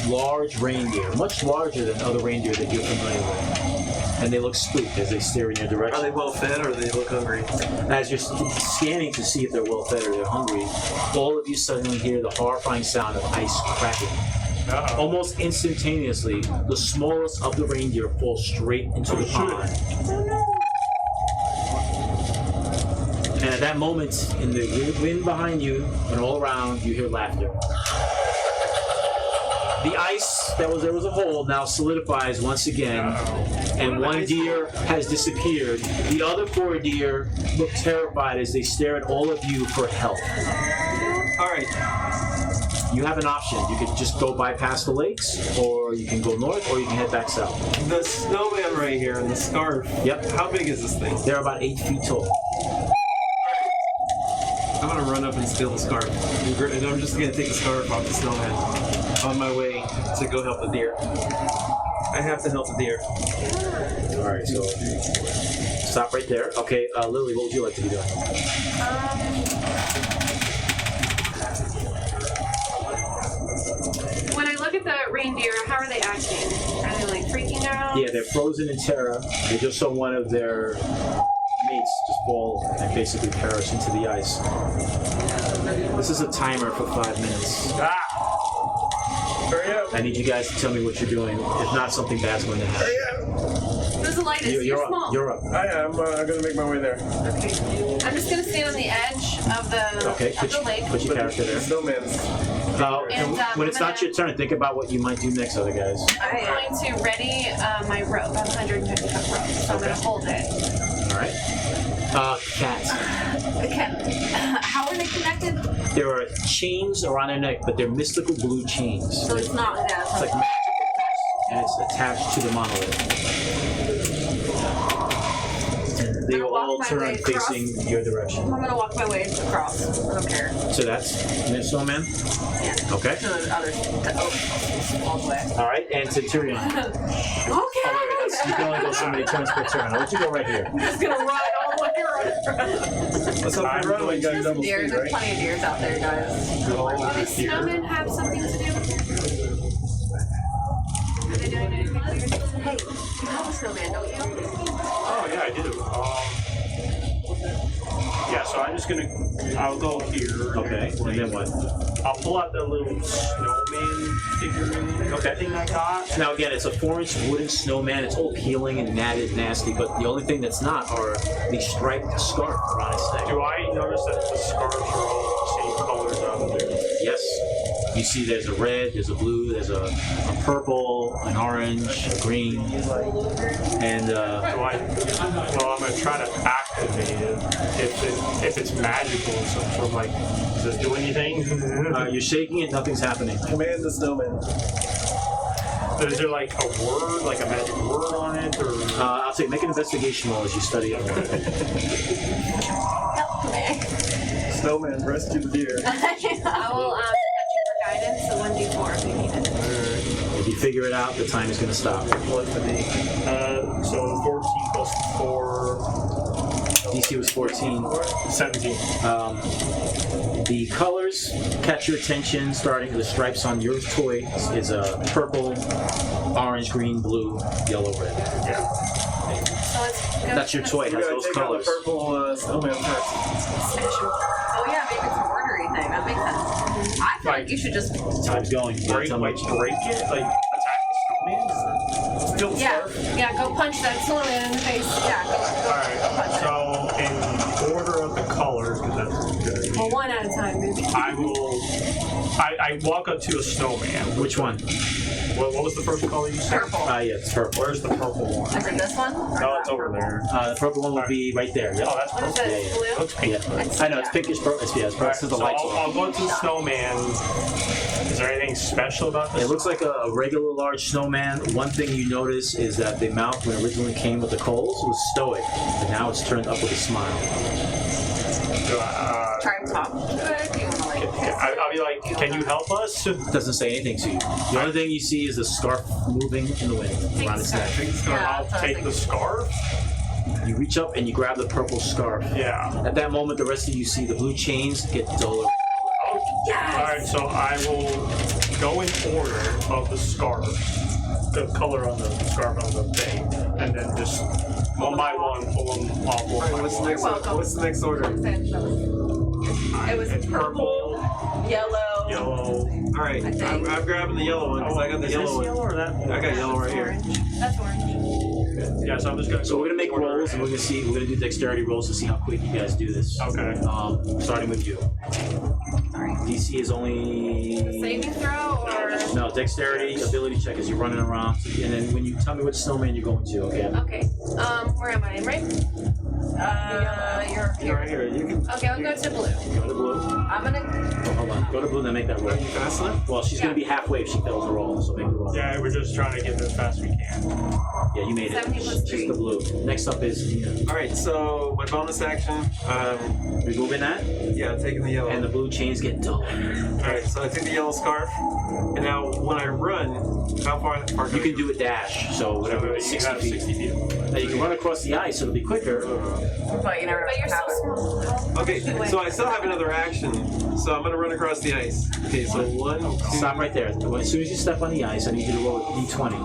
large reindeer, much larger than other reindeer that you're familiar with. And they look spooked as they stare in your Are direction. they well fed or do they look hungry? As you're scanning to see if they're well fed or they're hungry, all of you suddenly hear the horrifying sound of ice cracking Almost instantaneously, the smallest of the reindeer falls straight into the pond. And at that moment, in the wind behind you and all around, you hear laughter. The ice that was there was a hole now solidifies once again, and one deer has disappeared. The other 4 deer look terrified as they stare at all of you for help. All right. You have an option. You could just go bypass the lakes, or you can go north, or you can head back south. The snowman right here and the scarf. Yep. How big is this thing? They're about 8 feet tall. I'm gonna run up and steal the scarf. And I'm just gonna take the scarf off the snowman on my way to go help the deer. I have to help the deer. All right, so stop right there. Okay, Lily, what would you like to be doing? When I look at the reindeer, how are they acting? Are they like freaking out? Yeah, they're frozen in terror. They just saw one of their mates just fall and basically perish into the ice. This is a timer for 5 minutes. Hurry up! I need you guys to tell me what you're doing. If not, something bad's going to happen. Hurry up! Who's the lightest? You're small. up. You're up. I'm gonna make my way there. Okay. I'm just gonna stand on the edge of the Okay, of the lake. put your character there. Snowman's. And, When it's not your turn, think about what you might do next, other guys. I'm going to ready my rope, 150 foot rope. So I'm gonna hold it. All right. Cats. Okay. How are they connected? There are chains around their neck, but they're mystical blue chains. So it's not that. It's like magical, and it's attached to the monolith. They I'm will gonna all walk my way turn across. facing your direction. I'm gonna walk my way across. I don't care. So that's Snowman. Yeah. Okay. To the other. All the way. All right, and Centurion. Okay. Oh, wait, you can only go so many turns per turn. I'll let you go right here. I'm just gonna run all the way around. Let's hope you run when you got double Deers, speed, there's right? plenty of deers out there, guys. Do the snowmen have something to do with it? Are they doing anything weird? Hey, you have a snowman, don't you? Oh yeah, I do. Yeah, so I'm just gonna. I'll go here. Okay, and then what? I'll pull out the little snowman figurine thing I got. Now again, it's a 4-inch wooden snowman. It's all peeling and matted, nasty. But the only thing that's not are the striped scarf around its neck. Do I notice that the scarves are all the same colors out there? Yes. You see, there's a red, there's a blue, there's a purple, an orange, a green, and Well, I'm gonna try to activate it. If it's magical or some sort of like, does this do anything? you're shaking it. Nothing's happening. Command the snowman. Is there like a word, like a magic word on it, or? I'll say make an investigation roll as you study it more. Help me. Snowman, rescue the deer. I will catch you for guidance, so 1d4 if you need it. If you figure it out, the time is going to stop. What for me? So 14 plus 4, DC was 14. 17. The colors catch your attention, starting with the stripes on your toy is purple, orange, green, blue, yellow, red. Yeah. So let's go. That's your toy. It You has gotta those take out colors. the purple snowman first. Smash 'em. Oh yeah, maybe it's a mortary thing. That makes sense. I feel like you should just. Time's going. You gotta Break, tell me. break it, like attack the snowman. Steal the Yeah. scarf. Yeah, go punch that snowman in the face. Yeah. Go Alright, so in order of the colors, because that's good. Well, one at a time, maybe. I will. I walk up to a snowman. Which one? What was the first color you said? Purple. Yeah, it's purple. Where's the purple one? Is it this one? No, it's over there. The purple one will be right there. Yep. Oh, that's What is purple. this? Yeah, Blue? Looks pink. Yeah. I know, it's pinkish purple. It's purple. Alright, This is the so lights I'll on. go into the snowman. Is there anything special about this? It looks like a regular large snowman. One thing you notice is that the mouth, when it originally came with the coals, was stoic, but now it's turned up with a smile. Try and talk. If you wanna like. I'll be like, can you help us? It doesn't say anything to you. The only thing you see is the scarf moving in the wind around its neck. Yeah, I'll that's what I was take the thinking. scarf. You reach up and you grab the purple scarf. Yeah. At that moment, the rest of you see the blue chains get duller. Oh, Yes! Alright, so I will go in order of the scarf, the color on the scarf on the thing, and then just one by one pull them off one Alright, by what's the one. next? welcome. What's the next order? It was It's purple, yellow, yellow. All right, I'm grabbing the yellow one because I got the Is yellow this one. yellow or that? I got yellow right here. That's orange. Yeah, so I'm just gonna. So we're gonna make rolls, and we're gonna do dexterity rolls to see how quick you guys do this. Okay. Starting with you. DC is only Saving throw or? no dexterity ability check as you're running around, and then when you tell me which snowman you're going to, okay? Okay. Where am I? Right? You're right here. You can Okay, I'll go to blue. go to blue. I'm gonna. Oh, hold on. Go to blue, then make that roll. Are you fast enough? Well, she's gonna be halfway if she fails the roll, so make the roll. Yeah, we're just trying to get as fast as we can. Yeah, you made it. 17 plus Just 3. the blue. Next up is Nina. All right, so my bonus action, Removing that, yeah, I'm taking the yellow. and the blue chains get dull. All right, so I take the yellow scarf, and now when I run, how far? You can do a dash, so whatever, You 60 got feet. 60 feet. Now you can run across the ice, so it'll be quicker. But you never know But you're what so happens. small. Okay, so I still have another action, so I'm gonna run across the ice. Okay, so 1, 2. Stop right there. As soon as you step on the ice, I need you to roll a d20.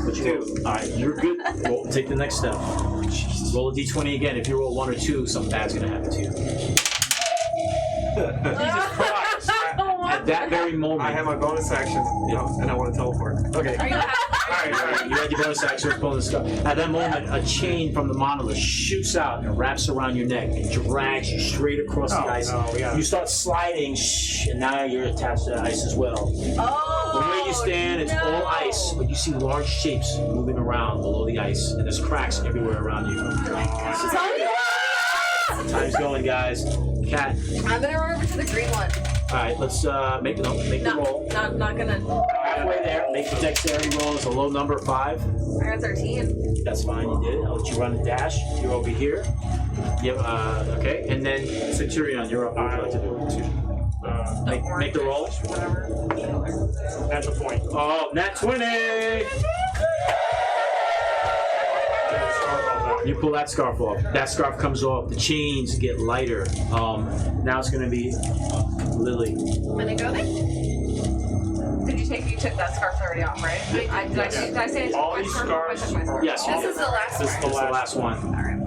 What you roll? All right, you're good. Roll, take the next step. Roll a d20 again. If you roll 1 or 2, something bad's gonna happen to you. Jesus Christ! At that very moment, I have my bonus action, and I want to teleport. okay. Are you happy? All right, you had your bonus action, bonus stuff. At that moment, a chain from the monolith shoots out and wraps around your neck and drags you straight across the Oh, ice. no, we gotta- You start sliding, and now you're attached to the ice as well. Oh. The way you stand, it's no. all ice, but you see large shapes moving around below the ice, and there's cracks everywhere around you. Time's going, guys. Cat. I'm gonna run over to the green one. All right, let's make the roll. Not gonna. Halfway there. Make the dexterity roll. It's a low number, 5. I got 13. That's fine, you did. I'll let you run a dash. You're over here. Yep, okay. And then Centurion, you're up. What would you like to do? Make the roll. Whatever. That's a point. Oh, nat 20! You pull that scarf off. That scarf comes off. The chains get lighter. Now it's going to be Lily. I'm gonna go there. You took that scarf already off, right? Did I say I took All my these scarf or I scarves took my scarf? Yes. This is the last This is one. the That's the last one. Alright.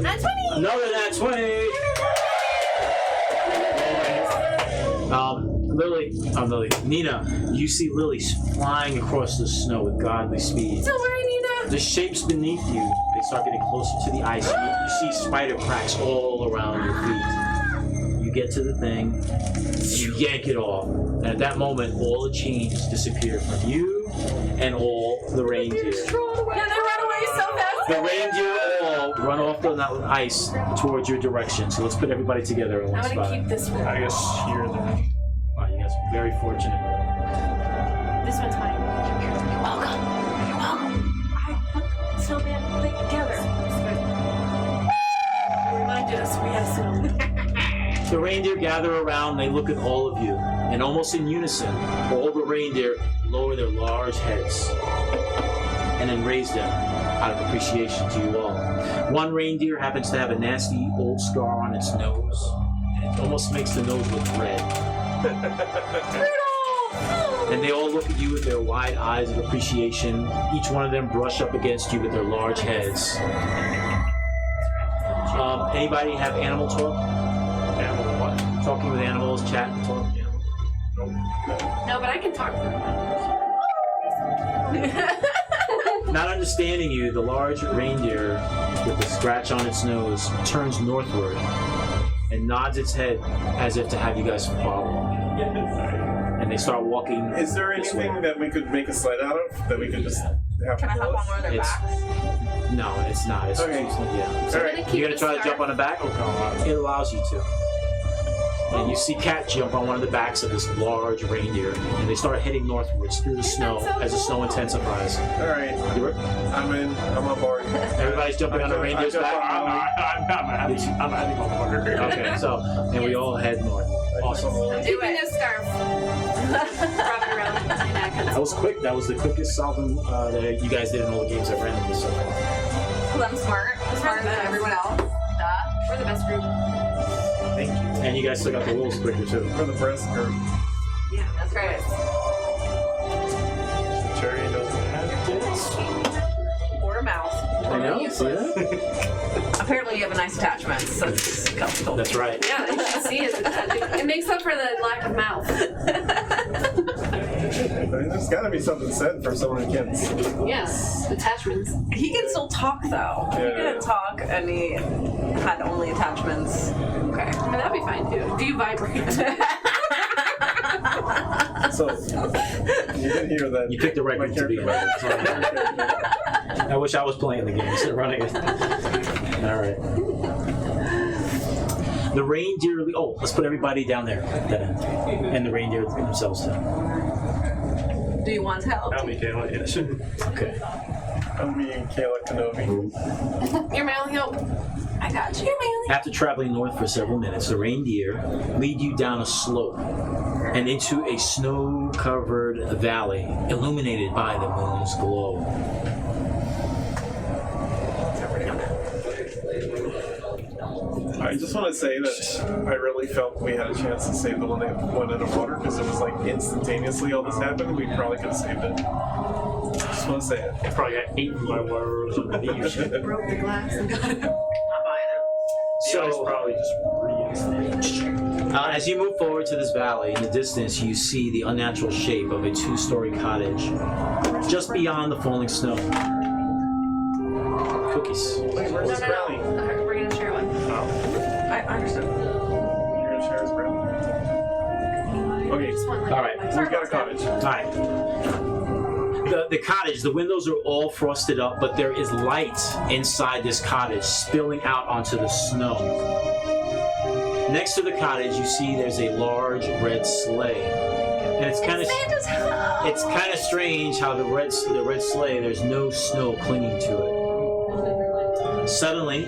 Nat 20! Another nat 20! Lily, Nina, you see Lily flying across the snow with godly speed. Don't worry, Nina. The shapes beneath you, they start getting closer to the ice. You see spider cracks all around your feet. You get to the thing, you yank it off, and at that moment, all the chains disappear from you and all the reindeer. Yeah, they ran away so fast. The reindeer all run off the ice towards your direction. So let's put everybody together in one I'm spot. gonna keep this one. I guess here then. Wow, you guys are very fortunate. This one's mine. You're welcome. You're welcome. I put Snowman thing together. You reminded us we had Snowman. The reindeer gather around, they look at all of you, and almost in unison, all the reindeer lower their large heads and then raise them out of appreciation to you all. One reindeer happens to have a nasty old scar on its nose, and it almost makes the nose look red. And they all look at you with their wide eyes of appreciation. Each one of them brush up against you with their large heads. Anybody have animal talk? Animal what? Talking with animals, chat and talk. Animals. No, but I can talk to them. Not understanding you, the large reindeer with the scratch on its nose turns northward and nods its head as if to have you guys follow. And they start walking. Is there this way. anything that we could make a sled out of that we could just have Can I to hop pull on one of their It's- backs? No, it's not. It's Okay. yeah. All right. You're gonna try to jump on the back? It allows you to. And you see Cat jump on one of the backs of this large reindeer, and they start heading northwards through the snow as the snow intensifies. All right, I'm in. I'm on board. Everybody's jumping on the reindeer's back. I'm a heavy motherfucker. Okay, so and we all head north. Awesome. I'm Do keeping it. a scarf. Wrap it around my neck. That was quick. That was the quickest solving that you guys did in all the games I've ran with this so far. Because I'm smart. I'm smarter than everyone else. Duh. We're the best group. Thank you And you guys still got the rules quicker too. for the breast group. Yeah. That's great. Centurion doesn't have this. Or a mouse. And know. See that? Apparently, you have a nice attachment, so it's comfortable. That's right. Yeah, you should see it. It makes up for the lack of mouth. There's got to be something said for someone who can't see. Yes, attachments. He can still talk though. He Yeah. can talk, and he had only attachments. Okay. I mean, that'd be fine too. Do you vibrate? So, you did hear that. You picked the right my group to be in. character- I wish I was playing the game instead of running it. All right. The reindeer. Oh, let's put everybody down there. That end, and the reindeer themselves too. Do you want help? Help me, Kayla. Yes. Okay. I'm being Kayla Kenobi. Your mailing help. I got you. After traveling north for several minutes, the reindeer lead you down a slope and into a snow-covered valley illuminated by the moon's glow. I just want to say that I really felt we had a chance to save the one that went underwater because it was like instantaneously all this happened. We probably could have saved it. Just want to say it. I probably got eaten by worms and leaves. Broke the glass and got it. So it's So, probably just reinstated. as you move forward to this valley, in the distance you see the unnatural shape of a two-story cottage just beyond the falling snow. Cookies. Wait, where's this brownie? Okay, we're gonna share one. I understood. You're gonna share his brownie? Okay, Just one, like, All right. we've got a cottage. All right. The cottage, the windows are all frosted up, but there is light inside this cottage spilling out onto the snow. Next to the cottage, you see there's a large red sleigh, and it's kind of Santa's house. it's kind of strange how the red sleigh, there's no snow clinging to it. Suddenly,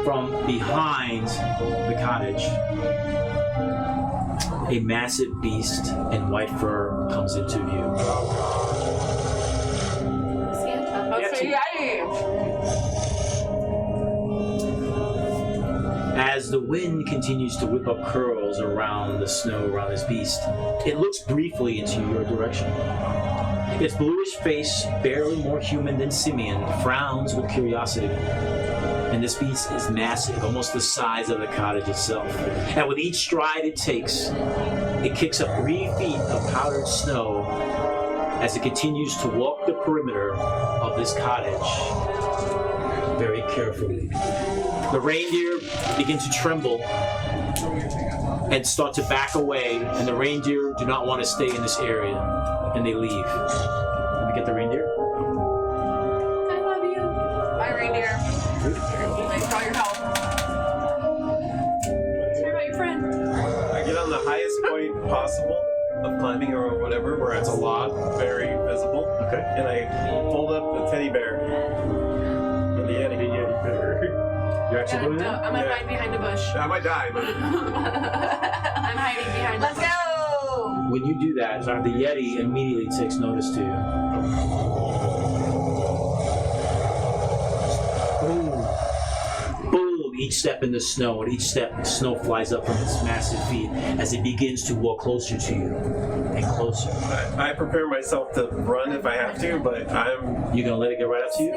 from behind the cottage, a massive beast in white fur comes into view. Santa. Oh, so As the wind continues to whip up curls around the snow around this beast, it looks briefly into your direction. Its bluish face, barely more human than simian, frowns with curiosity. And this beast is massive, almost the size of the cottage itself. And with each stride it takes, it kicks up 3 feet of powdered snow as it continues to walk the perimeter of this cottage very carefully. The reindeer begin to tremble and start to back away, and the reindeer do not want to stay in this area, and they leave. Let me get the reindeer. I love you. Bye, reindeer. Thanks for all your help. Let's hear about your friend. I get on the highest point possible of climbing or whatever, where it's a lot, very visible. Okay. And I hold up the teddy bear. And the Yeti. You're actually doing that? I'm gonna hide behind a bush. I might die, but I'm hiding behind Let's go. When you do that, the Yeti immediately takes notice to you. Boom. Boom. Each step in the snow, and each step, snow flies up from its massive feet as it begins to walk closer to you and closer. I prepare myself to run if I have to, but You're gonna let it get right up to you?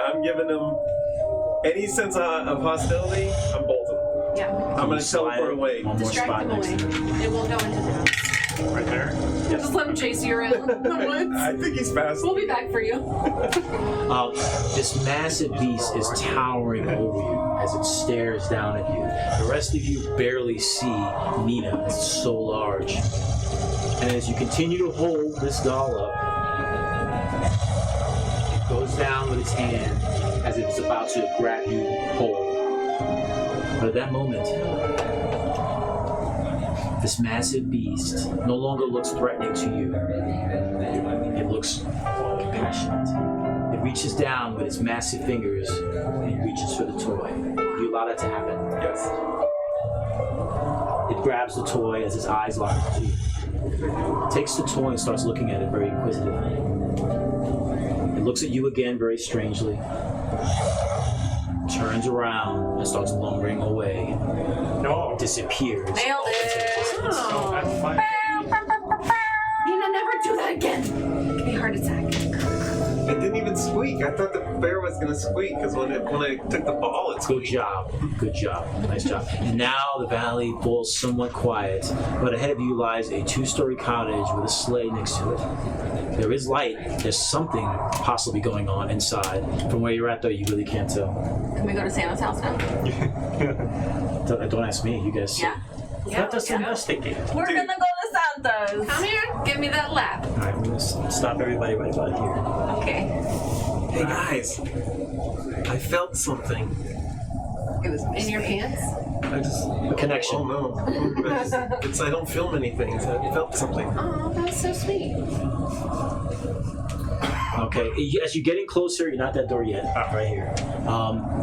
I'm giving them any sense of hostility, I'm bolting. Yeah. I'm gonna Slide teleport away. One more Distract spot him next away. to you. It won't go into the house. Right there. Just let him chase you around the woods. I think he's fast. We'll be back for you. This massive beast is towering over you as it stares down at you. The rest of you barely see Nina. It's so large. And as you continue to hold this doll up, it goes down with its hand as if it's about to grab you whole. But at that moment, this massive beast no longer looks threatening to you. It looks compassionate. It reaches down with its massive fingers and reaches for the toy. You allow that to happen. Yes. It grabs the toy as its eyes lock onto you. It takes the toy and starts looking at it very inquisitively. It looks at you again very strangely. Turns around and starts lumbering away. No. Disappears. Nailed it. Oh. That's fine. Nina, never do that again. Give me a heart attack. It didn't even even squeak. I thought the bear was gonna squeak because when I took the ball, it Good squeaked. job. Good job. Nice job. And now the valley falls somewhat quiet, but ahead of you lies a 2-story cottage with a sleigh next to it. There is light. There's something possibly going on inside. From where you're at, though, you really can't tell. Can we go to Santa's house now? Don't ask me. You guys. Yeah. Let us investigate. We're gonna go to Santa's. Come here, give me that lap. All right, I'm gonna stop everybody right about here. Okay. Hey guys, I felt something. It was In your pants? I just A connection. Oh no! I don't feel many things. I felt something. Oh, that's so sweet. Okay, as you're getting closer, you're not that door yet. Right here.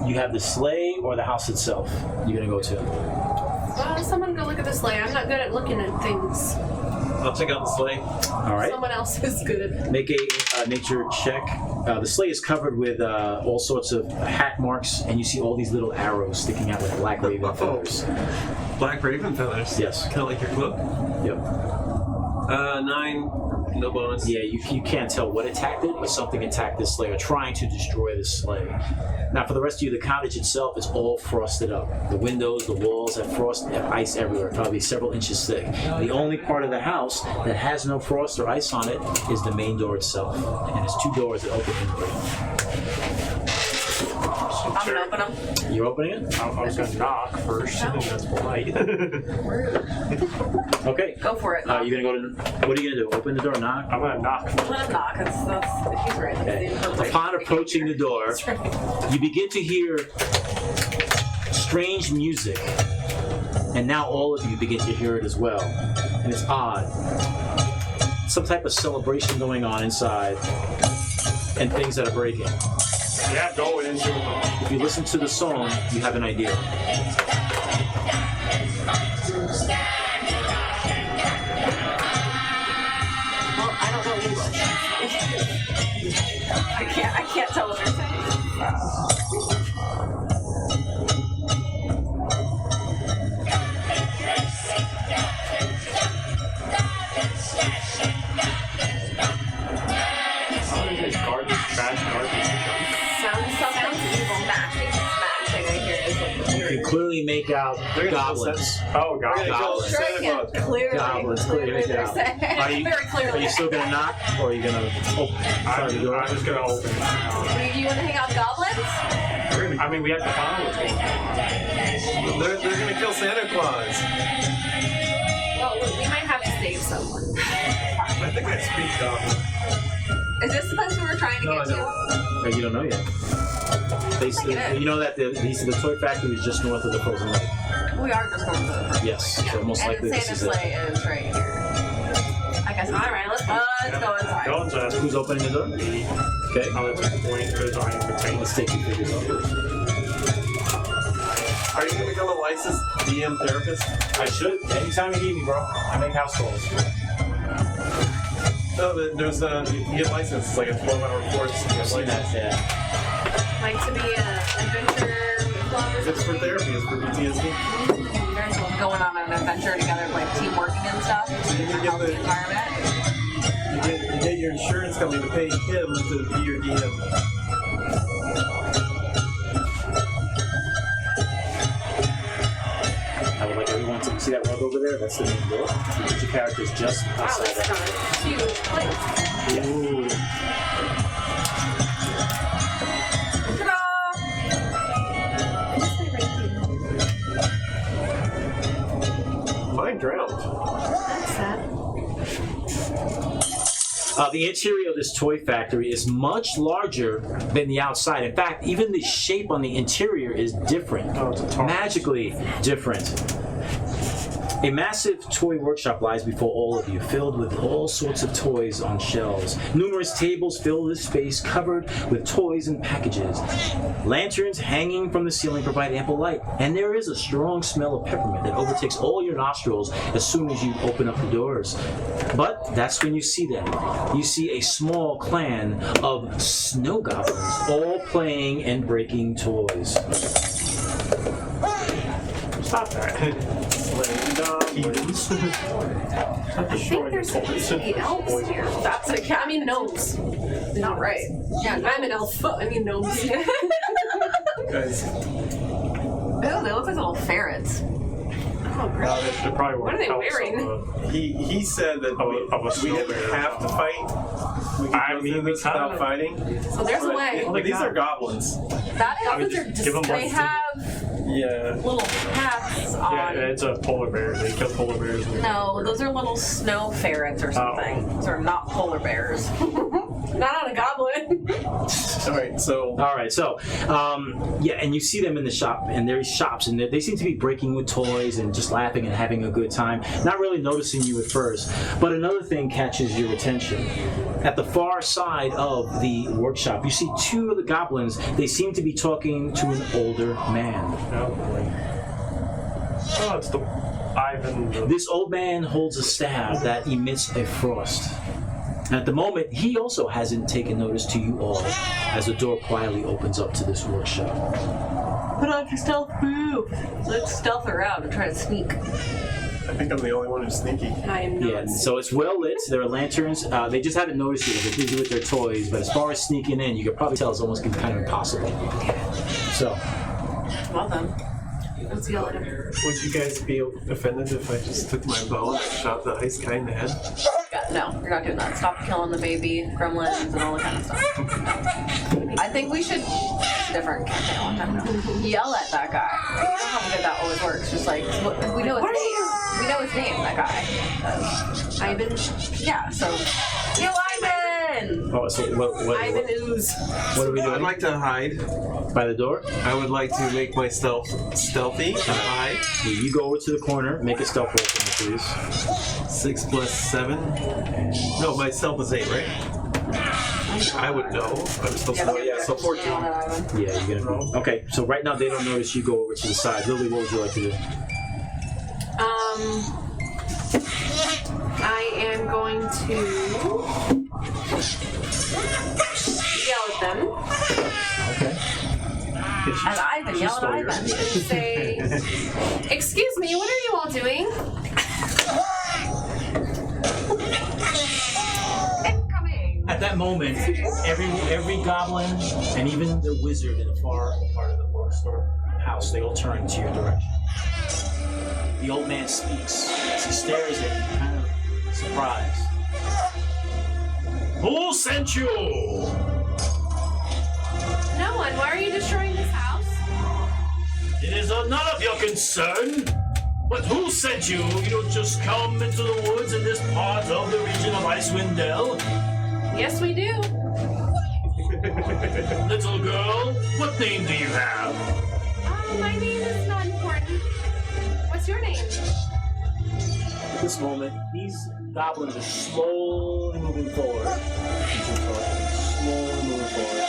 You have the sleigh or the house itself. You're gonna go to. Someone go look at the sleigh. I'm not good at looking at things. I'll check out the sleigh. All right. Someone else is good at. Make a nature check. The sleigh is covered with all sorts of hat marks, and you see all these little arrows sticking out with black raven feathers. Black raven feathers. Yes. Kind of like your cloak. Yep. 9. No bonus. Yeah, you can't tell what attacked it, but something attacked this sleigh or trying to destroy this sleigh. Now, for the rest of you, the cottage itself is all frosted up. The windows, the walls have frost, have ice everywhere, probably several inches thick. The only part of the house that has no frost or ice on it is the main door itself, and it's 2 doors that open inward. I'm gonna open them. You're opening it? I was gonna knock first. That's polite. Okay. Go for it. You're gonna go to. What are you gonna do? Open the door, knock. I'm gonna knock. I'm gonna knock. He's right. That's Okay. the appropriate- Upon approaching the door, That's right. you begin to hear strange music, and now all of you begin to hear it as well. And it's odd. Some type of celebration going on inside, and things that are breaking. Yeah, go into it. If you listen to the song, you have an idea. Well, I don't know English. I can't tell what they're saying. Garbage, trash, garbage. Sounds evil. Smashing. I hear is like You can clearly make out They're gonna goblins. Oh god. We're gonna go Goblins. Santa Sure Claus. can. Clearly. Goblins, clearly make it out. they're saying. Are you, Very are clearly. you still gonna knock, or are you gonna open the door? I'm just gonna open it. You want to hang out with goblins? I mean, we have to follow what's going on. They're gonna kill Santa Claus. Well, we might have to save someone. I think I speak Goblin. Is this the place we were trying to No, get I to? don't. You don't know yet. You know that the toy factory is just north of the frozen lake. We are just going to the front. Yes, so most And likely this Santa's is it. sleigh is right here. I guess. All right, let's go inside. Go inside. Who's opening the door? Okay, I'll let you point because I am the let's take your figures off. Are you gonna become a licensed DM therapist? I should. Anytime you need me, bro. I make house calls. No, there's you get licensed. It's like a 12-hour course. You get Seen that, licensed. yeah. Like to be an adventure club or It's for something. therapy. It's for PTSD. You guys will going on an adventure together, like team working and stuff. You And get help the the- environment. You get your insurance company to pay him to be your DM. I would like everyone to see that rug over there. That's the main door. You put your characters just Wow, outside that's that. not a huge place. Ooh. Ta-da! Mine drowned. That's sad. The interior of this toy factory is much larger than the outside. In fact, even the shape on the interior is different. Oh, it's a target. Magically different. A massive toy workshop lies before all of you, filled with all sorts of toys on shelves. Numerous tables fill this space, covered with toys and packages. Lanterns hanging from the ceiling provide ample light, and there is a strong smell of peppermint that overtakes all your nostrils as soon as you open up the doors. But that's when you see them. You see a small clan of snow goblins, all playing and breaking toys. Stop that. Heathens. I think there's supposed to be elves here. That's a cat. I mean, gnomes. Not right. Yeah, I'm an elf. I mean, gnomes. Guys, Ew, they look like little ferrets. Oh, great. They probably What are they pelts wearing? of he said that Of a we didn't snowbear. have to fight. We could I go mean, through we this kinda- without fighting. So there's a But way. these are goblins. That goblins just are give 'em just, they one. have Yeah. little hats Yeah, on. it's a polar bear. They kill polar bears. No, those are little snow ferrets or something. Those are not polar bears. Not on a goblin. All right. So All right, so yeah, and you see them in the shop, and there's shops, and they seem to be breaking with toys and just laughing and having a good time, not really noticing you at first. But another thing catches your attention. At the far side of the workshop, you see two of the goblins. They seem to be talking to an older man. Oh, boy. Oh, it's the Ivan. This old man holds a staff that emits a frost. At the moment, he also hasn't taken notice to you all as the door quietly opens up to this workshop. Put on your stealth move. Let's stealth around and try to sneak. I think I'm the only one who's sneaky. I am not. Yeah, so it's well lit. There are lanterns. They just haven't noticed you. They're busy with their toys. But as far as sneaking in, you could probably tell it's almost kind of impossible. So, Well then. Let's yell at him. Would you guys be offended if I just took my bow and shot the ice guy in the head? Yeah, no, you're not doing that. Stop killing the baby gremlins and all that kind of stuff. No. I think we should. It's different. Can't say all the time. No. Yell at that guy. You know how good that always works. Just like we know his What are name. We know his name. That guy. Ivan. Yeah. So, yo, Ivan. oh, so Ivan Ooze. what are we I'd doing? like to hide. By the door? I would like to make myself stealthy and hide. Well, you go over to the corner. Make a stealth roll for me, please. 6 plus 7. No, my stealth is 8, right? I would know. I'm supposed to know. Yeah, so 14. Yeah, you're gonna roll. Okay, so right now they don't notice you go over to the side. Lily, what would you like to do? I am going to yell at them Okay. At Ivan. Yell at Ivan. and say, "Excuse me, what are you all doing?" Incoming. At that moment, every goblin and even the wizard in the far part of the house, they all turn to your direction. The old man speaks as he stares at you, kind of surprised. Who sent you? No one. Why are you destroying this house? It is none of your concern. But who sent you? You don't just come into the woods in this part of the region of Icewind Dale. Yes, we do. Little girl, what name do you have? My name is not important. What's your name? At this moment, these goblins are slowly moving forward. Slowly moving forward.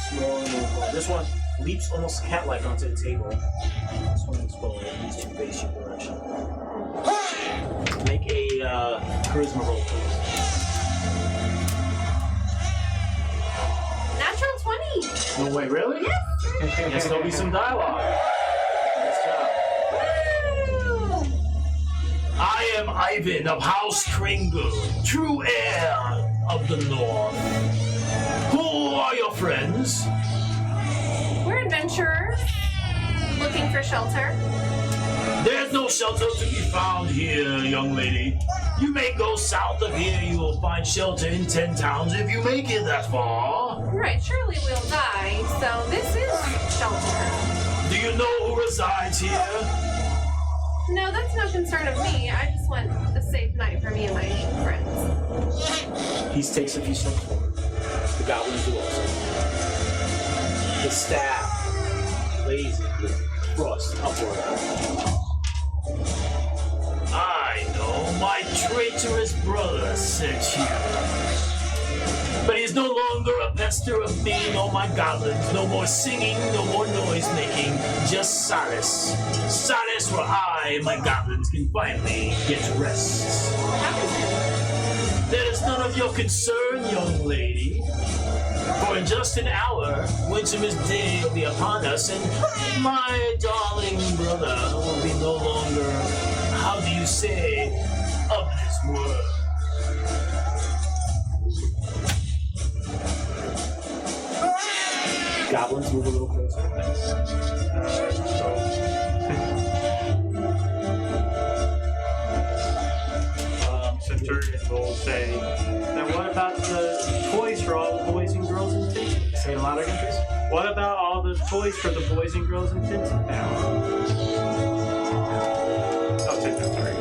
Slowly moving forward. This one leaps almost cat-like onto the table. This one moves forward. These two face your direction. Make a charisma roll, please. Natural 20. No way, really? Yes. Yes, there'll be some dialogue. Nice job. Woo! I am Ivan of House Kringle, true heir of the North. Who are your friends? We're adventurers looking for shelter. There's no shelter to be found here, young lady. You may go south of here, you will find shelter in 10 towns if you make it that far. Right, surely we'll die, so this is shelter. Do you know who resides here? No, that's no concern of me. I just want a safe night for me and my friends. He takes a few steps forward. The goblins do also. The staff blazing with frost upward. I know my traitorous brother sent you. But he is no longer a pester of me nor my goblins. No more singing, no more noise making. Just solace. Solace where I and my goblins can finally get rest. That is none of your concern, young lady. For in just an hour, Wintermas Day will be upon us, and my darling brother will be no longer, how do you say, of this world. Centurion will say, now what about the toys for all the boys and girls in Tintin? Say it louder again, please. What about all the toys for the boys and girls in Tintin now? Oh, Tintin, sorry.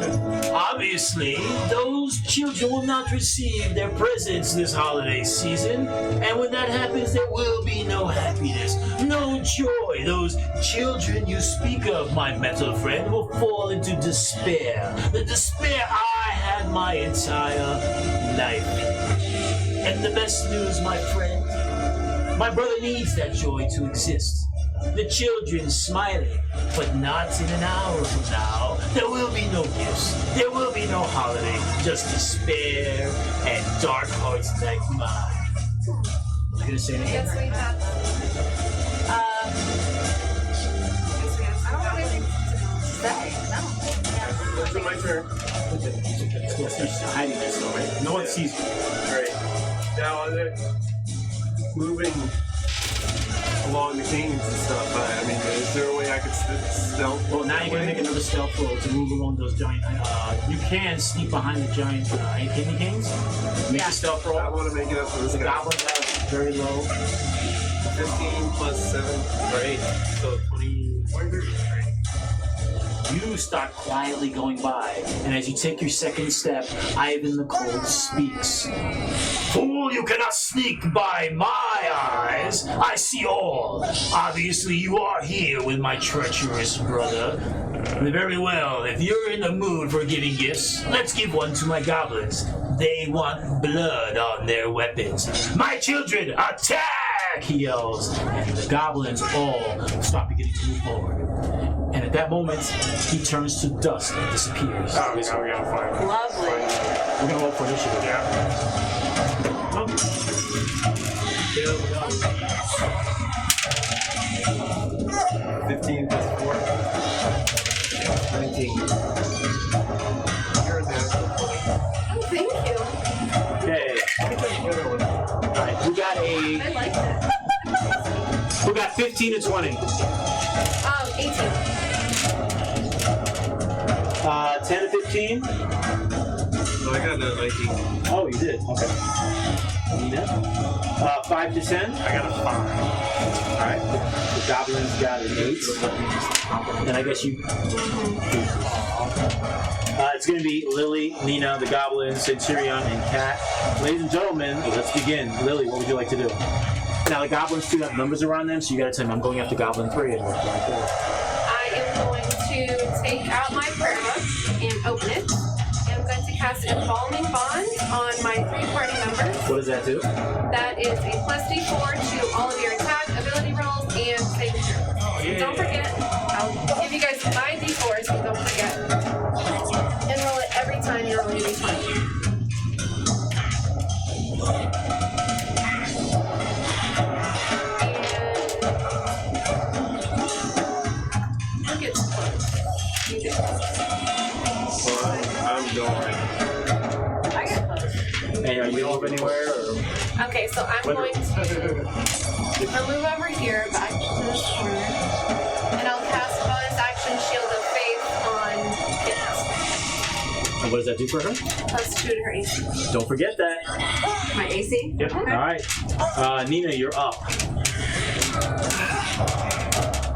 Obviously, those children will not receive their presents this holiday season, and when that happens, there will be no happiness, no joy. Those children you speak of, my metal friend, will fall into despair. The despair I had my entire life. And the best news, my friend, my brother needs that joy to exist. The children smiling, but not in an hour from now. There will be no gifts. There will be no holiday. Just despair and dark hearts like mine. You gonna say anything? Yes, we have. Yes, we have. I don't have anything to say. No. It's my turn. He's hiding this though, right? No one sees you. Alright. Now, moving along the canes and stuff, I mean, is there a way I could stealth? Well, now you're gonna make another stealth roll to move along those giant. You can sneak behind the giant kidney canes. Make a stealth roll. I want to make it up to this The guy. goblins have very low. 15 plus 7, or 8, so 20. You start quietly going by, and as you take your second step, Ivan the Cold speaks. Fool, you cannot sneak by my eyes. I see all. Obviously, you are here with my treacherous brother. Very well, if you're in the mood for giving gifts, let's give one to my goblins. They want blood on their weapons. My children, attack! He yells, and the goblins all start beginning to move forward. And at that moment, he turns to dust and disappears. Oh, yeah, we gotta find. Lovely. We're gonna roll for initiative. Yeah. 15 plus 4. 19. You're in there. Oh, thank you. Okay. Alright, who got I like that. who got 15 and 20? 18. 10 and 15? So I got a 19. Oh, you did. Okay. Nina? 5 to 10? I got a 5. Alright. The goblins got an 8. And I guess you. It's going to be Lily, Nina, the goblin, Centurion, and Kat. Ladies and gentlemen, let's begin. Lily, what would you like to do? Now, the goblins do have numbers around them, so you got to tell me I'm going after Goblin 3 and what's going forward. I am going to take out my prayer book and open it. And I'm going to cast Embalming Bond on my 3 party members. What does that do? That is a plus D4 to all of your attack, ability rolls, and saving throws. So don't forget, I'll give you guys 5 D4s, so don't forget. And roll it every time you're rolling a D20. I'm going. I got close. And are you off anywhere? Or? Okay, so I'm going to move over here back to this corner, and I'll cast bonus action Shield of Faith on Kit. And what does that do for her? Plus 2 to her AC. Don't forget that. My AC? Yep. Okay. All right. Nina, you're up.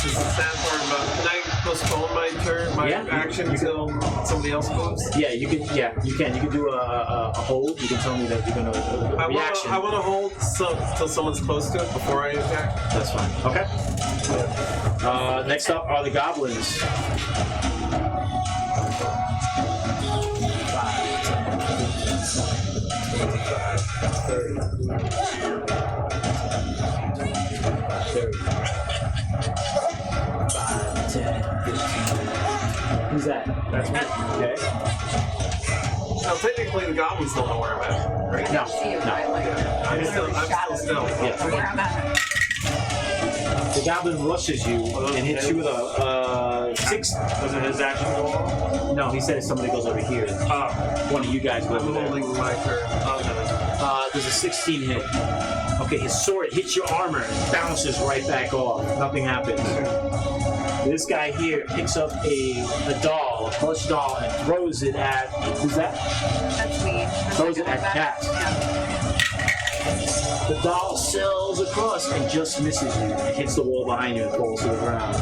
This is the sad part about. Can I postpone my turn, my Yeah. action until somebody else moves? Yeah, you can. Yeah, you can. You can do a hold. You can tell me that you're gonna reaction. I want to hold till someone's close to it before I attack. That's fine. Okay. Next up are the goblins. 5, 10, 15. Who's that? That's me. Okay. Now, technically, the goblins don't know where I'm at, right? No. See you, No. right? Like, I'm still stealth. Yeah. where I'm at. The goblin rushes you and hits you with a 6. Was it his action roll? No, he said somebody goes over here. Oh. One of you guys go I'm over there. holding my turn. Okay. Does a 16 hit? Okay, his sword hits your armor, bounces right back off. Nothing happens. This guy here picks up a doll, a plush doll, and throws it at. Who's that? That's me. Throws it at Cat. Yeah. The doll sails across and just misses you. It hits the wall behind you and falls to the ground.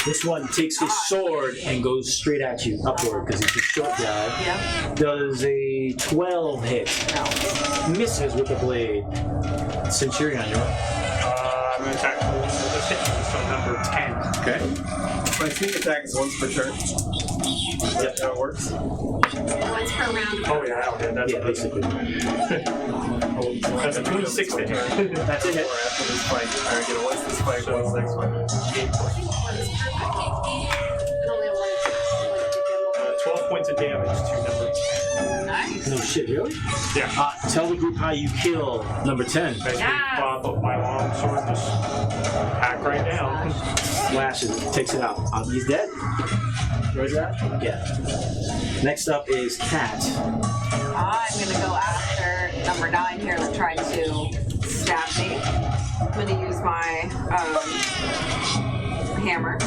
This one takes his sword and goes straight at you, upward, because he's a short guy. Yeah. Does a 12 hit. No. Misses with the blade. Centurion, you're up. I'm going to attack with a hit, so number 10. Okay. My sneak attack is once per turn. Yep, that works. Once per round. Oh, yeah, okay, that's Yeah, basically. That's a 26 to hit. That's a hit. Or after this fight. Alright, you know, what's this fight? What's the next one? Once per fight. And only one. 12 points of damage to number 10. Nice. No shit, really? Yeah. Tell the group how you kill number 10. Basically, Yes. pop up my long sword, just hack right down. Slashes it, takes it out. He's dead. Where's that? Yeah. Next up is Cat. I'm gonna go after number 9 here that tried to stab me. I'm gonna use my hammer.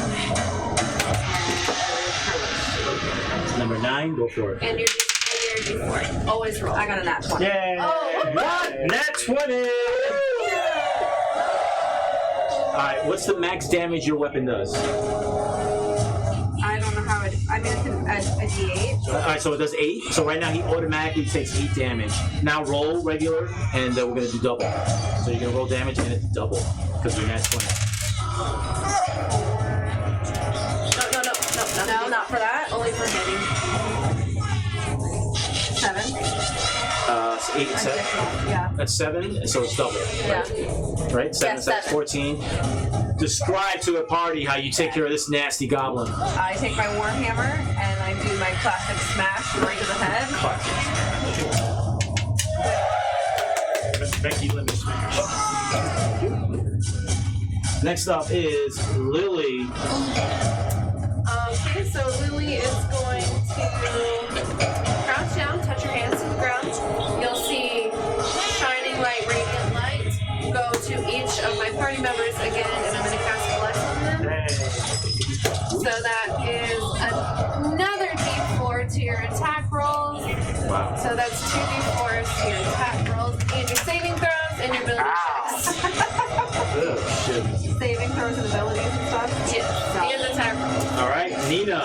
Number 9, go for it. And your D4. Always roll. I got a nat 20. Yay! Oh. What? Nat 20! Alright, what's the max damage your weapon does? I don't know how it. I mean, it's a D8. Alright, so it does 8. So right now he automatically takes 8 damage. Now roll regular, and we're gonna do double. So you're gonna roll damage and it's double, because you're nat 20. No, not for that. Only for hitting. 7. It's 8, 7. Additional. Yeah. That's 7, so it's double. Yeah. Right? 7, Yes, so that's 7. 14. Describe to a party how you take care of this nasty goblin. I take my warhammer and I do my classic smash right to the head. Becky Lemon Smash. Next up is Lily. Okay, so Lily is going to crouch down, touch her hands to the ground. You'll see shining light, radiant light go to each of my party members again, and I'm going to cast Bless on them. So that is another D4 to your attack rolls. Wow. So that's 2D4s to your attack rolls, and your saving throws, and your ability checks. Oh, shit. Saving throws and abilities and stuff. Yes, and attack rolls. All right, Nina.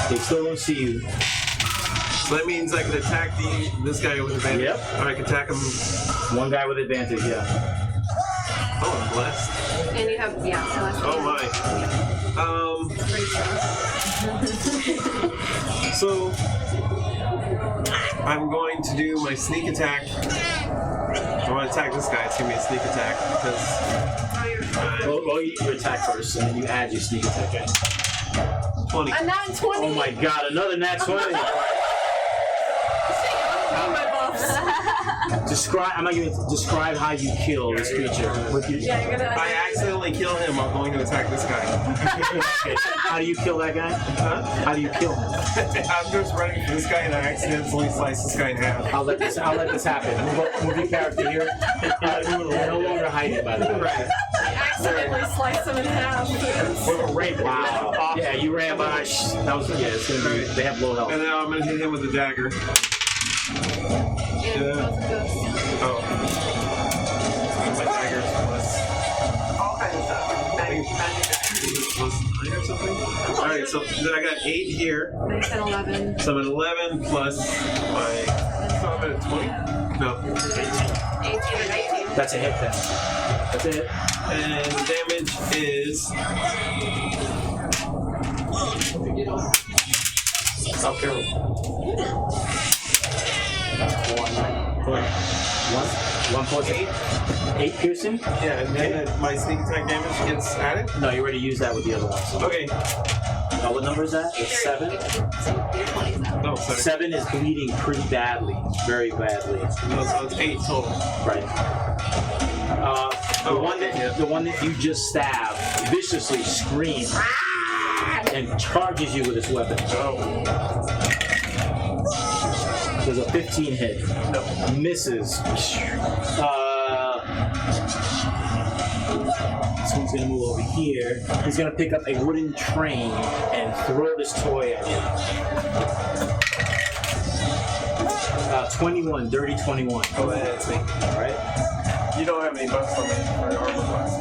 They still don't see you. So that means I can attack this guy with advantage. Yep. Or I can attack him. One guy with advantage, yeah. Oh, I'm blessed. And you have, yeah, so Oh my. pretty strong. So I'm going to do my sneak attack. I want to attack this guy. It's gonna be a sneak attack because Well, you attack first, and then you add your sneak attack. 20. A nat 20. Oh my god, another nat 20. My buffs. Describe. I'm not going to describe how you kill this creature. With your, Yeah, you're gonna. I accidentally kill him. I'm going to attack this guy. Okay, How do you kill that guy? Huh? How do you kill him? I'm just running for this guy and I accidentally slice this guy in half. I'll let this happen. Move your character here. We're no longer hiding, by the way. Right. I accidentally sliced him in half. With a rape. Wow. Yeah, you ran by. That was it's gonna be. They have low health. And now I'm going to hit him with a dagger. And both of those. Oh. My dagger's plus. All kinds of stuff. Magic. Plus 9 or something? Alright, so then I got 8 here. Nice and 11. So I'm at 11 plus my. So I'm at 20? No. 18 or 19. That's a hit then. That's a hit. And damage is. Oh, careful. One plus 8. 8 piercing? Yeah, and then my sneak attack damage gets added. No, you already used that with the other ones. Okay. What number is that? It's 7. No, sorry. 7 is bleeding pretty badly. Very badly. No, so it's 8 total. Right. The one that you just stabbed viciously screams and charges you with his weapon. There's a 15 hit. No. Misses. This one's gonna move over here. He's gonna pick up a wooden train and throw this toy at you. 21, dirty 21. Go ahead, see. Alright. You don't have any buffs on me for armor class.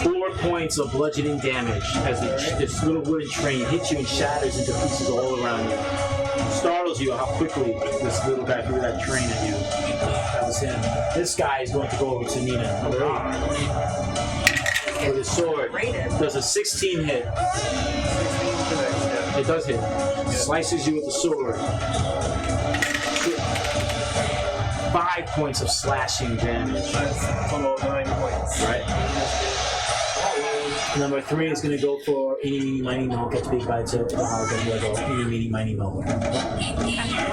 4 points of bludgeoning damage as this little wooden train hits you and shatters into pieces all around you. Startles you how quickly this little guy threw that train at you. That was him. This guy is going to go over to Nina. Number 8. With his sword. Does a 16 hit. 16 connects, yeah. It does hit. Slices you with the sword. 5 points of slashing damage. That's a total of 9 points. Right. Number 3 is going to go for eeny, meeny, miny, mo. Gets big bites of the hog and wiggle. Eeny, meeny, miny, mo.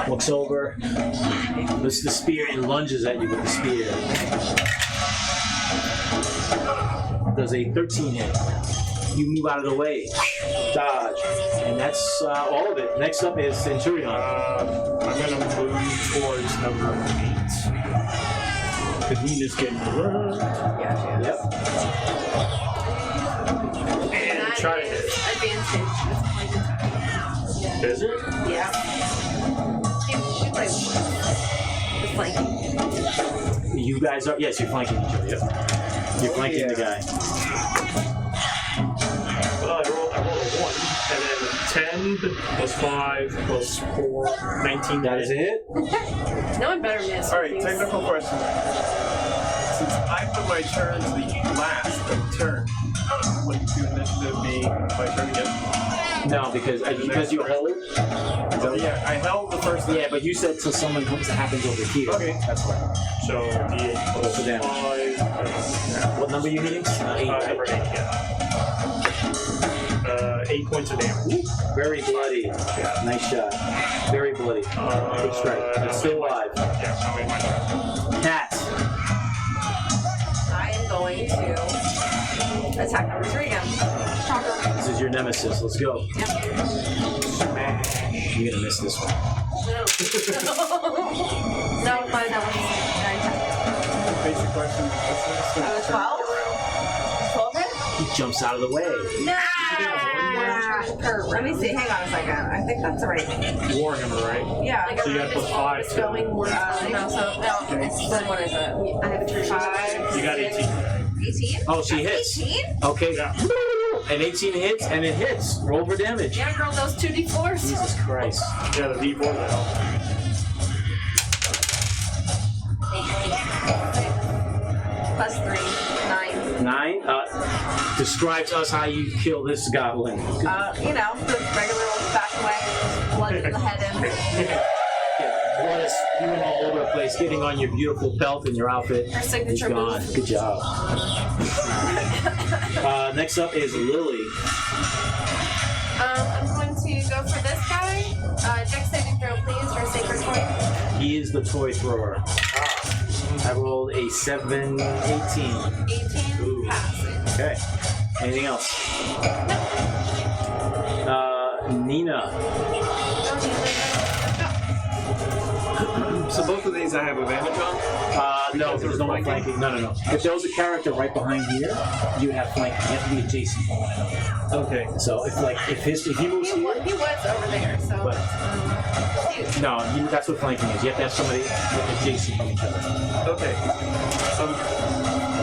Looks over, lifts the spear and lunges at you with the spear. Does a 13 hit. You move out of the way. Dodge. And that's all of it. Next up is Centurion. I'm gonna move towards number 8. Because Nina's getting run. Yep. And try to hit. Advantage. Is it? Yeah. She plays with flanking. You guys are, yes, you're flanking each other. Yep. You're flanking the guy. Well, I rolled a 1. And then 10 plus 5 plus 4, 19. That is a hit. No one better miss. Alright, please. technical question. Since I put my turn to the last of the turn, wouldn't do initiative be my turn again? No, because you held. Oh, yeah, I held the first one. Yeah, but you said till someone comes that happens over here. Okay. That's right. So D8 plus the damage. 5. What number are you hitting? 8, Number 8, right? yeah. 8 points of damage. Very bloody. Yeah. Nice shot. Very bloody. Good strike. It's still alive. Yeah, I'm in my turn. Cat. I am going to attack number 3 again. This is your nemesis. Let's go. Yep. You're gonna miss this one. No, but that one's Basic question. What's the 12? 12 hit? He jumps out of the way. No! Let me see. Hang on a second. I think that's the right. Warhammer, right? Yeah. like So you gotta put 5 it's to it. going one time. No, so, no. Then what is it? I have a turn. 5. You got 18. 18? Oh, she hits. 18? Okay. Yeah. An 18 hits, and it hits. Roll for damage. Yeah, girl, those 2d4s. Jesus Christ. Yeah, the D4 will help. Plus 3. 9. 9. Describe to us how you kill this goblin. You know, the regular old-fashioned way. Blood in the head in. Blood is spewing all over the place, getting on your beautiful belt and your outfit. Her He's signature gone. move. Good job. Next up is Lily. I'm going to go for this guy. Dex saving throw, please, for Sacred Toy. He is the toy thrower. I rolled a 7, 18. 18, pass. Okay. Anything else? Nina. So both of these I have advantage on? No, there's no more flanking. No. If there was a character right behind here, you would have flanking. You have to be adjacent to one another. Okay. So if he moves He here, was over there, so. But- Cute. no, that's what flanking is. You have to have somebody adjacent from each other. Okay.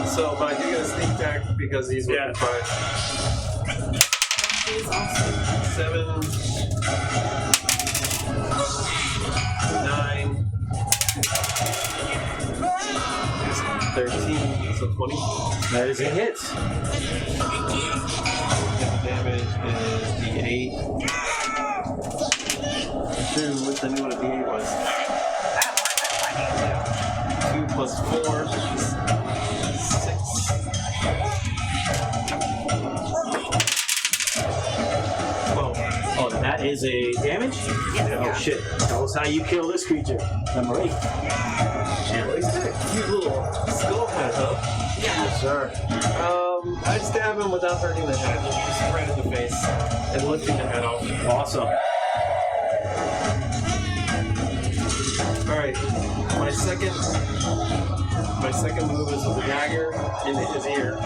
So, but I do get a sneak attack because he's within 5. He's awesome. 7, 9, 13, so 20. That is a hit. And the damage is D8. Two, I knew what a D8 was. 2 plus 4 is 6. 12. Oh, that is is a damage? Yeah. Oh shit. Tell us how you kill this creature. Number 8. Well, he's got a cute little skull head, huh? Yes, sir. I stab him without hurting the head, just right in the face, and lifting the head off. Awesome. Alright, my second move is with the dagger into his ear.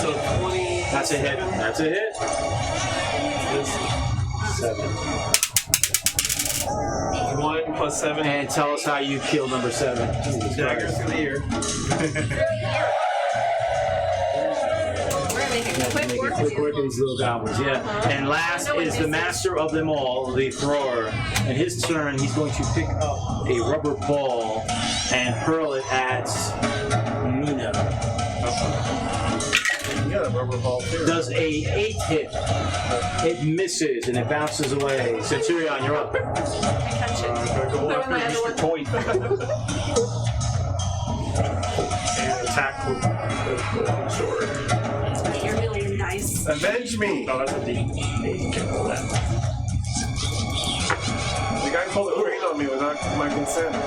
So 20. That's a hit. That's a hit. 7. 1 plus 7. And tell us how you kill number 7. Jesus Dagger Christ. through the ear. We're making Yeah, quick make work it of quick work of you. these little goblins, yeah. And last No one is the misses. master of them all, the thrower. And his turn, he's going to pick up a rubber ball and hurl it at Mina. You got a rubber ball too. Does a 8 hit? It misses and it bounces away. Centurion, you're up. I catch it. Gotta go Throw after my other Mr. one. Toy. And attack with the sword. You're really nice. Avenge me! Oh, that's a D8. Can't roll that. The guy pulled a crane on me without my consent. 10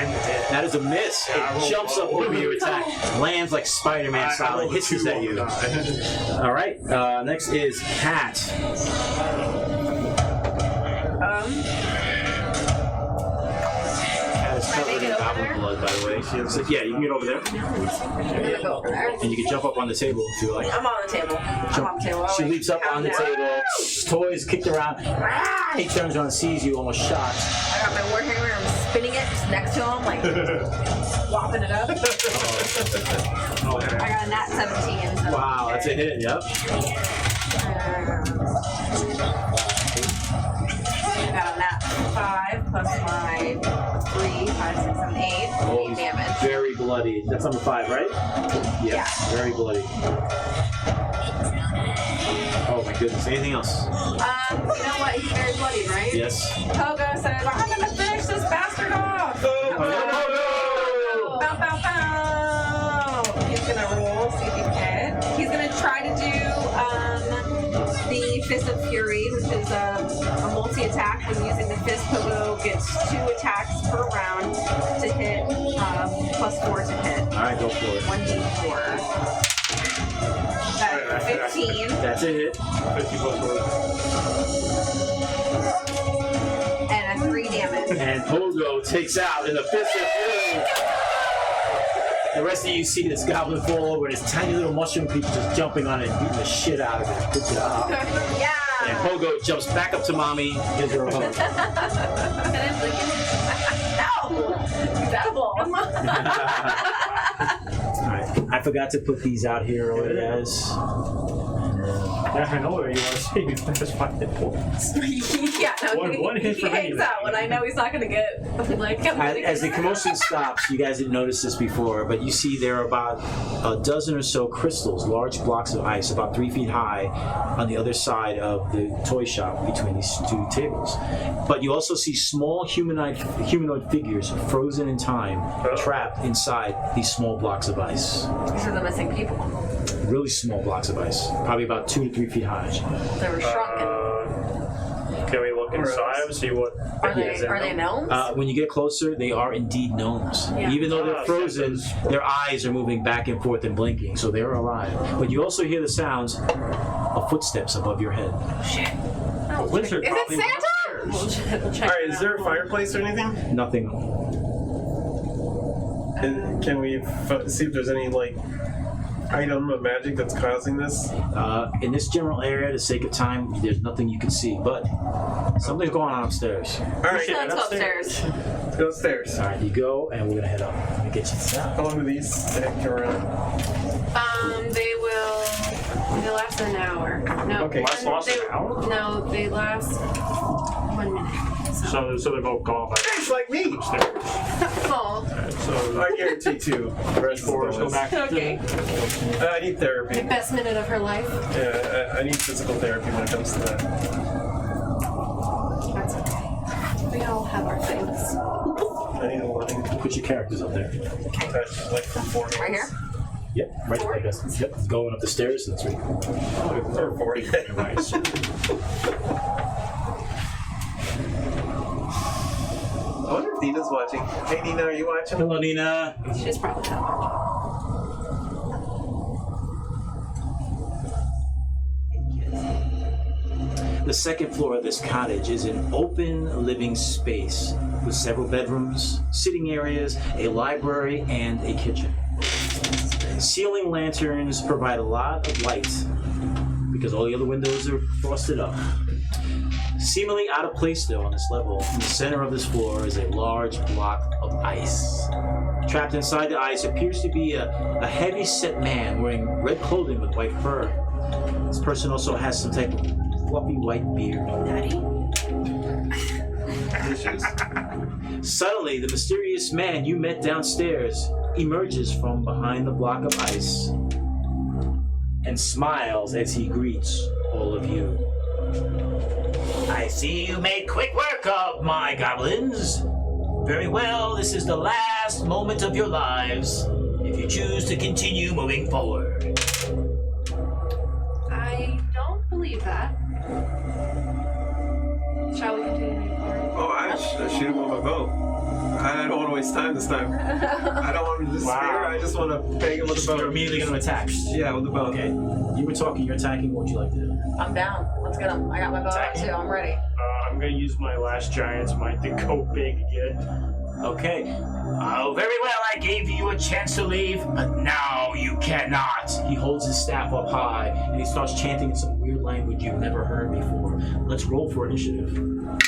to hit. That is a miss. Yeah, I It rolled jumps up low. over your attack, lands like Spider-Man I style, and rolled a hisses 2 at on you. the die. All right, next is Cat. Cat is covered make in it over goblin there? blood, by the way. So, yeah, you can get over there, I'm gonna go over there. and you can jump up on the table if you like. I'm on the table. I'm on the table. She leaps up on the table, toys kicked around. Ah! He turns around and sees you, almost shocked. I got my warhammer. I'm spinning it just next to him, like whopping it up. Oh, I got a nat 17. So wow, that's a hit. Yep. I got a nat 5 plus my 3, 5, 6, 7, 8. Oh, 8 he's damage. very bloody. That's number 5, right? Yeah. Very bloody. Oh my goodness. Anything else? You know what? He's very bloody, right? Yes. Pogo says, I'm gonna finish this bastard off! Bow, bow, bow! He's gonna roll, see if he can. He's gonna try to do the Fist of Fury, which is a multi-attack. When using the fist, Pogo gets 2 attacks per round to hit, plus 4 to hit. All right, go for it. 1d4. That's 15. That's a hit. 50 plus 4. And a 3 damage. And Pogo takes out in the fist of fury. The rest of you see this goblin fall over, and this tiny little mushroom creature just jumping on it and beating the shit out of it. Good job. And Yeah! Pogo jumps back up to mommy, gives her a hug. Can I blink it? No! Edible. Alright, I forgot to put these out here earlier, guys. Yeah, I know where you want to see. That's 5 hit points. Yeah, no, One hit he for me, hangs out when I know he's not gonna get like. As the commotion stops, you guys didn't notice this before, but you see there are about a dozen or so crystals, large blocks of ice, about 3 feet high, on the other side of the toy shop between these 2 tables. But you also see small humanoid figures frozen in time, trapped inside these small blocks of ice. These are the missing people. Really small blocks of ice, probably about 2 to 3 feet high. They were shrunken. Can we look inside and see what Are is in they them? gnomes? When you get closer, they are indeed gnomes. Yeah. Even though they're Ah, frozen, shit. their eyes are moving back and forth and blinking, so they're alive. But you also hear the sounds of footsteps above your head. Shit. The wizard Is it probably went Santa? upstairs. We'll check Alright, it is out. there a fireplace or anything? Nothing. And can we see if there's any, like, item of magic that's causing this? In this general area, to sake of time, there's nothing you can see, but something's going on upstairs. Alright, Let's go upstairs. let's go upstairs. All right, you go, and we're gonna head up. Let me get you this out. How long do these stick around? They last an hour. No. Okay. Last lost an hour? No, they last 1 minute. So they're both gone by It's like me! upstairs. Oh, So I guarantee 2. The rest is fours go bonus. back okay. I need therapy. The best minute of her life. Yeah, I need physical therapy when it comes to that. That's okay. We all have our things. I need a line. Put your characters up there. Touch, like from 4 hands. Right here? Yep, right like this. Yep, going up the stairs. That's right. Or 4 hands. I wonder if Nina's watching. Hey Nina, are you watching? Hello, Nina. She's probably not. The second floor of this cottage is an open living space with several bedrooms, sitting areas, a library, and a kitchen. Ceiling lanterns provide a lot of light because all the other windows are frosted up. Seemingly out of place though on this level, in the center of this floor is a large block of ice. Trapped inside the ice appears to be a heavy-set man wearing red clothing with white fur. This person also has some type of fluffy white beard. Daddy? Suddenly, the mysterious man you met downstairs emerges from behind the block of ice and smiles as he greets all of you. I see you made quick work of my goblins. Very well, this is the last moment of your lives, if you choose to continue moving forward. I don't believe that. Shall we continue moving forward? Oh, I shoot him with my bow. I don't want to waste time this time. I don't want him to disappear. I just want to bang him with the bow. You're immediately going to attack. Yeah, with the bow. Okay. You were talking, you're attacking. What would you like to do? I'm down. Let's get him. I got my bow out too. I'm ready. I'm gonna use my last giant's might to go big again. Okay. Oh, very well. I gave you a chance to leave, but now you cannot. He holds his staff up high, and he starts chanting in some weird language you've never heard before. Let's roll for initiative. 1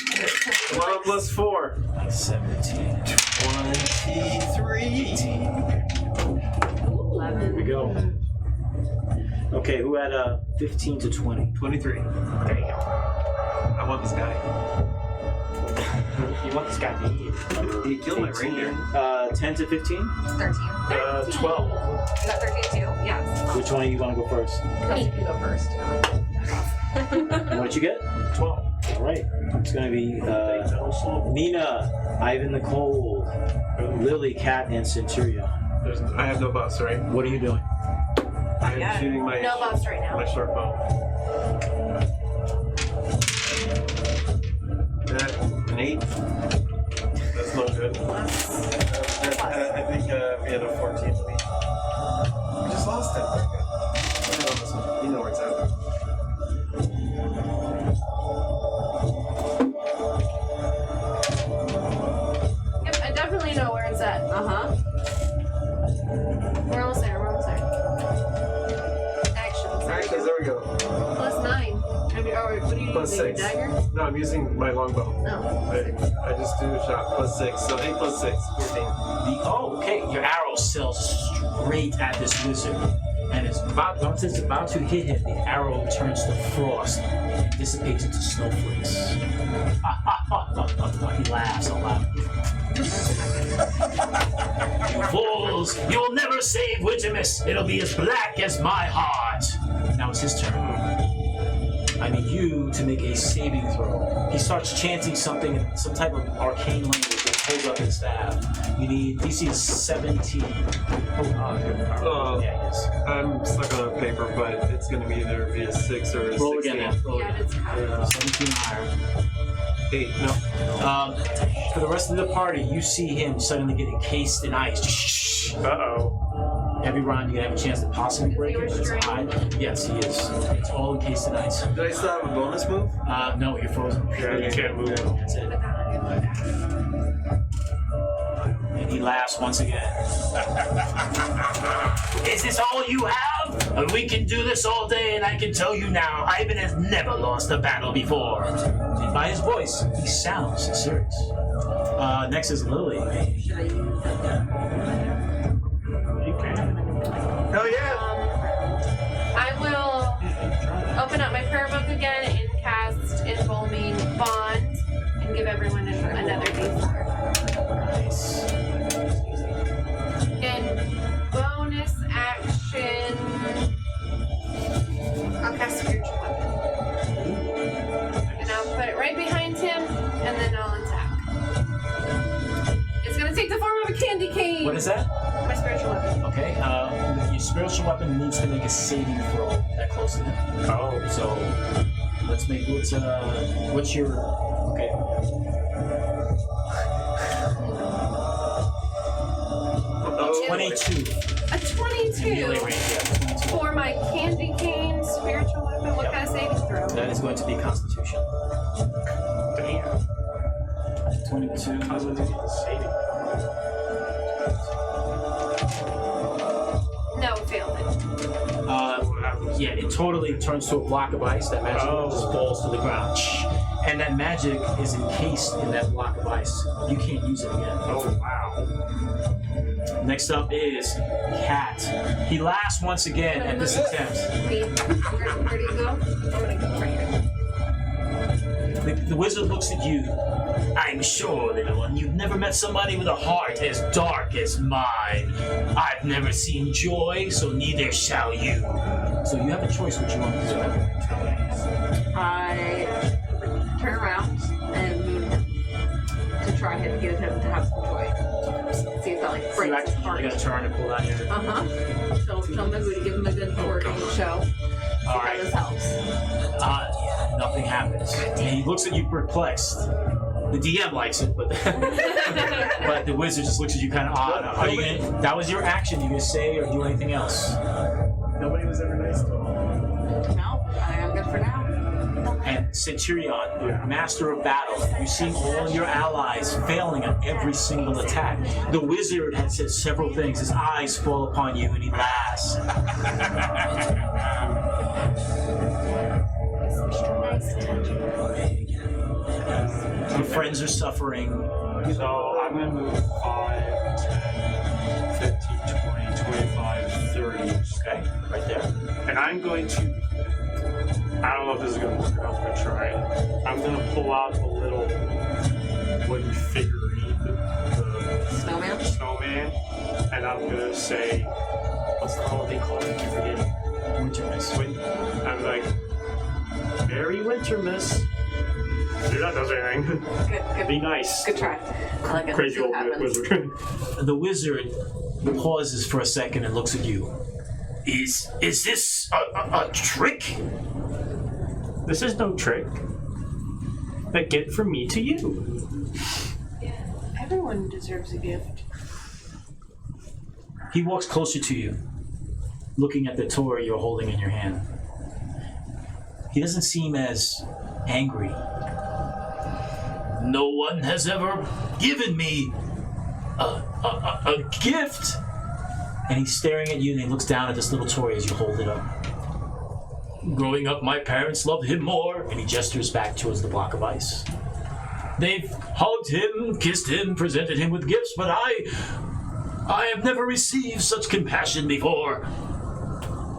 plus 4. 17. 23. 11. Here we go. Okay, who had 15 to 20? 23. Damn. I want this guy. You want this guy to eat? He killed my reindeer. 10 to 15? 13. 12. You got 13 too? Yes. Which one do you want to go first? You go first. What'd you get? 12. All right. It's going to be Nina, Ivan the Cold, Lily, Cat, and Centurion. I have no buffs, right? What are you doing? I'm Yeah. shooting my No buffs right now. my short bow. That an 8. That's not good. I think we had a 14 lead. We just lost it. You know where it's at. Yep, I definitely know where it's at. We're almost there. Actions. Actions, there we go. Plus 9. What are you Plus using? 6. A dagger? No, I'm using my longbow. No. I just do a shot. Plus 6. So 8 plus 6. 14. Okay. Your arrow sails straight at this wizard. And once it's about to hit him, the arrow turns to frost and dissipates into snowflakes. He laughs aloud. You fools! You will never save Wintermas! It'll be as black as my heart! Now it's his turn. I need you to make a saving throw. He starts chanting something in some type of arcane language and holds up his staff. You need DC is 17. Oh, Yeah, it is. I'm stuck on a paper, but it's going to be either be a 6 or a Roll 16. again, man. Roll Yeah, again. it's covered. 17 higher. 8. No. For the rest of the party, you see him suddenly get encased in ice. Uh-oh. Every round, you can have a chance to possibly break it, but it's high. Yes, he is. It's all encased in ice. Did I still have a bonus move? No, you're frozen. Yeah, you can't move. That's it. And he laughs once again. Is this all you have? We can do this all day, and I can tell you now, Ivan has never lost a battle before. And by his voice, he sounds serious. Next is Lily. Hell yeah! I will open up my prayer book again and cast Embalming Bond and give everyone another D4. Nice. And bonus action, I'll cast Spiritual Weapon. And I'll put it right behind him, and then I'll attack. It's going to 15. What is that? My spiritual weapon. Okay. Your spiritual weapon needs to make a saving throw that close to him. Oh. So let's make what's your okay. Oh. 22. A 22 Melee range, yeah. 22. for my candy cane spiritual weapon. What Yep. kind of saving throw? That is going to be Constitution. Damn. 22. Saving. No, it failed it. Yeah, it totally turns to a block of ice. That magic just falls to the ground. And that magic is encased in that block of ice. You can't use it again. Oh, wow. Next up is Cat. He laughs once again at this attempt. Wait, where do you go? I'm gonna go right here. The wizard looks at you. I'm sure, little one, you've never met somebody with a heart as dark as mine. I've never seen joy, so neither shall you. So you have a choice what you want to do. I turn around and moon him to try and get him to have some joy. See if that like So breaks you're his actually heart. gonna turn and pull out your. Show him my booty, give him a good working show. See All how right. this helps. Nothing happens. And he looks at you perplexed. The DM likes it, but but the wizard just looks at you kind of odd. Are you gonna? That was your action. You gonna say or do anything else? Nobody was ever nice to him. No, I am good for now. And Centurion, master of battle, you see all your allies failing on every single attack. The wizard had said several things. His eyes fall upon you and he laughs. Your friends are suffering. So I'm going to move 5, 10, 15, 20, 25, 30. Okay, right there. And I'm going to, I don't know if this is going to work out, I'm going to try. I'm going to pull out the little wooden figurine, the Snowman? snowman, and I'm going to say, what's the holiday called? I keep forgetting. Wintermas. I'm like, Merry Wintermas. Dude, that does anything. Good, Be nice. good try. I like it. Crazy See what old happens. wizard. The wizard pauses for a second and looks at you. Is this a trick? This is no trick. A gift from me to you. Everyone deserves a gift. He walks closer to you, looking at the toy you're holding in your hand. He doesn't seem as angry. No one has ever given me a gift. And he's staring at you and he looks down at this little toy as you hold it up. Growing up, my parents loved him more, and he gestures back towards the block of ice. They've hugged him, kissed him, presented him with gifts, but I have never received such compassion before.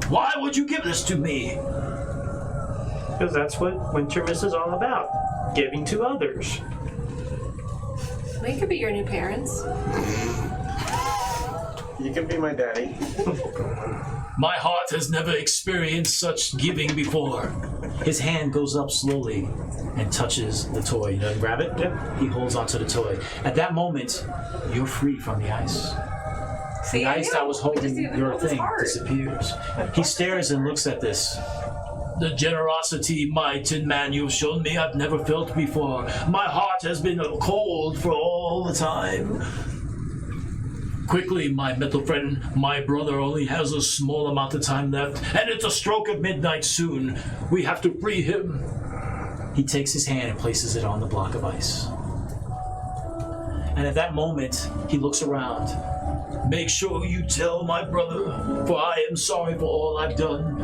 Why would you give this to me? Because that's what Wintermas is all about. Giving to others. We could be your new parents. You can be my daddy. My heart has never experienced such giving before. His hand goes up slowly and touches the toy. You know, grab it? Yeah. He holds onto the toy. At that moment, you're free from the ice. See, The ice that was holding We just your held his thing heart. disappears. He stares and looks at this. The generosity, my Tin Man, you've shown me I've never felt before. My heart has been cold for all the time. Quickly, my metal friend, my brother only has a small amount of time left, and it's a stroke of midnight soon. We have to free him. He takes his hand and places it on the block of ice. And at that moment, he looks around. Make sure you tell my brother, for I am sorry for all I've done.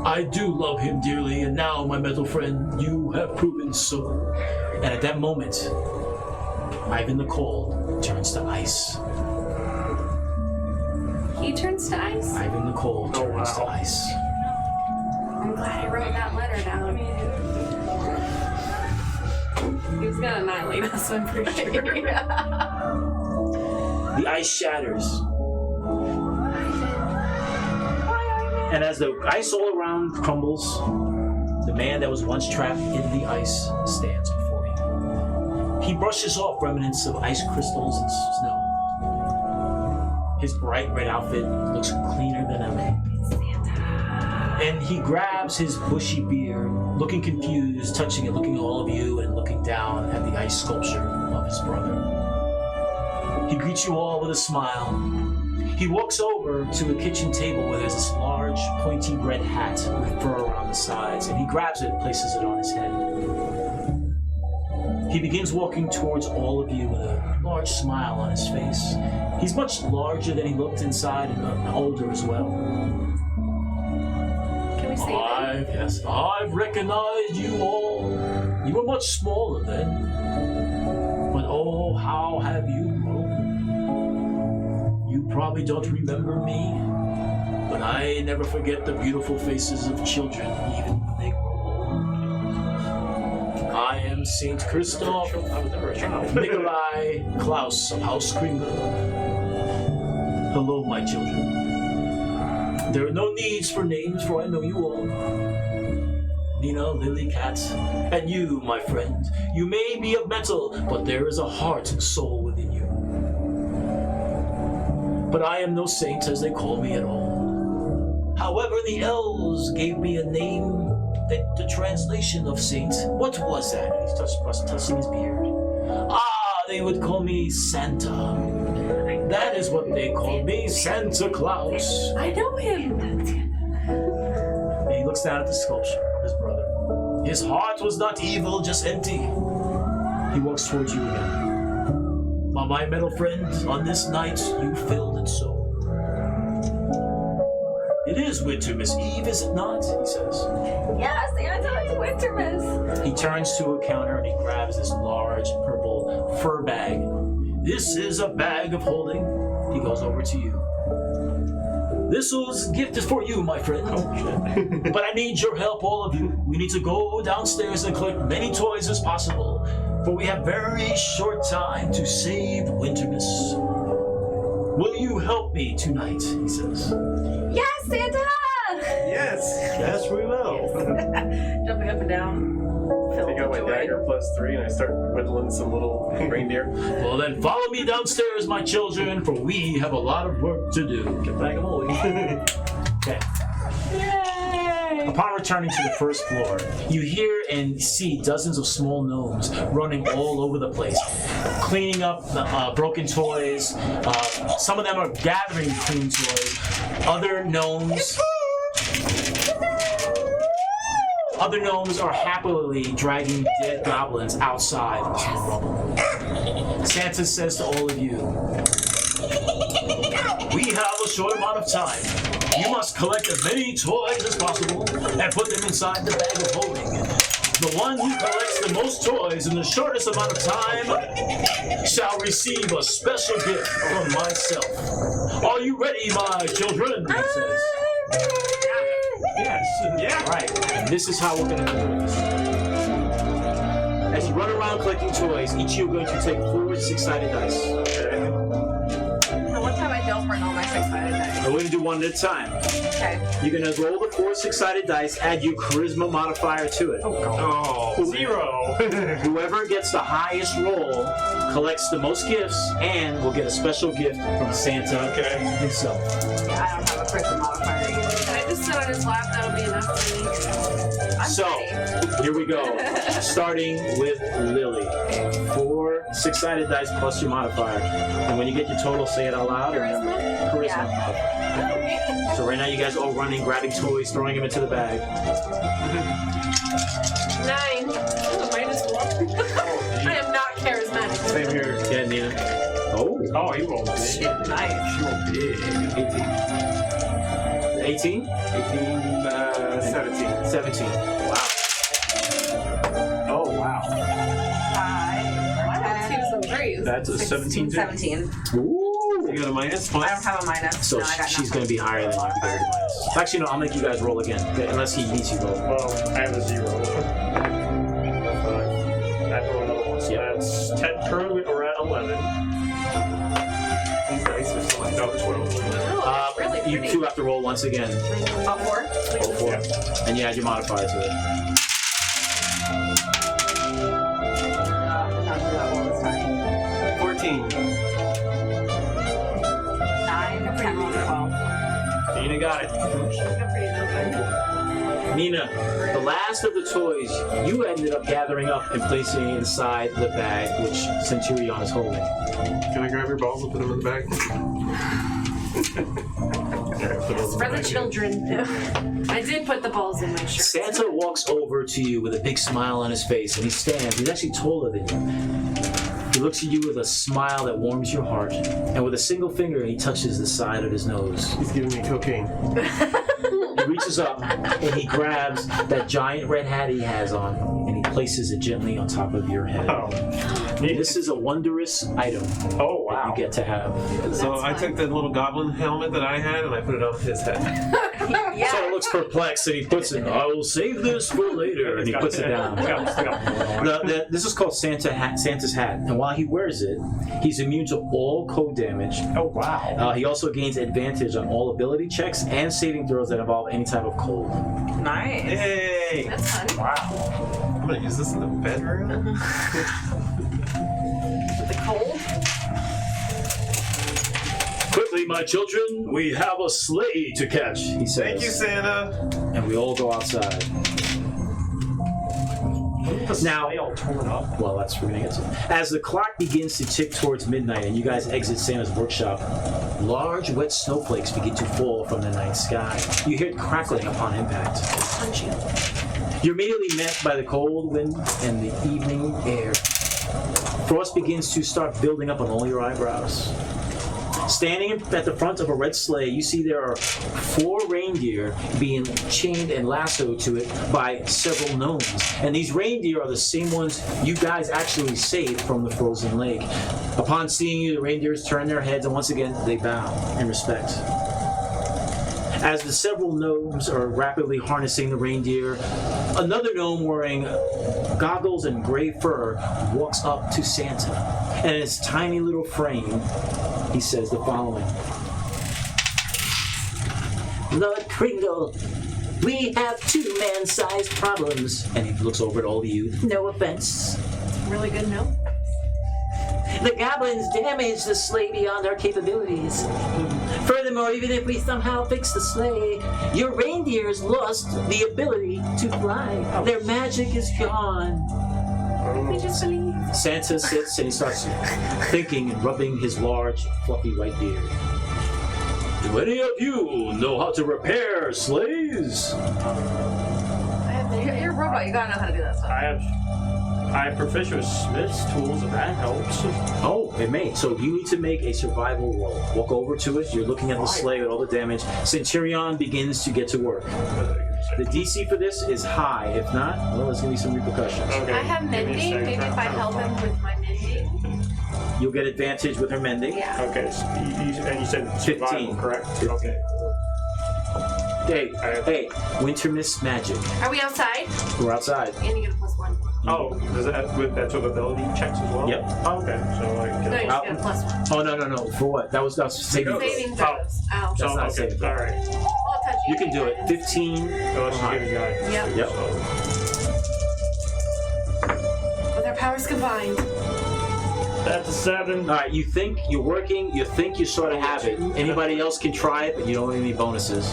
I do love him dearly, and now, my metal friend, you have proven so. And at that moment, Ivan the Cold turns to ice. He turns to ice. Ivan the Cold turns to ice. I'm glad I wrote that letter down. He was gonna annihilate us, I'm pretty sure. The ice shatters. And as the ice all around crumbles, the man that was once trapped in the ice stands before you. He brushes off remnants of ice crystals and snow. His bright red outfit looks cleaner than ever. And he grabs his bushy beard, looking confused, touching it, looking at all of you, and looking down at the ice sculpture of his brother. He greets you all with a smile. He walks over to a kitchen table where there's this large, pointy red hat with fur around the sides, and he grabs it and places it on his head. He begins walking towards all of you with a large smile on his face. He's much larger than he looked inside and older as well. Can we say that? Yes, I've recognized you all. You were much smaller then. But oh, how have you grown? You probably don't remember me, but I never forget the beautiful faces of children, even when they grow old. I am Saint Christoph Nikolai Klaus of House Kringle. Hello, my children. There are no needs for names, for I know you all. Nina, Lily, Cat, and you, my friend. You may be of metal, but there is a heart and soul within you. But I am no saint, as they call me at all. However, the elves gave me a name that the translation of saint. What was that? He's touching his beard. They would call me Santa. That is what they call me, Santa Claus. I know him. And he looks down at the sculpture of his brother. His heart was not evil, just empty. He walks towards you again. My metal friend, on this night you filled it so. It is Wintermas Eve, is it not? He says. Yes, Santa, it's Wintermas. He turns to a counter and he grabs this large purple fur bag. This is a bag of holding. He goes over to you. This gift is for you, my friend. Oh, shit. But I need your help, all of you. We need to go downstairs and collect many toys as possible, for we have very short time to save Wintermas. Will you help me tonight? He says. Yes, Santa! Yes. Yes, we will. Jumping up and down. Take out my dagger +3 and I start whittling some little reindeer. Well, then follow me downstairs, my children, for we have a lot of work to do. Get back of holding. Okay. Yay! Upon returning to the first floor, you hear and see dozens of small gnomes running all over the place, cleaning up the broken toys. Some of them are gathering clean toys. Other gnomes are happily dragging dead goblins outside to the rubble. Santa says to all of you, we have a short amount of time. You must collect as many toys as possible and put them inside the bag of holding. The one who collects the most toys in the shortest amount of time shall receive a special gift from myself. Are you ready, my children? He says. Yes. Yeah. Right, and this is how we're going to do this. As you run around collecting toys, each of you are going to take 4 6-sided dice. So what time I don't burn all my 6-sided dice? And we're going to do one at a time. Okay. You're going to roll the 4 6-sided dice, add your charisma modifier to it. Oh. 0. Whoever gets the highest roll collects the most gifts and will get a special gift from Santa himself. Yeah, I don't have a charisma modifier either. Can I just sit on his lap? That'll be enough for me. So, here we go. Starting with Lily. 4 6-sided dice plus your modifier. And when you get your total, say it out loud. Charisma modifier. So right now you guys are all running, grabbing toys, throwing them into the bag. 9. Oh, -1. I am not charismatic. Same here. Yeah, Nina. Oh, Oh, he rolled big. Nice. she rolled big. 18. 18? 17. 17. Wow. Oh, wow. 5. I have 2s and 3s. That's a 17. 17. Ooh. You got a minus? I don't have a minus. So no, I got she's nothing. going to be higher than you. Actually, no, I'll make you guys roll again. Unless he beats you both. Well, I have a 0. I throw another one. So that's 10 currently, or at 11. These dice are so much. No, 12. Oh, it's really You pretty. two have to roll once again. About 4? Roll 4. And you add your modifier to it. Not do that one this time. 14. 9. you got it. Nina, the last of the toys you ended up gathering up and placing inside the bag which Centurion is holding. Can I grab your balls and put them in the bag? For the children. I did put the balls in my shirt. Santa walks over to you with a big smile on his face, and he stands. He's actually taller than you. He looks at you with a smile that warms your heart, and with a single finger, he touches the side of his nose. He's giving me cocaine. He reaches up and he grabs that giant red hat he has on, and he places it gently on top of your head. Oh. This is a wondrous item Oh, that wow. you get to have. So I took the little goblin helmet that I had and I put it on his head. Yeah. So it looks perplexed, and he puts it. I will save this for later, and he puts it down. This is called Santa's hat, and while he wears it, he's immune to all cold damage. Oh, wow. He also gains advantage on all ability checks and saving throws that involve any type of cold. Nice. Yay! That's fun. Wow. I'm gonna use this in the bedroom. The cold. Quickly, my children, we have a sleigh to catch, he says. Thank you, Santa. And we all go outside. Now, They all torn up. well, that's what we're gonna get to. As the clock begins to tick towards midnight and you guys exit Santa's workshop, large wet snowflakes begin to fall from the night sky. You hear it crackling upon impact. Punch you. You're immediately met by the cold wind and the evening air. Frost begins to start building up on all your eyebrows. Standing at the front of a red sleigh, you see there are 4 reindeer being chained and lassoed to it by several gnomes. And these reindeer are the same ones you guys actually saved from the frozen lake. Upon seeing you, the reindeers turn their heads and once again they bow in respect. As the several gnomes are rapidly harnessing the reindeer, another gnome wearing goggles and gray fur walks up to Santa. And in his tiny little frame, he says the following. Lord Kringle, we have 2 man-sized problems. And he looks over at all of you. No offense. Really good note. The goblins damaged the sleigh beyond our capabilities. Furthermore, even if we somehow fix the sleigh, your reindeers lost the ability to fly. Their magic is gone. We just believe. Santa sits and he starts thinking and rubbing his large, fluffy white beard. Do any of you know how to repair sleighs? You're a robot. You gotta know how to do that stuff. I am proficient with Smith's tools, and that helps. Oh, it may. So you need to make a survival roll. Walk over to it. You're looking at the sleigh with all the damage. Centurion begins to get to work. The DC for this is high. If not, well, there's going to be some repercussions. Okay. I have give me a mending. second. Maybe if I help him with my mending. You'll get advantage with her mending. Yeah. Okay, so and you said survival, 15. correct? 15. Okay. Hey, Wintermas magic. Are we outside? We're outside. And you get a +1. Oh, does that's with ability checks as well? Yep. Oh, okay, so I No, can. you just get a +1. Oh, no. For what? That was saving. Saving Oh. throws. Oh. That's not okay, saving. all right. I'll touch You can do it. 15. So let's just give you guys. Yep. Yep. With our powers combined. That's a 7. All right, you think you're working, you think you sort of have it. Anybody else can try it, but you don't have any bonuses.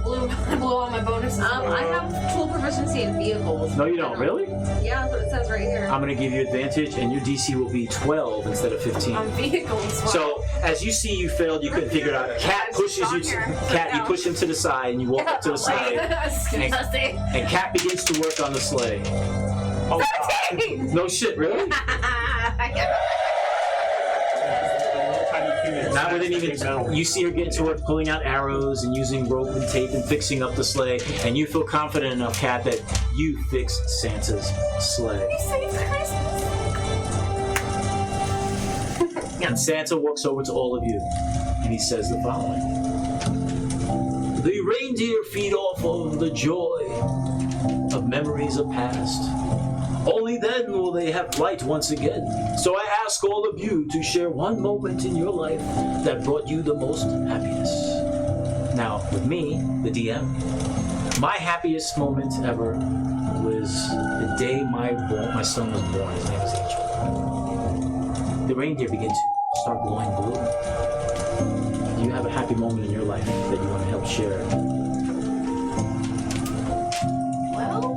I blew all my bonuses. I have tool proficiency in vehicles. No, you don't. Really? Yeah, that's what it says right here. I'm going to give you advantage, and your DC will be 12 instead of 15. On vehicles. Wow. So, as you see you failed, you couldn't figure it out. Cat pushes you Cat, you push him to the side, and you walk up to the side, Disgusting. and Cat begins to work on the sleigh. Oh, No shit, really? Not within even. You see her getting to work, pulling out arrows and using rope and tape and fixing up the sleigh, and you feel confident enough, Kat, that you fixed Santa's sleigh. And Santa walks over to all of you, and he says the following: The reindeer feed off of the joy of memories of past. Only then will they have flight once again. So I ask all of you to share one moment in your life that brought you the most happiness. Now, with me, the DM, my happiest moment ever was the day my son was born. His name was Angel. The reindeer began to start glowing blue. Do you have a happy happy moment in your life that you want to help share? Well,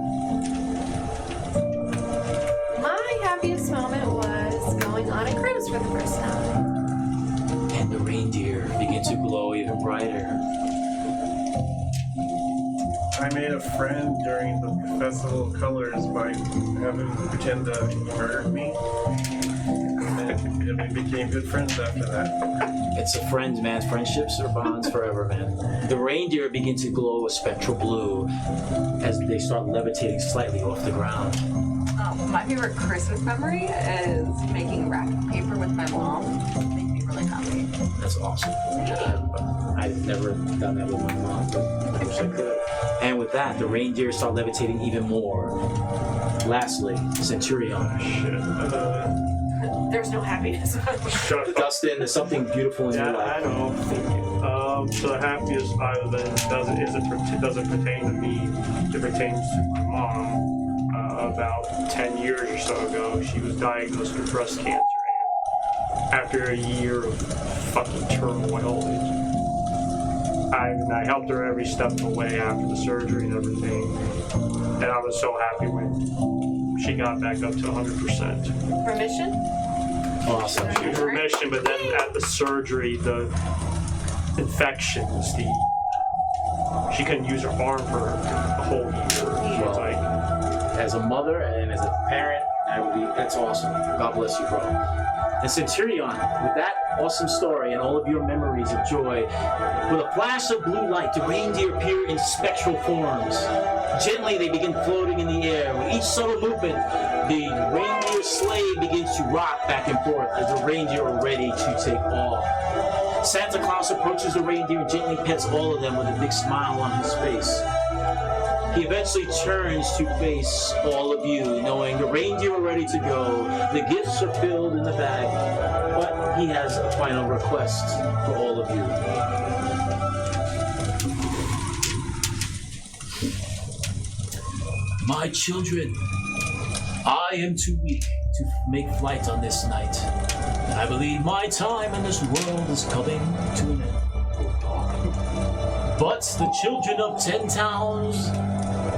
my happiest moment was going on a cruise for the first time. And the reindeer begin to glow even brighter. I made a friend during the Festival of Colors by having him pretend that he murdered me. And we became good friends after that. It's a friend, man. Friendships are bonds forever, man. The reindeer begin to glow a spectral blue as they start levitating slightly off the ground. My favorite Christmas memory is making wrapping paper with my mom. It makes me really happy. That's awesome. I've never done that with my mom, but I wish I could. And with that, the reindeer start levitating even more. Lastly, Centurion. There's no happiness. Shut up. Dustin, there's something beautiful in your Yeah, I life. know. So the happiest event doesn't pertain to me. It pertains to my mom. About 10 years or so ago, she was diagnosed with breast cancer. And after a year of fucking turmoil, I helped her every step of the way after the surgery and everything. And I was so happy when she got back up to 100%. Remission? Awesome. She was in remission, but then at the surgery, the infections, she couldn't use her arm for a whole year. She was like, As a mother and as a parent, that's awesome. God bless you, bro. And Centurion, with that awesome story and all of your memories of joy, with a flash of blue light, the reindeer appear in spectral forms. Gently, they begin floating in the air. With each subtle movement, the reindeer sleigh begins to rock back and forth as the reindeer are ready to take off. Santa Claus approaches the reindeer and gently pets all of them with a big smile on his face. He eventually turns to face all of you, knowing the reindeer are ready to go, the gifts are filled in the bag, but he has a final request for all of you. My children, I am too weak to make flight on this night. I believe my time in this world is coming to an end. But the children of 10 towns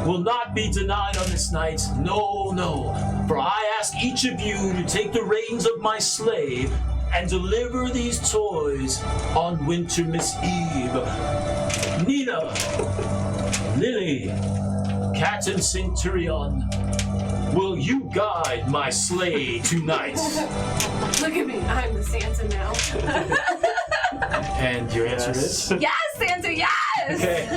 will not be denied on this night. No, no. For I ask each of you to take the reins of my sleigh and deliver these toys on Wintermas Eve. Nina, Lily, Cat and Centurion, will you guide my sleigh tonight? Look at me. I'm the Santa now. And your answer is? Yes, Santa, yes! Okay.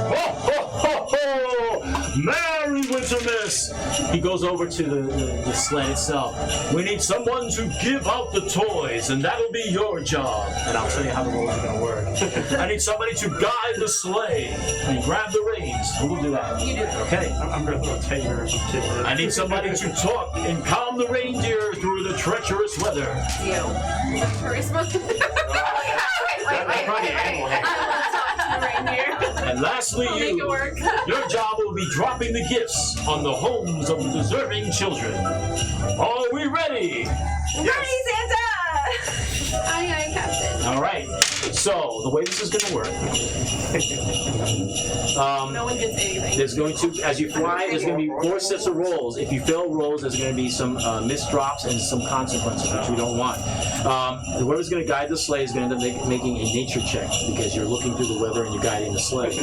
Ho, ho, ho, ho! Merry Wintermas! He goes over to the sled itself. We need someone to give out the toys, and that'll be your job. And I'll tell you how the roles are going to work. I need somebody to guide the sleigh and grab the reins. Who will do that? You do it. Okay. I'm going to throw 10 years of kids. I need somebody to talk and calm the reindeer through the treacherous weather. You. Charisma? wait. I want to talk to the reindeer. And lastly, I'll make it work. your job will be dropping the gifts on the homes of the deserving children. Are we ready? Ready, Santa! Aye, Captain. All right. So the way this is going to work, No one gets anything. there's going to, as you fly, there's going to be 4 sets of rolls. If you fail rolls, there's going to be some missed drops and some consequences, which we don't want. Whoever's going to guide the sleigh is going to end up making a nature check because you're looking through the weather and you're guiding the sleigh.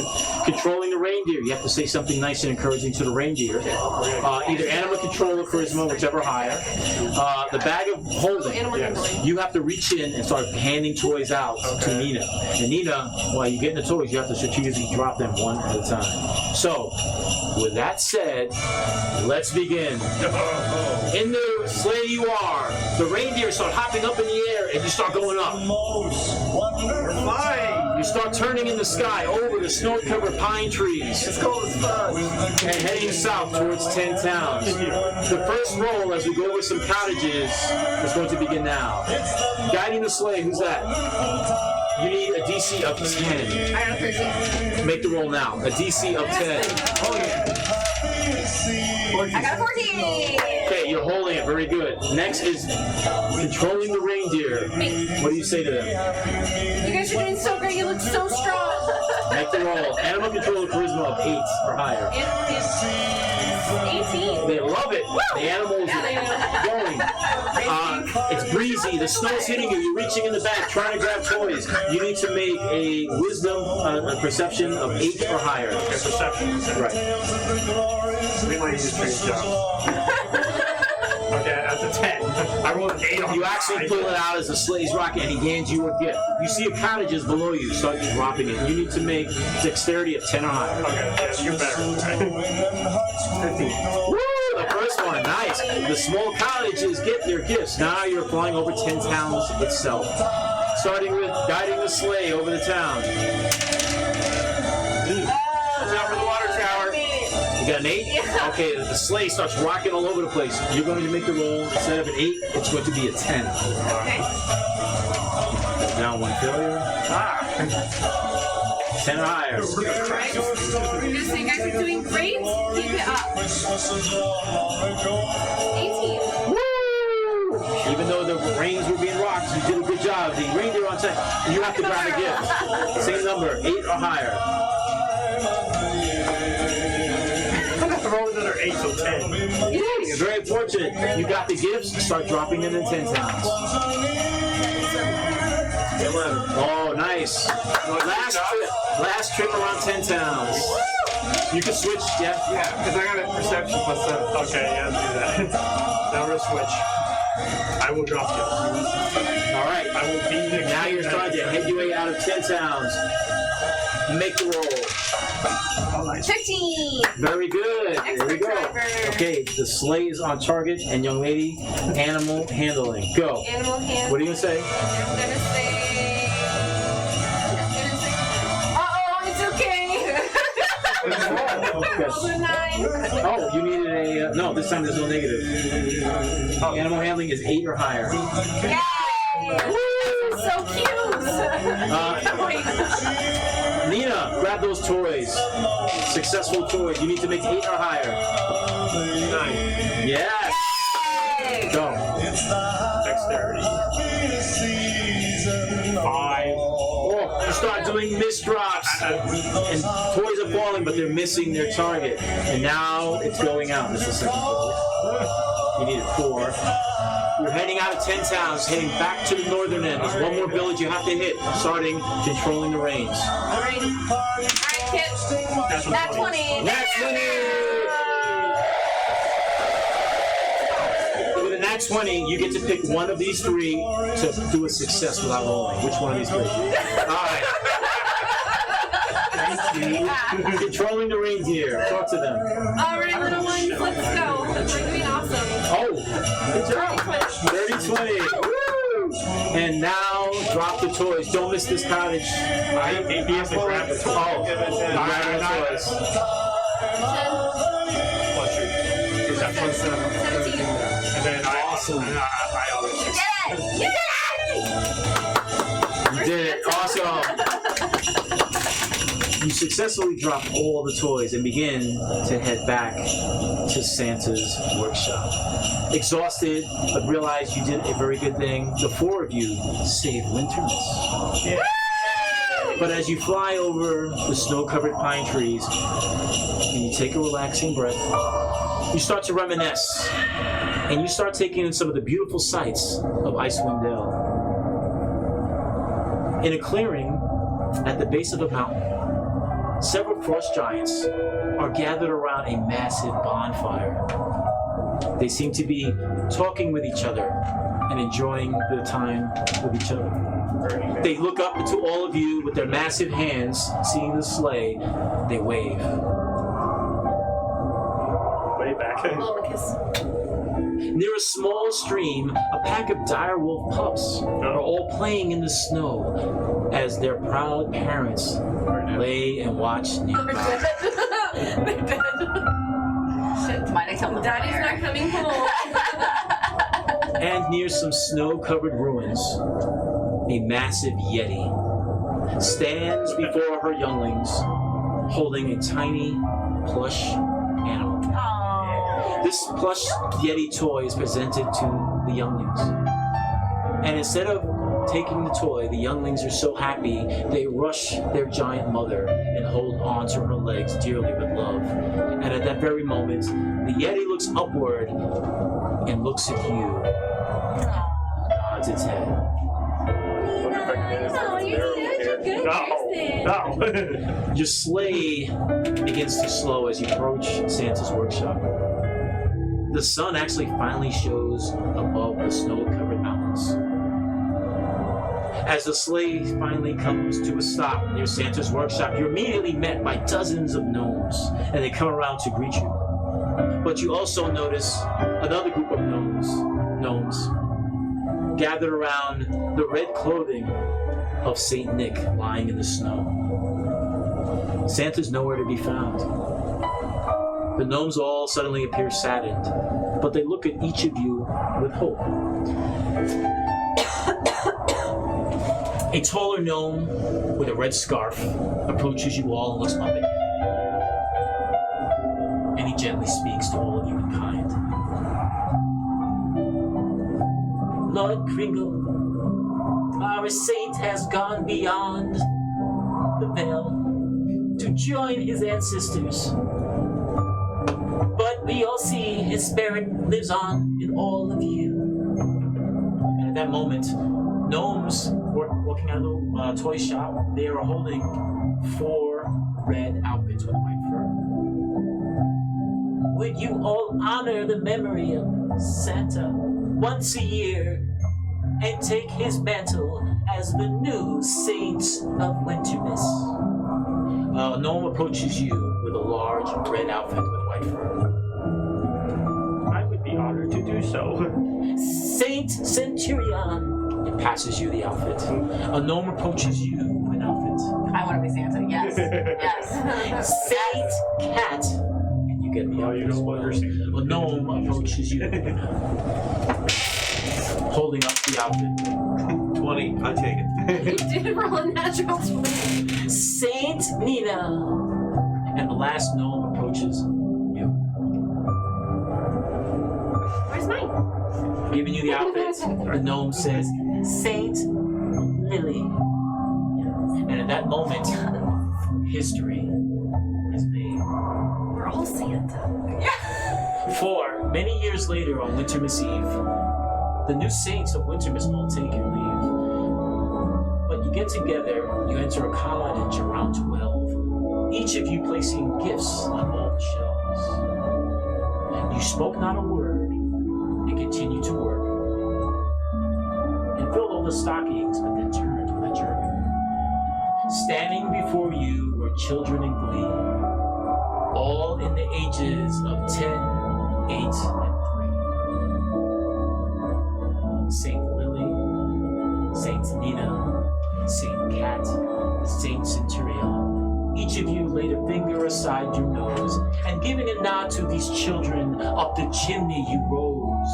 Controlling the reindeer, you have to say something nice and encouraging to the reindeer. Either animal control or charisma, whichever higher. The bag of holding, Animal handling. you have to reach in and start handing toys out to Nina. And Nina, while you're getting the toys, you have to strategically drop them one at a time. So, with that said, let's begin. In the sleigh you are. The reindeer start hopping up in the air and you start going up. We're flying! You start turning in the sky over the snow-covered pine trees It's cold as fuck. and heading south towards 10 towns. The first roll as we go over some cottages is going to begin now. Guiding the sleigh, who's that? You need a DC of 10. I got a 13. Make the roll now. A DC of 10. Oh yeah. I got a 14. Okay, you're holding it. Very good. Next is controlling the reindeer. What do you say to them? You guys are doing so great. You look so strong. Make the roll. Animal control charisma of 8 or higher. Animal handling 18. They love it. The animals going. It's breezy. The snow's hitting you. You're reaching in the back, trying to grab toys. You need to make a wisdom, a perception of 8 or higher. Okay, perception. Right. We might use strange job. Okay, that's a 10. I rolled an 8 on You the actually side. pull it out as the sleigh's rocking, and he hands you a gift. You see cottages below you. Start dropping it. You need to make dexterity of 10 or higher. Okay, yeah, you're better. 15. Woo! The first one, nice. The small cottages get their gifts. Now you're flying over 10 towns itself. Starting with guiding the sleigh over the town. Watch out for the water tower. You got an 8? Yeah. Okay, the sleigh starts rocking all over the place. You're going to make the roll. Instead of an 8, it's going to be a 10. Okay. Now 1 failure. 10 or higher. Right. So you guys are doing great. Keep it up. 18. Woo! Even though the reins were being rocked, you did a good job. The reindeer on time. You have to grab a gift. Same number, 8 or higher. I'm going to roll another 8 so 10. You're very fortunate. You got the gifts. Start dropping them in 10 towns. 11. Oh, nice. Last trip around 10 towns. You can switch, Jeff. Yeah, because I got a perception plus 7. Okay, yeah, do that. Now we're switch. I will drop you. All right. I will be the Now you're starting to head your way out of 10 towns. Make the roll. 15. Very good. There we go. driver. Okay, the sleigh is on target, and young lady, animal handling. Go. Animal handling. What are you gonna say? I'm gonna say. Uh-oh, it's okay. Rolled a 9. Oh, you needed a no. This time there's no negative. Animal handling is 8 or higher. Yay! So cute. Nina, grab those toys. Successful toys. You need to make 8 or higher. 9. Yes. Yay! Go. Dexterity. 5. Oh, you start doing mist drops, and toys are falling, but they're missing their target. And now it's going out. This is the second toy. You need a 4. You're heading out of 10 towns, heading back to the northern end. There's one more village you have to hit, starting controlling the reins. Alright. Alright, kids. That's 20. Next With a nat 20, you get to pick one of these 3 to do a success without rolling. Which one of these 3? Alright. Controlling the reindeer. Talk to them. Alright, little ones, let's go. We're doing awesome. Oh, good job. 30-20. Woo! And now drop the toys. Don't miss this cottage. He has to grab the toy. Oh, grab the toys. 10, Plus your perception. 17. And then Awesome. I always Yay! You did it. Awesome. You successfully drop all the toys and begin to head back to Santa's workshop. Exhausted, but realize you did a very good thing. The 4 of you saved Wintermas. Yeah. But as you fly over the snow-covered pine trees and you take a relaxing breath, you start to reminisce and you start taking in some of the beautiful sights of Icewind Dale. In a clearing at the base of a mountain, several frost giants are gathered around a massive bonfire. They seem to be talking with each other and enjoying the time with each other. They look up to all of you with their massive hands, seeing the sleigh, they wave. way back. Blow him a kiss. Near a small stream, a pack of direwolf pups are all playing in the snow as their proud parents lay and watch nearby. They're dead. Shit, might have killed them. Daddy's not coming home. And near some snow-covered ruins, a massive yeti stands before her younglings, holding a tiny plush animal. Aw. This plush Yeti toy is presented to the younglings. And instead of taking the toy, the younglings are so happy, they rush their giant mother and hold on to her legs dearly with love. And at that very moment, the Yeti looks upward and looks at you. Nods its head. Wonder if I can manage Oh, to you're narrow such a it good person. No. Your sleigh begins to slow as you approach Santa's workshop. The sun actually finally shows above the snow-covered mountains. As the sleigh finally comes to a stop near Santa's workshop, you're immediately met by dozens of gnomes, and they come around to greet you. But you also notice another group of gnomes gathered around the red clothing of Saint Nick lying in the snow. Santa's nowhere to be found. The gnomes all suddenly appear saddened, but they look at each of you with hope. A taller gnome with a red scarf approaches you all and looks up at you. And he gently speaks to all of you in kind. Lord Kringle, our saint has gone beyond the veil to join his ancestors. But we all see his spirit lives on in all of you. And at that moment, gnomes walking out of the toy shop, they are holding 4 red outfits with white fur. Would you all honor the memory of Santa once a year and take his mantle as the new Saint of Wintermas? A gnome approaches you with a large red outfit with white fur. I would be honored to do so. Saint Centurion. It passes you the outfit. A gnome approaches you with an outfit. I want to be Santa. Yes. Yes. Saint Cat. And you get the Oh, outfit you as don't well. understand. A gnome approaches you, holding up the outfit. 20, I take it. You did roll a natural 20. Saint Nina. And the last gnome approaches you, Where's mine? giving you the outfit. The gnome says, Saint Lily. And at that moment, history is made. We're all Santa. For many years later on Wintermas Eve, the new saints of Wintermas all take your leave. But you get together, you enter a cottage around 12, each of you placing gifts on all the shelves. You spoke not a word and continued to work, and filled all the stockings, but then turned with a jerk. Standing before you were children in glee, all in the ages of 10, 8, and 3. Saint Lily, Saint Nina, Saint Cat, Saint Centurion. Each of you laid a finger aside your nose, and giving a nod to these children, up the chimney you rose.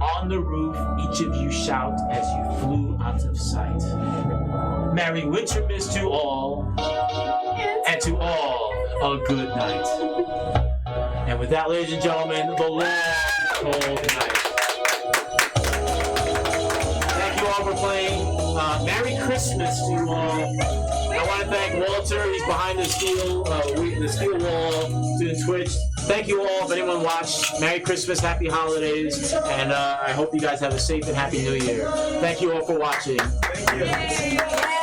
On the roof, each of you shout as you flew out of sight. Merry Wintermas to all, and to all a good night. And with that, ladies and gentlemen, the long, cold night. Thank you all for playing. Merry Christmas to you all. I want to thank Walter. He's behind the steel wall doing Twitch. Thank you all. If anyone watched, Merry Christmas, Happy Holidays, and I hope you guys have a safe and Happy New Year. Thank you all for watching. Thank you. Yay.